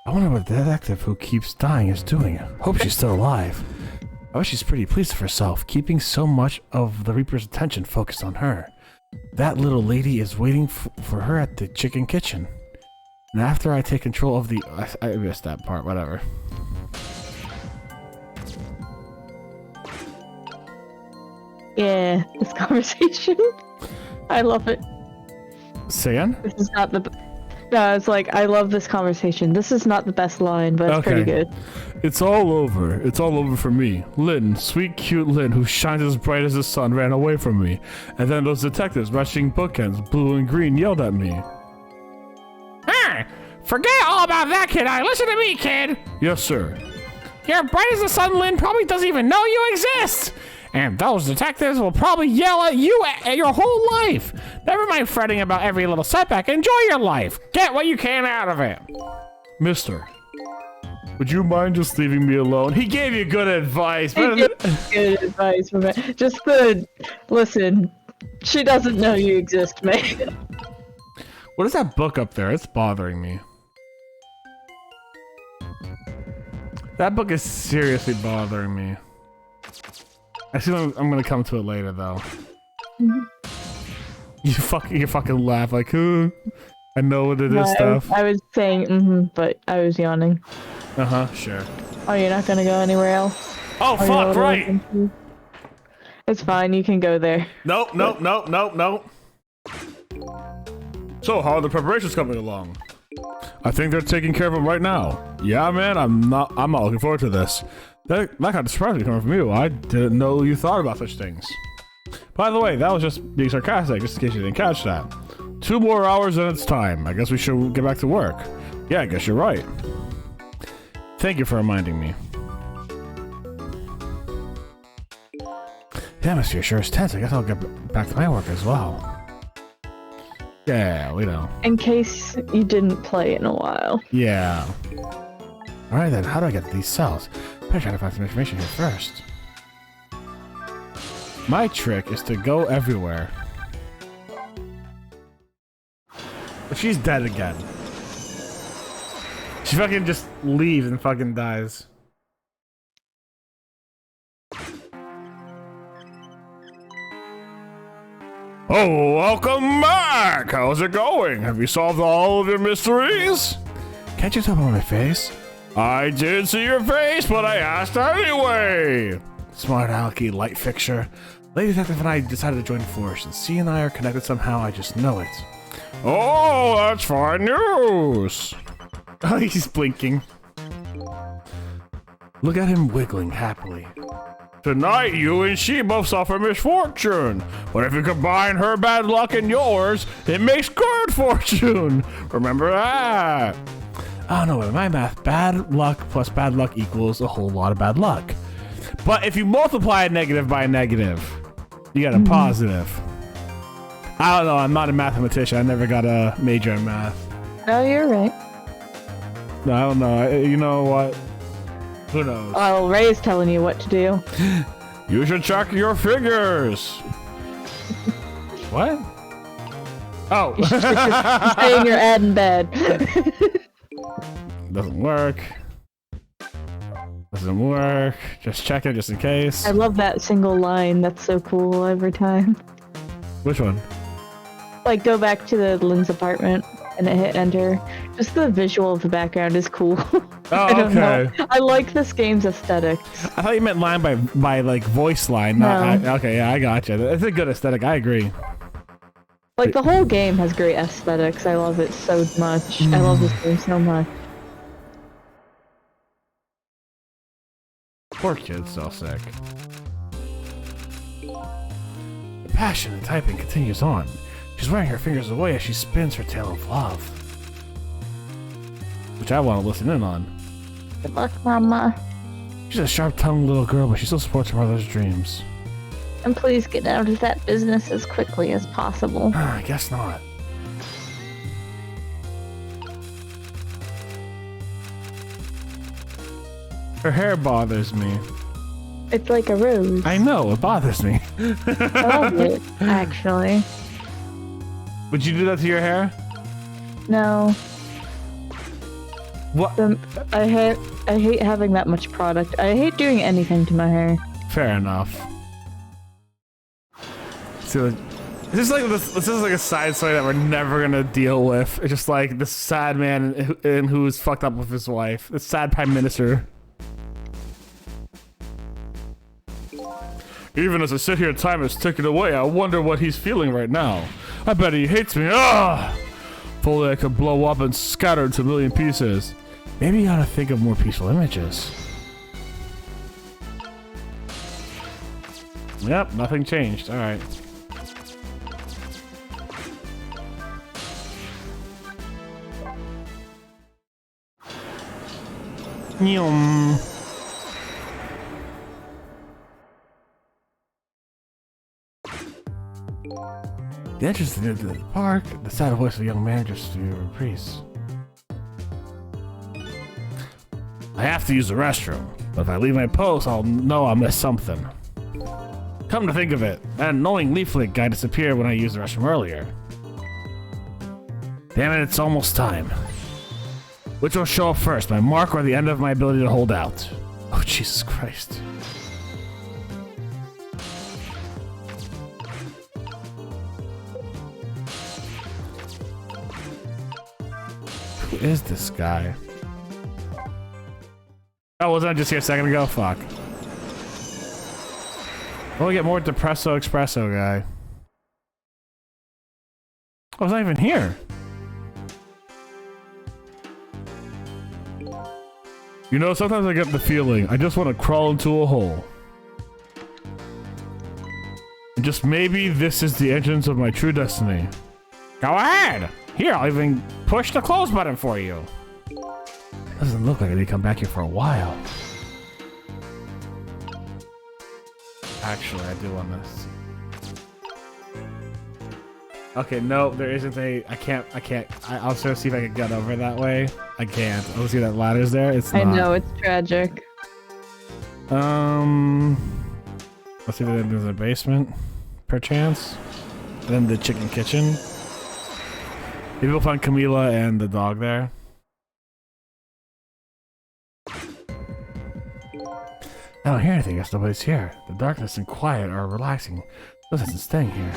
I wonder what the detective who keeps dying is doing. Hope she's still alive. I wish she's pretty pleased with herself, keeping so much of the Reaper's attention focused on her. That little lady is waiting for her at the chicken kitchen. And after I take control of the... I missed that part, whatever. Yeah, this conversation. I love it. Say again? This is not the... No, it's like, I love this conversation. This is not the best line, but it's pretty good. It's all over. It's all over for me. Lynn, sweet, cute Lynn, who shines as bright as the sun, ran away from me. And then those detectives, matching bookends, blue and green, yelled at me. Hey, forget all about that, kid. Listen to me, kid. Yes, sir. You're bright as the sun, Lynn probably doesn't even know you exist. And those detectives will probably yell at you at your whole life. Never mind fretting about every little setback. Enjoy your life. Get what you can out of it. Mister, would you mind just leaving me alone? He gave you good advice. He gave good advice from it. Just the... Listen, she doesn't know you exist, man. What is that book up there? It's bothering me. That book is seriously bothering me. I see. I'm gonna come to it later, though. You fucking laugh like, I know what it is. Stuff. I was saying, but I was yawning. Sure. Oh, you're not gonna go anywhere else? Oh, fuck, right. It's fine. You can go there. Nope. So, how are the preparations coming along? I think they're taking care of them right now. Yeah, man. I'm not looking forward to this. That kind of surprised me coming from you. I didn't know you thought about such things. By the way, that was just being sarcastic, just in case you didn't catch that. 2 more hours and it's time. I guess we should get back to work. Yeah, I guess you're right. Thank you for reminding me. The atmosphere sure is tense. I guess I'll get back to my work as well. Yeah, we know. In case you didn't play in a while. Yeah. Alright then, how do I get to these cells? Better try to find some information here first. My trick is to go everywhere. But she's dead again. She fucking just leaves and fucking dies. Oh, welcome back! How's it going? Have you solved all of your mysteries? Can't you tell by my face? I did see your face, but I asked anyway! Smart alecky light fixture. Lady Detective and I decided to join forces. She and I are connected somehow, I just know it. Oh, that's fine news! Oh, he's blinking. Look at him wiggling happily. Tonight, you and she both suffer misfortune. But if you combine her bad luck and yours, it makes good fortune. Remember that. Oh no, in my math, bad luck plus bad luck equals a whole lot of bad luck. But if you multiply a negative by a negative, you get a positive. I don't know, I'm not a mathematician. I never got a major in math. No, you're right. No, I don't know. You know what? Who knows? Well, Ray's telling you what to do. You should check your figures. What? Oh. Saying you're adding bad. Doesn't work. Doesn't work. Just check it just in case. I love that single line. That's so cool every time. Which one? Like, go back to the Lynn's apartment and hit enter. Just the visual of the background is cool. Oh, I don't know. okay. I like this game's aesthetics. I thought you meant line by like voice line. Not, No. okay, yeah, I gotcha. It's a good aesthetic. I agree. Like, the whole game has great aesthetics. I love it so much. I love this game so much. Poor kid's so sick. The passion in typing continues on. She's wearing her fingers away as she spins her tale of love. Which I want to listen in on. Good luck, Mama. She's a sharp-tongued little girl, but she still supports her mother's dreams. And please get out of that business as quickly as possible. I guess not. Her hair bothers me. It's like a rose. I know, it bothers me. I love it, actually. Would you do that to your hair? No. What? I hate having that much product. I hate doing anything to my hair. Fair enough. So, this is like a side story that we're never gonna deal with. It's just like this sad man who's fucked up with his wife. This sad prime minister. Even as I sit here, time is ticking away. I wonder what he's feeling right now. I bet he hates me. Ah! If only I could blow up and scatter into a million pieces. Maybe you ought to think of more peaceful images. Yep, nothing changed. All right. Yum. The entrance to the park, the sad voice of a young man just to reprise. I have to use the restroom, but if I leave my post, I'll know I'll miss something. Come to think of it, that annoying leaflet guy disappeared when I used the restroom earlier. Damn it, it's almost time. Which will show up first, my mark or the end of my ability to hold out? Oh, Jesus Christ. Who is this guy? Oh, wasn't I just here a second ago? Fuck. Oh, we get more Depresso Espresso guy. Oh, it's not even here. You know, sometimes I get the feeling I just want to crawl into a hole. And just maybe this is the entrance of my true destiny. Go ahead! Here, I'll even push the close button for you. Doesn't look like I need to come back here for a while. Actually, I do want this. Okay, no, there isn't a... I can't. I'll try to see if I can get over that way. I can't. Oh, see that ladder's there? It's not. I know, it's tragic. Let's see if there's a basement, perchance. And then the chicken kitchen. Maybe we'll find Camila and the dog there. I don't hear anything. I guess nobody's here. The darkness and quiet are relaxing. This isn't staying here.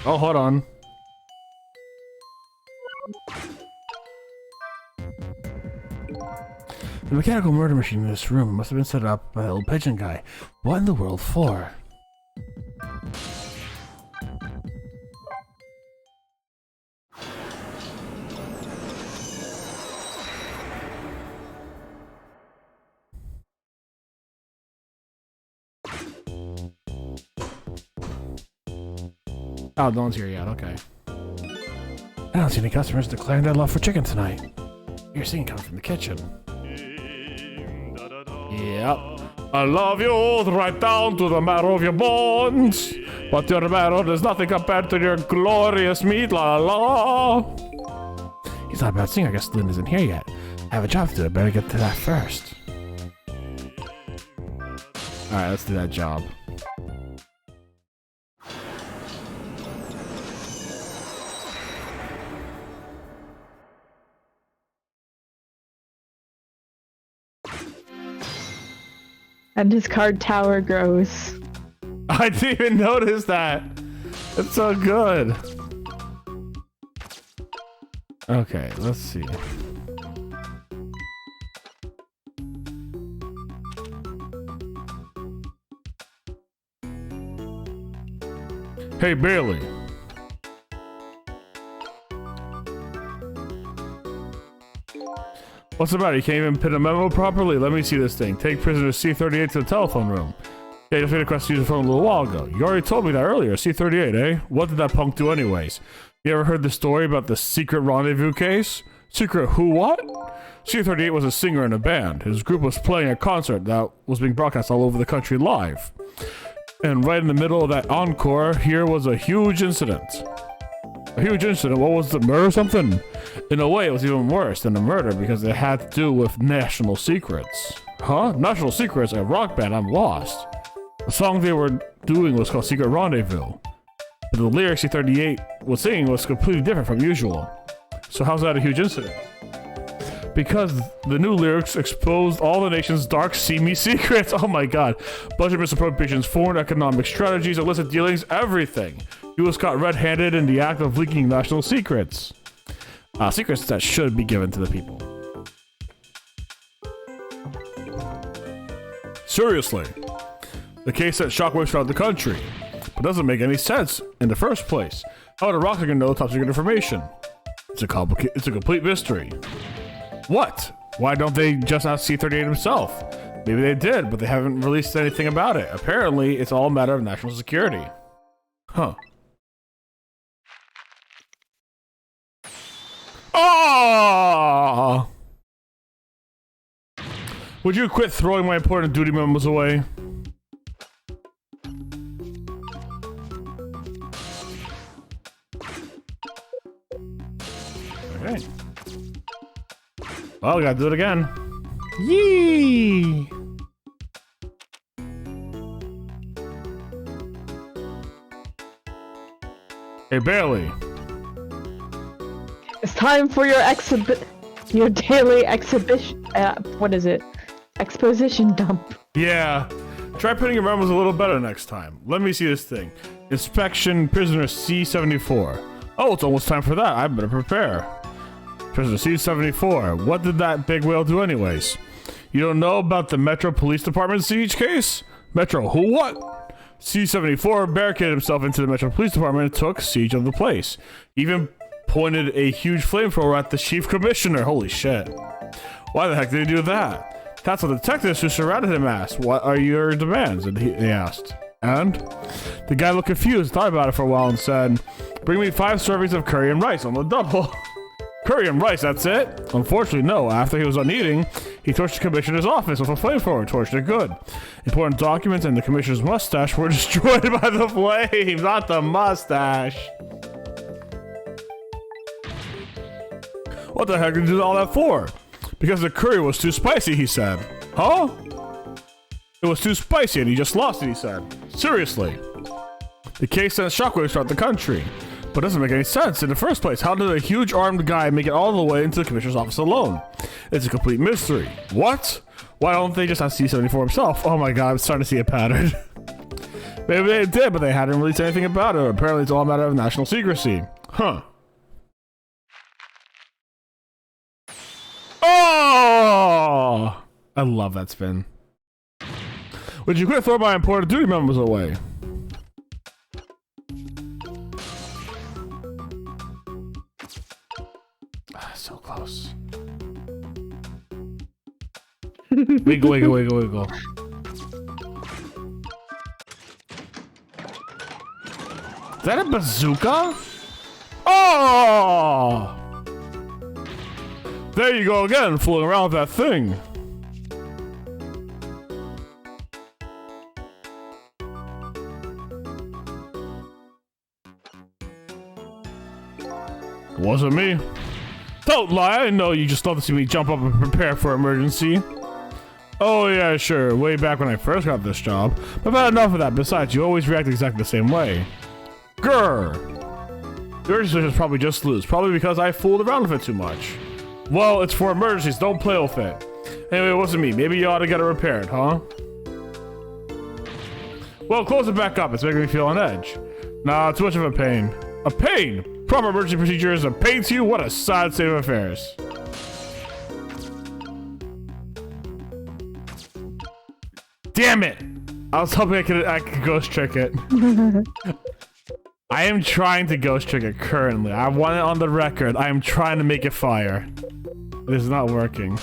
Oh, hold on. The mechanical murder machine in this room must have been set up by the old pigeon guy. What in the world for? Oh, no one's here yet. Okay. I don't see any customers declaring their love for chicken tonight. You're singing coming from the kitchen. Yep. I love you right down to the marrow of your bones. But your marrow is nothing compared to your glorious meat, la la. He's not a bad singer. I guess Lynn isn't here yet. I have a job to do. I better get to that first. Alright, let's do that job. And his card tower grows. I didn't even notice that. It's so good. Okay, let's see. Hey, Bailey. What's the matter? You can't even pin a memo properly? Let me see this thing. Take prisoner C-38 to the telephone room. Yeah, you defeated Quest user phone a little while ago. You already told me that earlier. C-38, eh? What did that punk do anyways? You ever heard the story about the secret rendezvous case? Secret who what? C-38 was a singer in a band. His group was playing a concert that was being broadcast all over the country live. And right in the middle of that encore, here was a huge incident. A huge incident? What was the murder or something? In a way, it was even worse than a murder because it had to do with national secrets. Huh? National Secrets? A rock band? I'm lost. The song they were doing was called Secret Rendezvous. But the lyrics C-38 was singing was completely different from usual. So how's that a huge incident? Because the new lyrics exposed all the nation's dark, seamy secrets. Oh my god. Budget misappropriations, foreign economic strategies, illicit dealings, everything. He was caught red-handed in the act of leaking national secrets. Secrets that should be given to the people. Seriously. The case sent shockwaves throughout the country. But doesn't make any sense in the first place. How would a rock singer know top secret information? It's a complete mystery. What? Why don't they just ask C-38 himself? Maybe they did, but they haven't released anything about it. Apparently, it's all a matter of national security. Huh. Oh! Would you quit throwing my important duty memos away? Okay. Well, we gotta do it again. Yee! Hey, Bailey. It's time for your daily exhibition. What is it? Exposition dump. Yeah. Try putting your memos a little better next time. Let me see this thing. Inspection prisoner C-74. Oh, it's almost time for that. I better prepare. Prisoner C-74. What did that big whale do anyways? You don't know about the Metro Police Department siege case? Metro who what? C-74 barricaded himself into the Metro Police Department and took siege of the place. Even pointed a huge flamethrower at the chief commissioner. Holy shit. Why the heck did he do that? That's what the detectives who surrounded him asked. What are your demands? And he asked. And? The guy looked confused, thought about it for a while and said, bring me 5 servings of curry and rice on the double. Curry and rice, that's it? Unfortunately, no. After he was done eating, he torched the commissioner's office with a flamethrower. Torched it good. Important documents and the commissioner's mustache were destroyed by the flames. Not the mustache. What the heck did you do all that for? Because the curry was too spicy, he said. Huh? It was too spicy and he just lost it, he said. Seriously. The case sent shockwaves throughout the country. But it doesn't make any sense. In the first place, how did a huge armed guy make it all the way into the commissioner's office alone? It's a complete mystery. What? Why don't they just ask C-74 himself? Oh my god, I'm starting to see a pattern. Maybe they did, but they hadn't released anything about it. Apparently it's all a matter of national secrecy. Huh. Oh! I love that spin. Would you quit throwing my important duty memos away? So close. Wiggle, wiggle, wiggle, wiggle. Is that a bazooka? Oh! There you go again, fooling around with that thing. It wasn't me. Don't lie, I know you just love to see me jump up and prepare for emergency. Oh yeah, sure, way back when I first got this job. But about enough of that, besides, you always react exactly the same way. Grr! Your decision's probably just loose, probably because I fooled around with it too much. Well, it's for emergencies, don't play with it. Anyway, it wasn't me, maybe you ought to get it repaired, huh? Well, close it back up, it's making me feel on edge. Nah, too much of a pain. A pain? Proper emergency procedure is a pain to you? What a sad state of affairs. Damn it! I was hoping I could ghost trick it. I am trying to ghost trick it currently. I want it on the record. I am trying to make it fire. It is not working.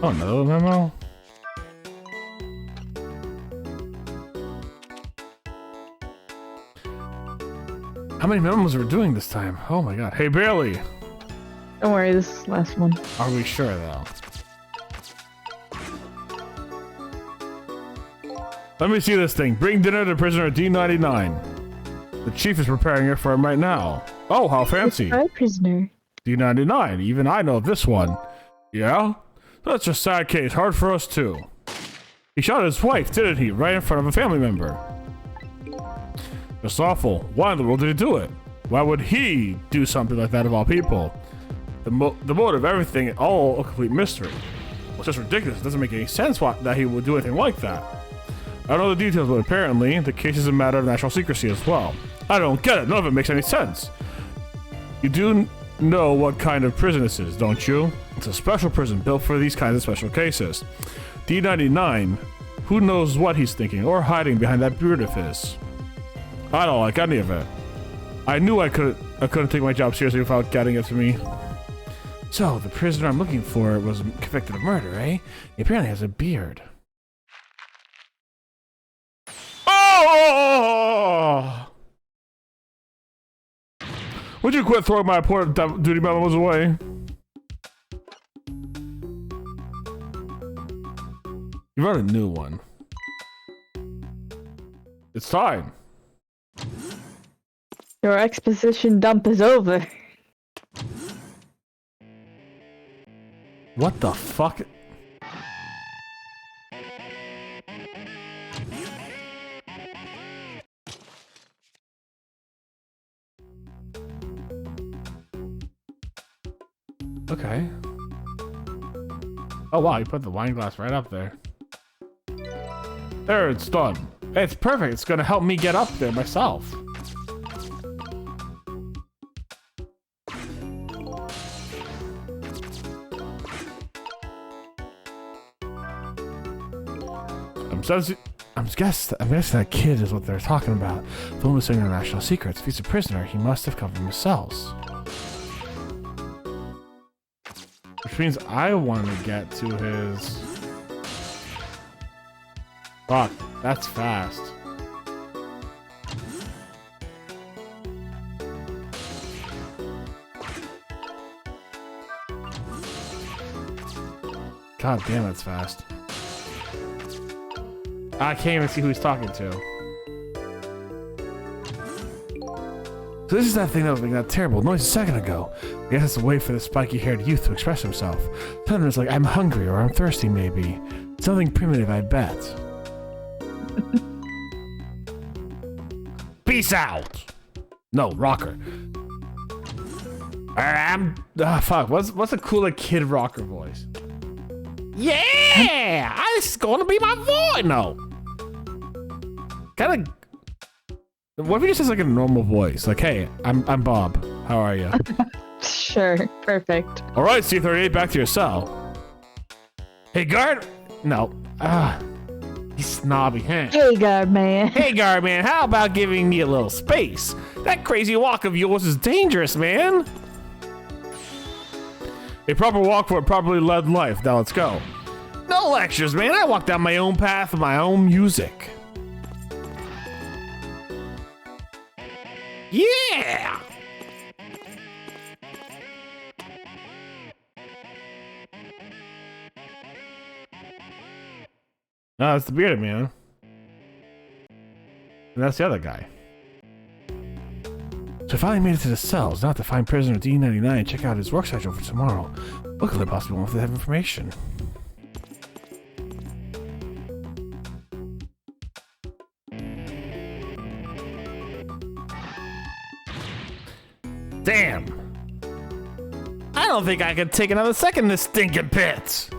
Oh, another memo? How many memos are we doing this time? Oh my god. Hey, Bailey! Don't worry, this is the last one. Are we sure, though? Let me see this thing. Bring dinner to prisoner D99. The chief is preparing it for him right now. Oh, how fancy. Hi, prisoner. D99. Even I know this one. Yeah? That's a sad case. Hard for us, too. He shot his wife, didn't he? Right in front of a family member. That's awful. Why in the world did he do it? Why would he do something like that of all people? The motive, everything, all a complete mystery. Well, it's just ridiculous. It doesn't make any sense that he would do anything like that. I don't know the details, but apparently the case is a matter of national secrecy as well. I don't get it. None of it makes any sense. You do know what kind of prison this is, don't you? It's a special prison built for these kinds of special cases. D99, who knows what he's thinking or hiding behind that beard of his? I don't like any of it. I knew I couldn't take my job seriously without getting it to me. So, the prisoner I'm looking for was convicted of murder, eh? He apparently has a beard. Oh! Would you quit throwing my important duty memos away? You wrote a new one. It's time. Your exposition dump is over. What the fuck? Okay. Oh wow, you put the wine glass right up there. There, it's done. It's perfect. It's gonna help me get up there myself. I'm guessing that kid is what they're talking about. The one who's saying national secrets. If he's a prisoner, he must have come from his cells. Which means I want to get to his... Fuck, that's fast. God damn, that's fast. I can't even see who he's talking to. So this is that thing that was making that terrible noise a second ago. I guess it's a way for the spiky-haired youth to express himself. Something that's like, I'm hungry or I'm thirsty maybe. Something primitive, I bet. Peace out! No, rocker. Fuck, what's a cooler kid rocker voice? Yeah! This is gonna be my voice! No. Kinda... What if he just has like a normal voice? Like, hey, I'm Bob. How are you? Sure, perfect. Alright, C38, back to your cell. Hey, guard! No. He's snobby, huh? Hey, guard man. Hey, guard man, how about giving me a little space? That crazy walk of yours is dangerous, man. A proper walk for a properly led life. Now let's go. No lectures, man. I walk down my own path with my own music. Yeah! No, that's the bearded man. And that's the other guy. So I finally made it to the cells. Now to find prisoner D99 and check out his work schedule for tomorrow. What could I possibly want with that information? Damn! I don't think I could take another second in this stinking pit!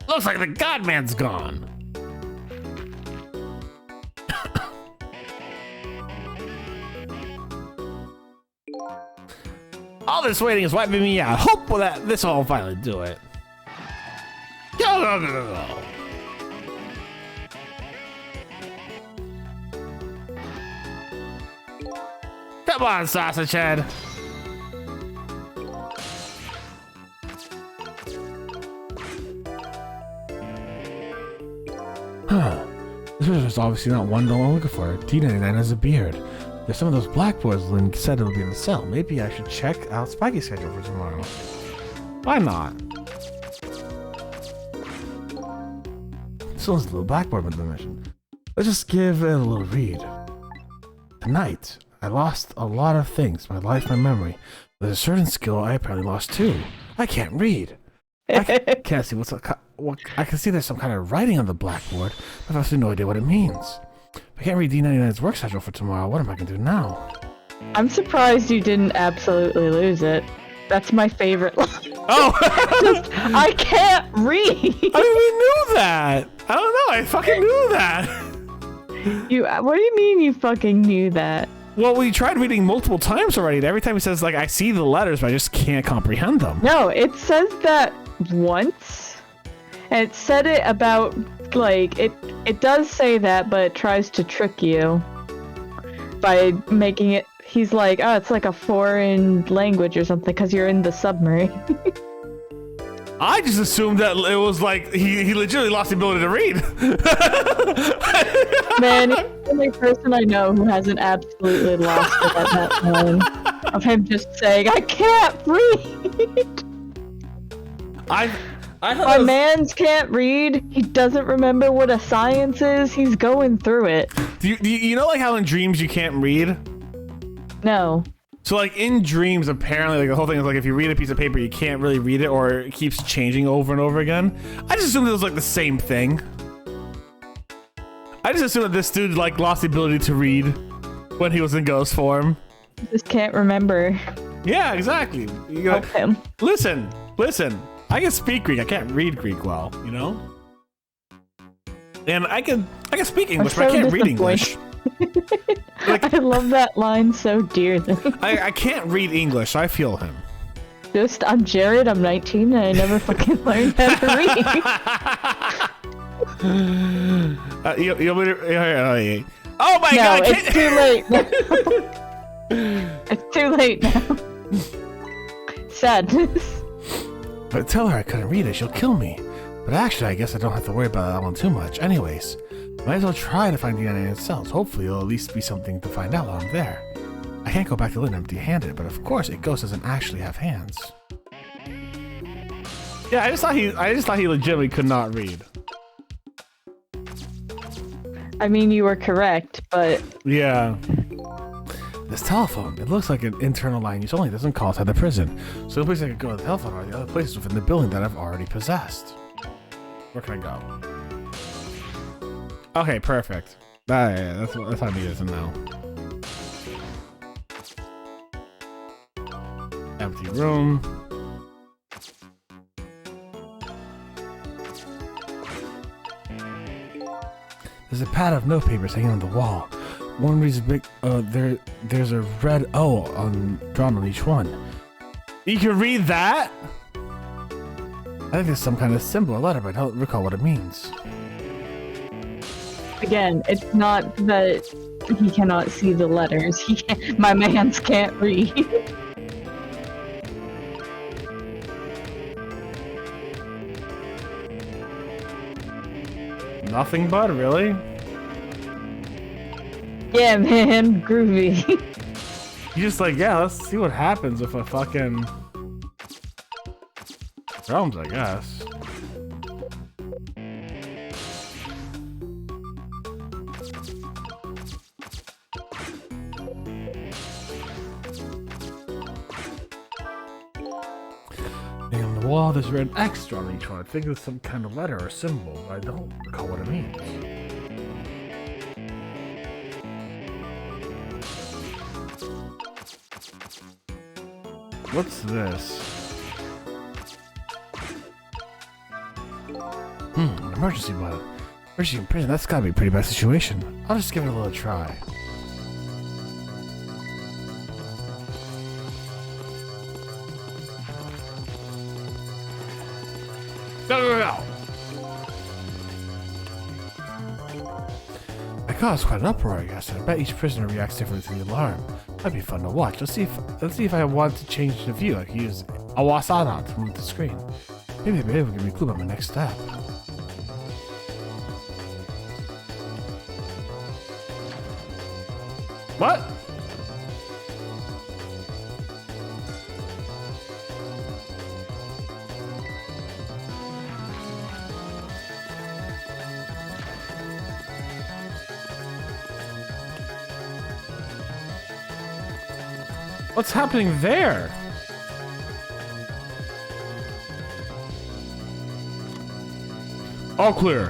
Looks like the Godman's gone. All this waiting is wiping me out. Hope that this will finally do it. Go, go, go, go, go. Come on, sausage head. Huh. This is obviously not one I'm looking for. D99 has a beard. There's some of those blackboards Lynn said it would be in the cell. Maybe I should check out Spiky's schedule for tomorrow. Why not? This one's a little blackboard with the mission. Let's just give it a little read. Tonight, I lost a lot of things. My life, my memory. There's a certain skill I apparently lost too. I can't read. I can't see I can see there's some kind of writing on the blackboard, but I have no idea what it means. I can't read D99's work schedule for tomorrow. What am I going to do now? I'm surprised you didn't absolutely lose it. That's my favorite line. Oh! I can't read! I didn't even knew that! I don't know, I fucking knew that! What do you mean you fucking knew that? Well, we tried reading multiple times already, and every time he says, like, I see the letters, but I just can't comprehend them. No, it says that once, and it said it about, like, it does say that, but it tries to trick you by making it, he's like, oh, it's like a foreign language or something, because you're in the submarine. I just assumed that it was like, he legitimately lost the ability to read. Man, he's the only person I know who hasn't absolutely lost it at that time. Of him just saying, I can't read! I thought My man's can't read. He doesn't remember what a science is. He's going through it. Do you know like how in dreams you can't read? No. So like in dreams, apparently like the whole thing is like if you read a piece of paper, you can't really read it or it keeps changing over and over again. I just assumed it was like the same thing. I just assumed that this dude like lost the ability to read when he was in ghost form. Just can't remember. Yeah, exactly. You Help gotta, him. listen. I can speak Greek. I can't read Greek well, you know? And I can speak English, but I can't read English. Like, I love that line so dearly. I can't read English, so I feel him. Just, I'm Jared, I'm 19, and I never fucking learned how to read. Oh my god, I it's too late. It's too late now. Sadness. If I tell her I couldn't read it, she'll kill me. But actually, I guess I don't have to worry about that one too much. Anyways, might as well try to find the DNA itself. Hopefully, it'll at least be something to find out while I'm there. I can't go back to Lynn empty-handed, but of course, a ghost doesn't actually have hands. Yeah, I just thought he legitimately could not read. I mean, you were correct, but... Yeah. This telephone, it looks like an internal line use only. It doesn't call outside the prison. So the place I could go to the telephone are the other places within the building that I've already possessed. Where can I go? Okay, perfect. That's what I needed to know. Empty room. There's a pad of notepapers hanging on the wall. One reads a big, there's a red O drawn on each one. You can read that? I think there's some kind of symbol or letter, but I don't recall what it means. Again, it's not that he cannot see the letters. My man's can't read. Nothing but, really? Yeah, man, groovy. You just like, yeah, let's see what happens if I fucking realms, I guess. And on the wall, there's an X drawn on each one. I think it's some kind of letter or symbol, but I don't recall what it means. What's this? An emergency button. Emergency in prison, that's gotta be a pretty bad situation. I'll just give it a little try. Go! I caused quite an uproar, I guess. I bet each prisoner reacts differently to the alarm. That'd be fun to watch. Let's see if I want to change the view. I can use Awasana to move the screen. Maybe they'll be able to give me a clue about my next step. What? What's happening there? All clear.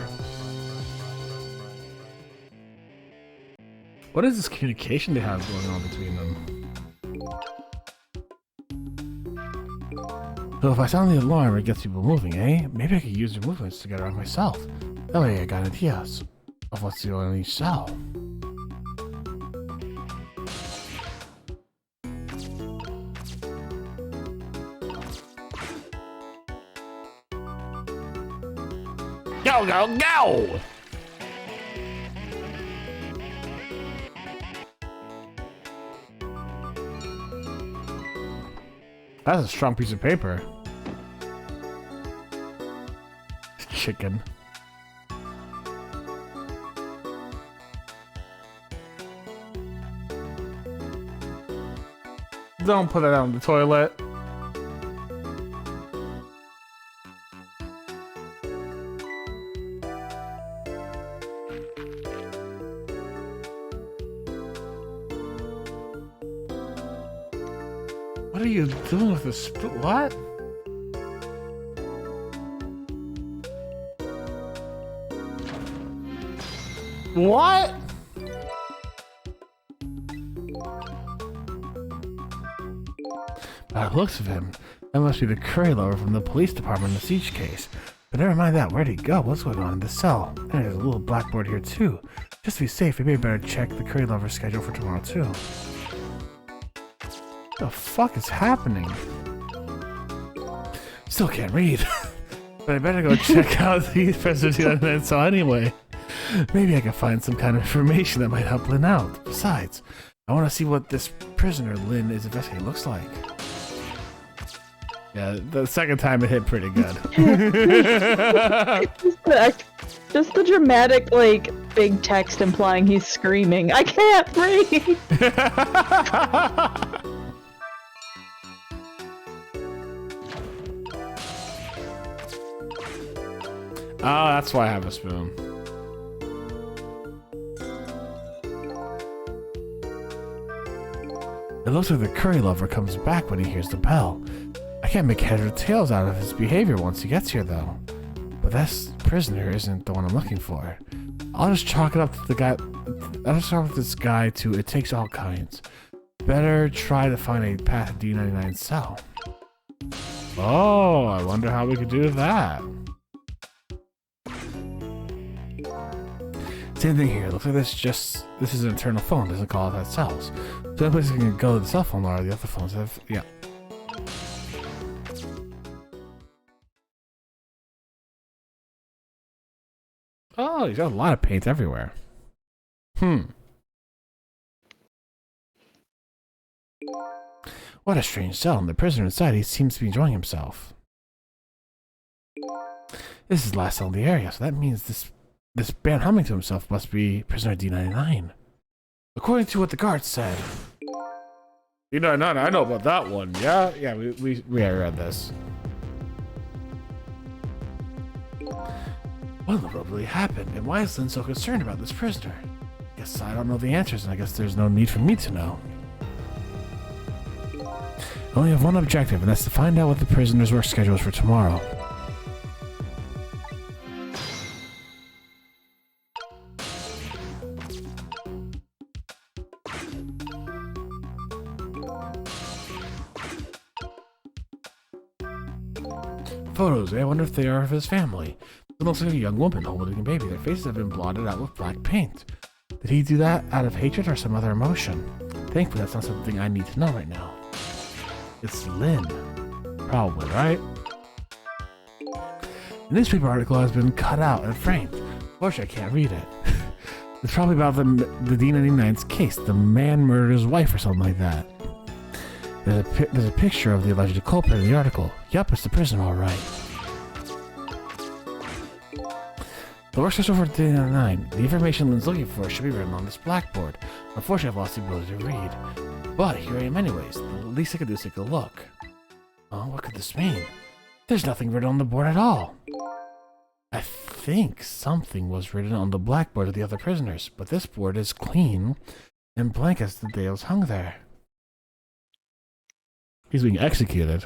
What is this communication they have going on between them? So if I sound the alarm, it gets people moving, eh? Maybe I could use the movements to get around myself. That way I got ideas of what's the only cell. Go, go, go! That's a strong piece of paper. Chicken. Don't put it on the toilet. What are you doing with the spoon? What? What? By the looks of him, that must be the curry lover from the police department in the siege case. But never mind that, where'd he go? What's going on in the cell? And there's a little blackboard here too. Just to be safe, maybe I better check the curry lover's schedule for tomorrow too. What the fuck is happening? Still can't read. But I better go check out these prisoners in cell anyway. Maybe I can find some kind of information that might help Lynn out. Besides, I want to see what this prisoner Lynn is investigating looks like. Yeah, the second time it hit pretty good. Just the dramatic, like, big text implying he's screaming, I can't breathe! Oh, that's why I have a spoon. It looks like the curry lover comes back when he hears the bell. I can't make heads or tails out of his behavior once he gets here, though. But this prisoner isn't the one I'm looking for. I'll just chalk it up to the guy. I'll just start with this guy to it takes all kinds. Better try to find a path D99 cell. Oh, I wonder how we could do that. Same thing here. Looks like this is an internal phone. Doesn't call it that cells. So the place can go to the cell phone or the other phones have. Yeah. Oh, he's got a lot of paint everywhere. What a strange cell. And the prisoner inside, he seems to be enjoying himself. This is the last cell in the area, so that means this man humming to himself must be prisoner D99. According to what the guard said. D99, I know about that one. Yeah, we read this. What in the world really happened, and why is Lynn so concerned about this prisoner? Guess I don't know the answers, and I guess there's no need for me to know. I only have one objective, and that's to find out what the prisoner's work schedule is for tomorrow. Photos, I wonder if they are of his family. It looks like a young woman holding a baby. Their faces have been blotted out with black paint. Did he do that out of hatred or some other emotion? Thankfully, that's not something I need to know right now. It's Lynn. Probably, right? The newspaper article has been cut out and framed. Unfortunately, I can't read it. It's probably about the D99's case. The man murdered his wife or something like that. There's a picture of the alleged culprit in the article. Yup, it's the prisoner, all right. The work schedule for D99. The information Lynn's looking for should be written on this blackboard. Unfortunately, I've lost the ability to read. But here I am anyways. The least I could do is take a look. Oh, what could this mean? There's nothing written on the board at all. I think something was written on the blackboard of the other prisoners, but this board is clean and blank as the day it was hung there. He's being executed.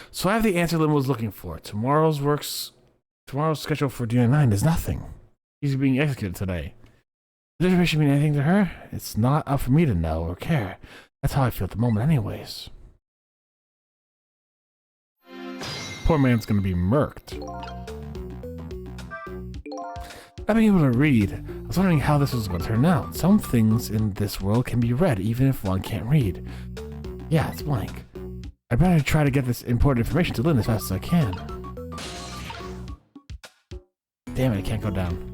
So I have the answer Lynn was looking for. Tomorrow's schedule for D99 is nothing. He's being executed today. Does information mean anything to her? It's not up for me to know or care. That's how I feel at the moment anyways. Poor man's gonna be murked. Not being able to read, I was wondering how this was going to turn out. Some things in this world can be read even if one can't read. Yeah, it's blank. I better try to get this important information to Lynn as fast as I can. Damn it, I can't go down.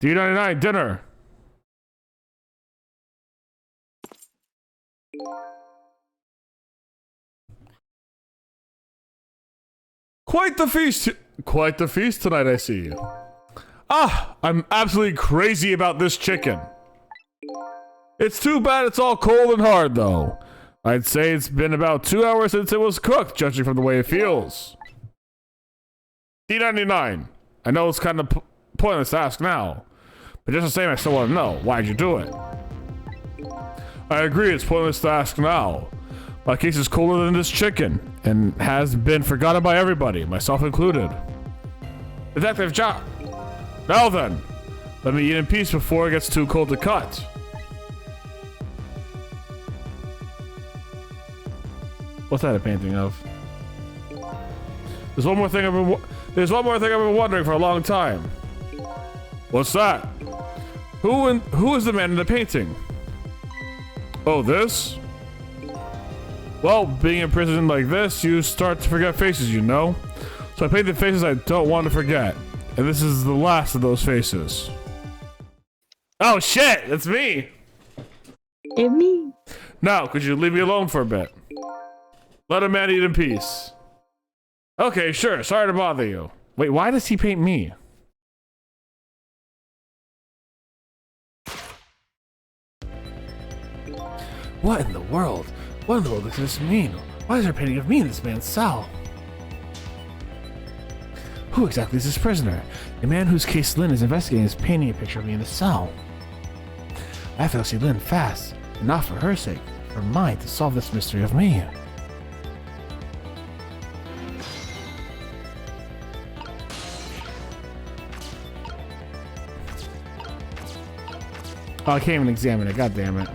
D99 dinner! Quite the feast tonight, I see. Ah, I'm absolutely crazy about this chicken. It's too bad it's all cold and hard, though. I'd say it's been about 2 hours since it was cooked, judging from the way it feels. D99. I know it's kind of pointless to ask now, but just the same, I still want to know. Why'd you do it? I agree, it's pointless to ask now. My case is cooler than this chicken, and has been forgotten by everybody, myself included. Detective John. Now then, let me eat in peace before it gets too cold to cut. What's that a painting of? There's one more thing I've been wondering for a long time. What's that? Who is the man in the painting? Oh, this? Well, being in prison like this, you start to forget faces, you know? So I painted faces I don't want to forget. And this is the last of those faces. Oh shit, it's me! It's me. Now, could you leave me alone for a bit? Let a man eat in peace. Okay, sure, sorry to bother you. Wait, why does he paint me? What in the world? What in the world does this mean? Why is there a painting of me in this man's cell? Who exactly is this prisoner? The man whose case Lynn is investigating is painting a picture of me in the cell. I have to go see Lynn fast, and not for her sake, for mine, to solve this mystery of me. Oh, I can't even examine it, god damn it.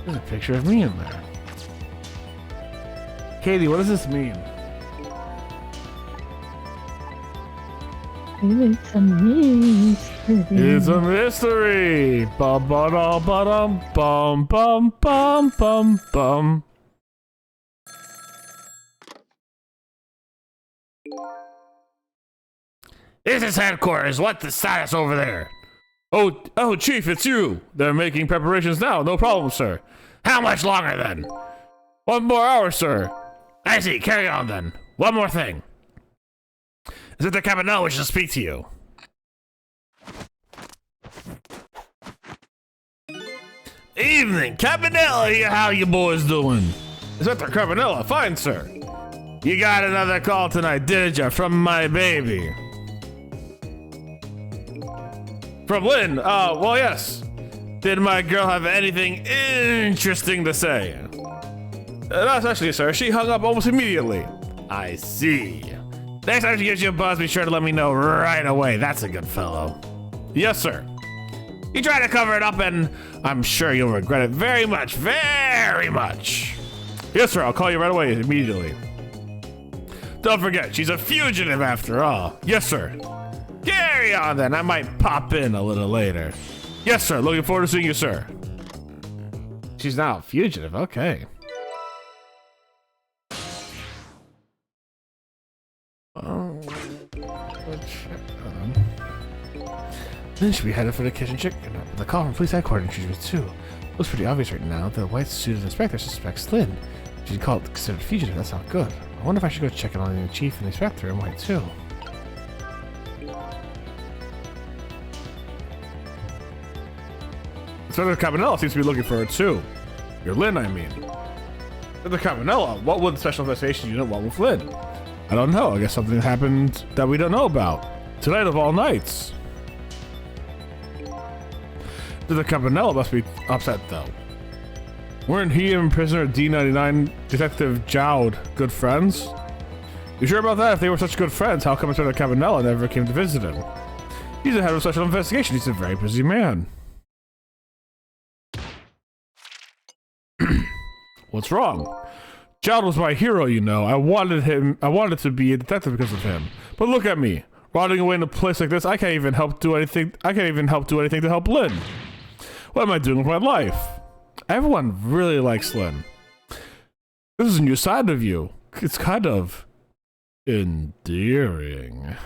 There's a picture of me in there. Katie, what does this mean? It's a mystery. It's a mystery. Bum ba dum ba dum bum bum bum bum bum. This is headquarters. What's the status over there? Oh, Chief, it's you. They're making preparations now. No problem, sir. How much longer then? 1 more hour, sir. I see. Carry on then. One more thing. Is it the Cabanel wishes to speak to you? Evening, Cabanella. How you boys doing? Inspector Cabanella, fine, sir. You got another call tonight, did ya? From my baby. From Lynn. Well, yes. Did my girl have anything interesting to say? Not actually, sir. She hung up almost immediately. I see. Next time she gives you a buzz, be sure to let me know right away. That's a good fellow. Yes, sir. You try to cover it up, and I'm sure you'll regret it very much, very much. Yes, sir. I'll call you right away, immediately. Don't forget, she's a fugitive after all. Yes, sir. Carry on, then. I might pop in a little later. Yes, sir. Looking forward to seeing you, sir. She's now a fugitive. Okay. Then should be headed for the kitchen chicken. The call from police headquarters introduced me too. Looks pretty obvious right now. The white-suited inspector suspects Lynn. She's called considered fugitive. That's not good. I wonder if I should go check in on the chief and the inspector in white too. Inspector Cabanella seems to be looking for her too. You're Lynn, I mean. Inspector Cabanella, what would the special investigation unit want with Lynn? I don't know. I guess something happened that we don't know about. Tonight of all nights. The Campanella must be upset, though. Weren't he and prisoner D99 Detective Jowd good friends? You sure about that? If they were such good friends, how come Inspector Campanella never came to visit him? He's the head of a special investigation. He's a very busy man. What's wrong? Jowd was my hero, you know. I wanted to be a detective because of him. But look at me. Rotting away in a place like this, I can't even help do anything to help Lynn. What am I doing with my life? Everyone really likes Lynn. This is a new side of you. It's kind of endearing.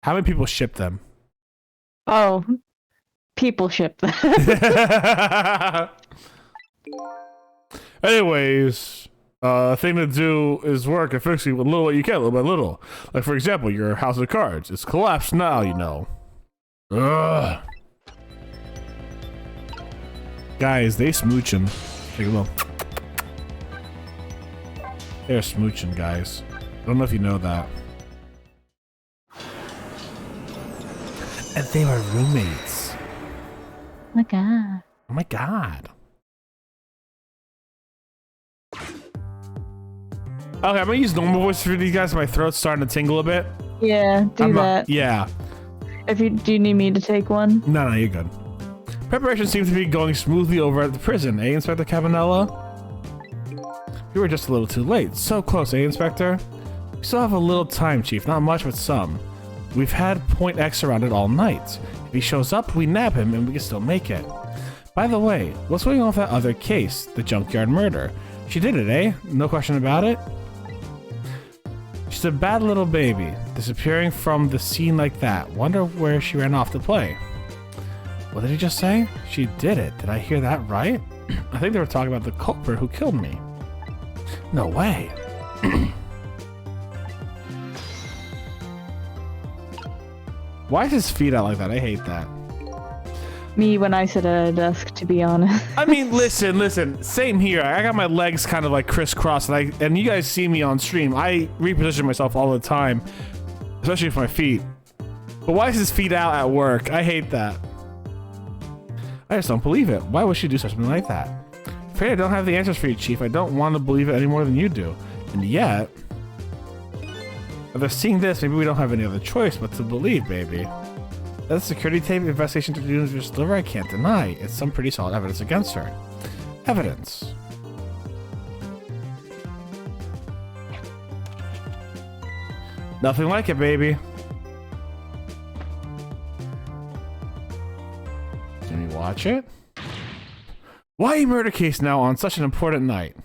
How many people ship them? Oh, people ship them. Anyways, thing to do is work and fix it with little what you can, little by little. Like, for example, your house of cards. It's collapsed now, you know. Ugh. Guys, they smooching. Take a look. They're smooching, guys. I don't know if you know that. And they were roommates. Oh my god. Oh my god. Okay, I'm gonna use normal voice for these guys. My throat's starting to tingle a bit. Yeah, do that. Yeah. Do you need me to take one? No, you're good. Preparations seem to be going smoothly over at the prison, eh, Inspector Cabanella? We were just a little too late. So close, eh, Inspector? We still have a little time, Chief. Not much, but some. We've had Point X around it all night. If he shows up, we nab him and we can still make it. By the way, what's going on with that other case, the junkyard murder? She did it, eh? No question about it? She's a bad little baby, disappearing from the scene like that. Wonder where she ran off to play. What did he just say? She did it. Did I hear that right? I think they were talking about the culprit who killed me. No way. Why is his feet out like that? I hate that. Me when I sit at a desk, to be honest. I mean, listen. Same here. I got my legs kind of like crisscrossed, and you guys see me on stream. I reposition myself all the time, especially with my feet. But why is his feet out at work? I hate that. I just don't believe it. Why would she do something like that? Afraid I don't have the answers for you, Chief. I don't want to believe it any more than you do. And yet, after seeing this, maybe we don't have any other choice but to believe, baby. That security tape investigation to do just deliver, I can't deny. It's some pretty solid evidence against her. Evidence. Nothing like it, baby. Can we watch it? Why a murder case now on such an important night?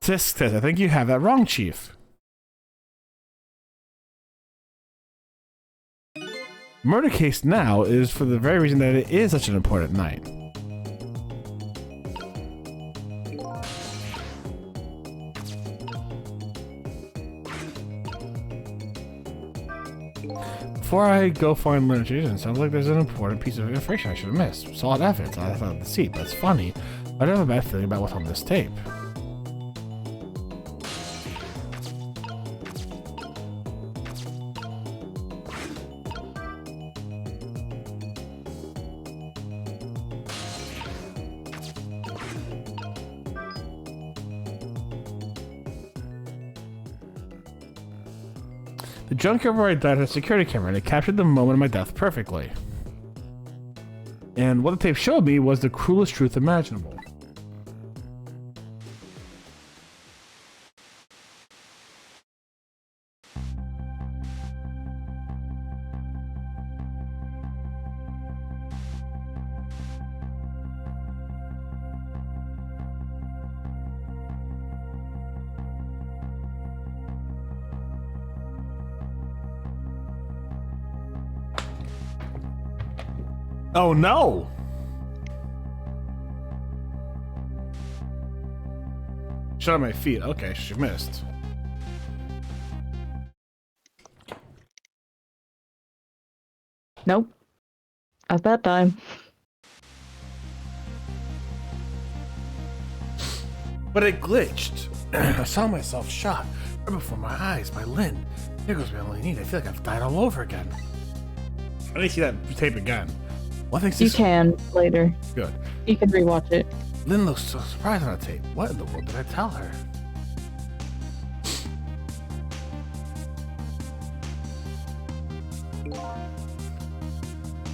tisk tisk. I think you have that wrong, Chief. Murder case now is for the very reason that it is such an important night. Before I go find litigation, it sounds like there's an important piece of information I should have missed. Solid evidence I found the seat, but it's funny. I don't have a bad feeling about what's on this tape. The junkyard where I died had a security camera and it captured the moment of my death perfectly. And what the tape showed me was the cruelest truth imaginable. Oh no! Shut on my feet. Okay, she missed. Nope. At that time. But it glitched. I saw myself shot right before my eyes by Lynn. There goes my only need. I feel like I've died all over again. I need to see that tape again. What thinks You this? can later. Good. You can rewatch it. Lynn looks so surprised on the tape. What in the world did I tell her?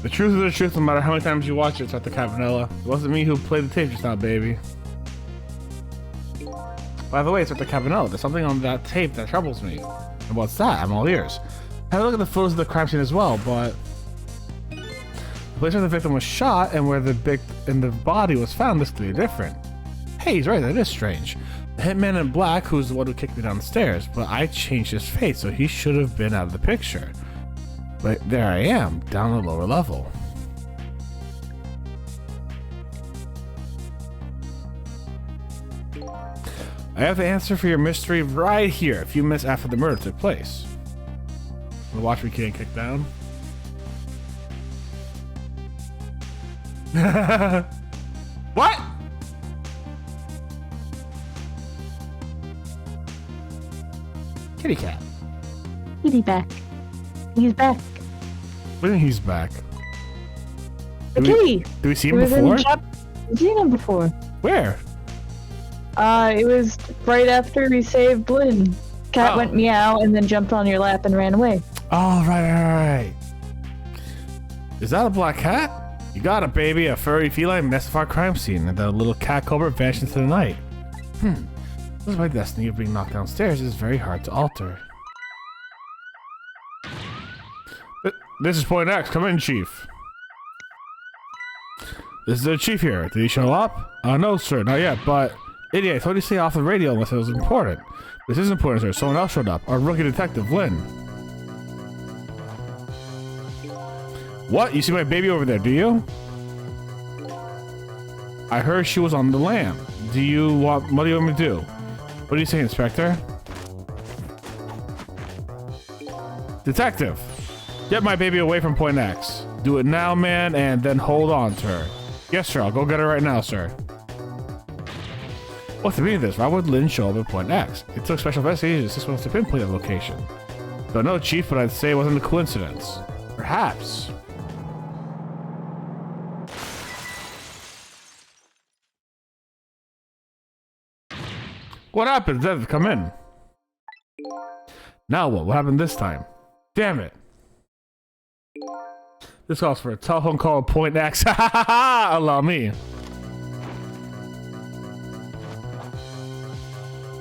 The truth is the truth, no matter how many times you watch it, it's at the Cavanella. It wasn't me who played the tape just now, baby. By the way, it's at the Cavanella. There's something on that tape that troubles me. And what's that? I'm all ears. Have a look at the photos of the crime scene as well, but the place where the victim was shot and where the body was found is clearly different. Hey, he's right, that is strange. The hitman in black, who's the one who kicked me down the stairs, but I changed his face, so he should have been out of the picture. But there I am, down the lower level. I have the answer for your mystery right here, a few minutes after the murder took place. Wanna watch me getting kicked down? What? Kitty cat. Kitty back. He's back. What do you mean he's back? The kitty. Did we see him He was in before? We've seen him before. Where? It was right after we saved Blinn. Cat Oh. went meow and then jumped on your lap and ran away. Oh, right. Is that a black cat? You got it, baby. A furry feline mess of our crime scene, and that little cat cobra vanished into the night. This is my destiny of being knocked downstairs is very hard to alter. This is Point X. Come in, Chief. This is the Chief here. Did he show up? No, sir. Not yet, but... Idiot, I told you to stay off the radio unless it was important. This is important, sir. Someone else showed up. Our rookie detective, Lynn. What? You see my baby over there, do you? I heard she was on the lam. What do you want me to do? What do you say, Inspector? Detective, get my baby away from Point X. Do it now, man, and then hold on to her. Yes, sir. I'll go get her right now, sir. What's the meaning of this? Why would Lynn show up at Point X? It took special investigators 6 months to pinpoint the location. Don't know, Chief, but I'd say it wasn't a coincidence. Perhaps. What happened? Dev, come in. Now what? What happened this time? Damn it. This calls for a telephone call at Point X. Allow me.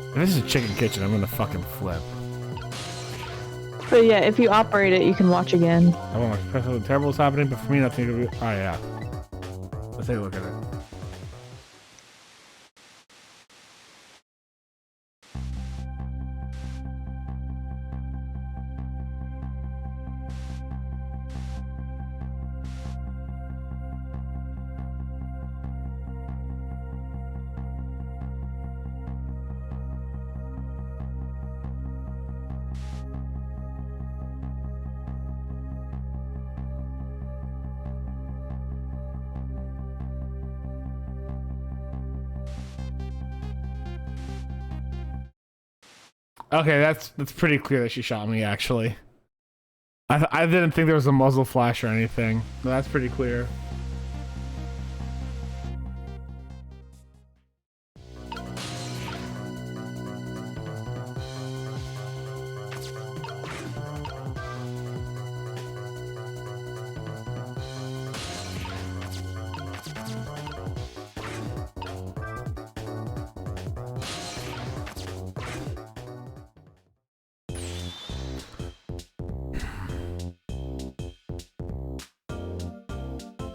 If this is a chicken kitchen, I'm gonna fucking flip. But yeah, if you operate it, you can watch again. I want to something terrible is happening, but for me, nothing to be. Oh, yeah. Let's take a look at it. Okay, that's pretty clear that she shot me, actually. I didn't think there was a muzzle flash or anything. But that's pretty clear.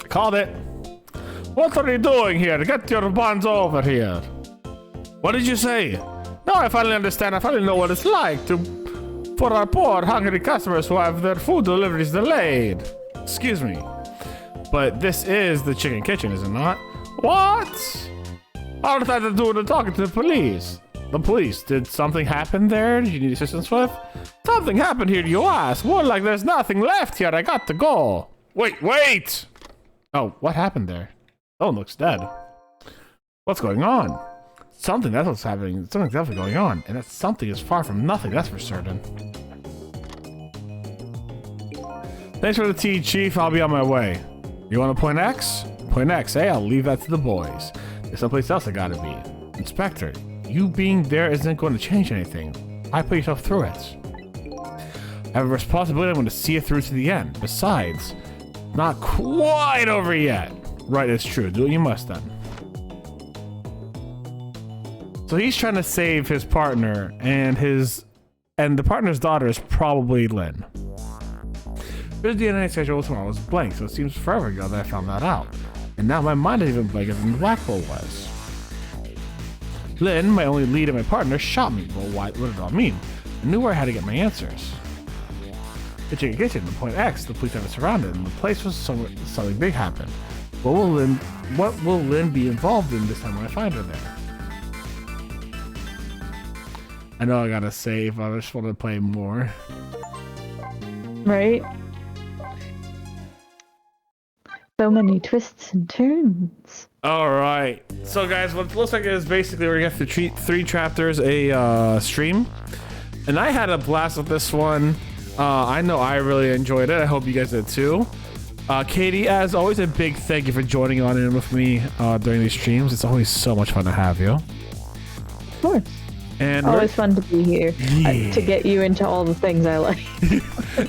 Called it. What are you doing here? Get your buns over here. What did you say? Now I finally understand. I finally know what it's like for our poor, hungry customers who have their food deliveries delayed. Excuse me, but this is the chicken kitchen, is it not? What? All that to do with talking to the police. The police. Did something happen there? Did you need assistance with? Something happened here, you ask. More like there's nothing left here. I got to go. Wait! Oh, what happened there? Oh, it looks dead. What's going on? Something, that's what's happening. Something's definitely going on. And that something is far from nothing, that's for certain. Thanks for the tea, Chief. I'll be on my way. You want to point X? Point X, eh? I'll leave that to the boys. There's someplace else I gotta be. Inspector, you being there isn't going to change anything. I put yourself through it. I have a responsibility. I'm going to see it through to the end. Besides, not quite over yet. Right, it's true. Do what you must then. So he's trying to save his partner, and the partner's daughter is probably Lynn. His DNA schedule tomorrow was blank, so it seems forever ago that I found that out. And now my mind is even blanker than the black hole was. Lynn, my only lead and my partner, shot me. Well, what did it all mean? I knew where I had to get my answers. The chicken kitchen, the point X, the police have it surrounded, and the place was something big happened. What will Lynn be involved in this time when I find her there? I know I gotta save, I just want to play more. Right? So many twists and turns. Alright, so guys, what it looks like is basically we're gonna have to three chapters a stream. And I had a blast with this one. I know I really enjoyed it. I hope you guys did too. Katie, as always, a big thank you for joining on in with me during these streams. It's always so much fun to have you. Of course. And always fun to be here Yeah. to get you into all the things I like.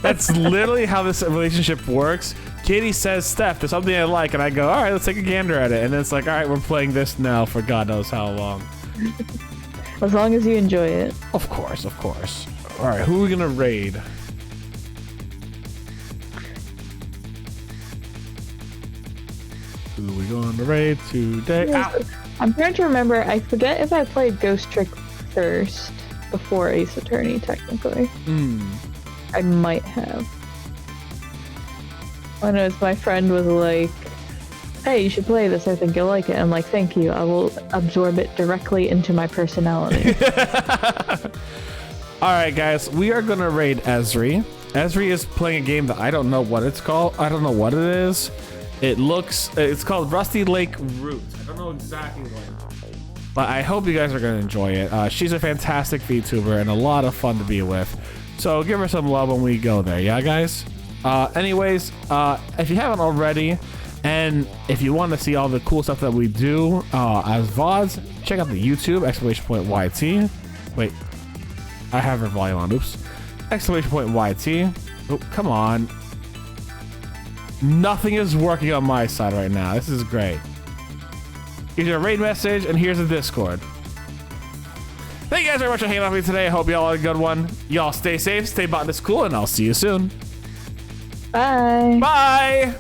That's literally how this relationship works. Katie says, Steph, there's something I like, and I go, all right, let's take a gander at it. And then it's like, all right, we're playing this now for God knows how long. As long as you enjoy it. Of course, of course. All right, who are we gonna raid? Who are we going to raid today? Ow. I'm trying to remember. I forget if I played Ghost Trick first before Ace Attorney, technically. I might have. I know my friend was like, hey, you should play this. I think you'll like it. I'm like, thank you. I will absorb it directly into my personality. All right, guys, we are going to raid Esri. Esri is playing a game that I don't know what it's called. I don't know what it is. It's called Rusty Lake Root. I don't know exactly what, but I hope you guys are going to enjoy it. She's a fantastic VTuber and a lot of fun to be with. So give her some love when we go there. Yeah, guys? Anyways, if you haven't already, and if you want to see all the cool stuff that we do as VODs, check out the YouTube, !YT. Wait, I have her volume on. Oops. !YT. Oh, come on. Nothing is working on my side right now. This is great. Here's your raid message, and here's the Discord. Thank you guys very much for hanging out with me today. I hope y'all had a good one. Y'all stay safe, stay Botanist Cool, and I'll see you soon. Bye. Bye.